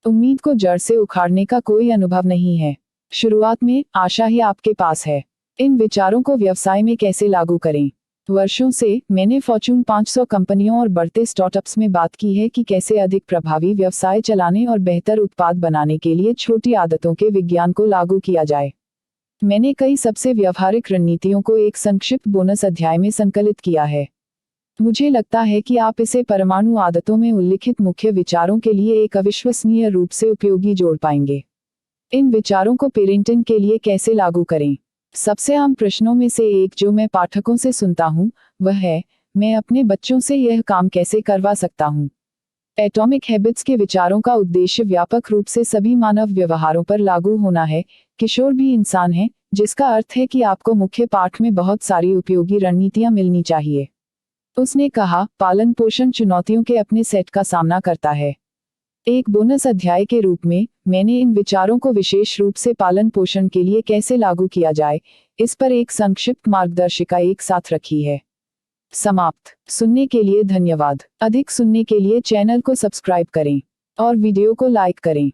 उम्मीद को जड़ से उखाड़ने का कोई अनुभव नहीं है। शुरुआत में आशा ही आपके पास है। इन विचारों को व्यवसाय में कैसे लागू करें। वर्षों से मैंने फॉर्च्यून 500 कंपनियों और बढ़ते स्टार्टअप्स में बात की है कि कैसे अधिक प्रभावी व्यवसाय चलाने और बेहतर उत्पाद बनाने के लिए छोटी आदतों के विज्ञान को लागू किया जाए। मैंने कई सबसे व्यवहारिक रणनीतियों को एक संक्षिप्त बोनस अध्याय में संकलित किया है। मुझे लगता है कि आप इसे परमाणु आदतों में उल्लिखित मुख्य विचारों के लिए एक अविश्वसनीय रूप से उपयोगी जोड़ पाएंगे। इन विचारों को पेरेंटिंग के लिए कैसे लागू करें। सबसे आम प्रश्नों में से एक जो मैं पाठकों से सुनता हूं, वह है, मैं अपने बच्चों से यह काम कैसे करवा सकता हूं। एटॉमिक हैबिट्स के विचारों का उद्देश्य व्यापक रूप से सभी मानव व्यवहारों पर लागू होना है। किशोर भी इंसान है, जिसका अर्थ है कि आपको मुख्य पाठ में बहुत सारी उपयोगी रणनीतियां मिलनी चाहिए। उसने कहा, पालन पोषण चुनौतियों के अपने सेट का सामना करता है। एक बोनस अध्याय के रूप में मैंने इन विचारों को विशेष रूप से पालन पोषण के लिए कैसे लागू किया जाए, इस पर एक संक्षिप्त मार्गदर्शिका एक साथ रखी है। समाप्त। सुनने के लिए धन्यवाद। अधिक सुनने के लिए चैनल को सब्सक्राइब करें और वीडियो को लाइक करें।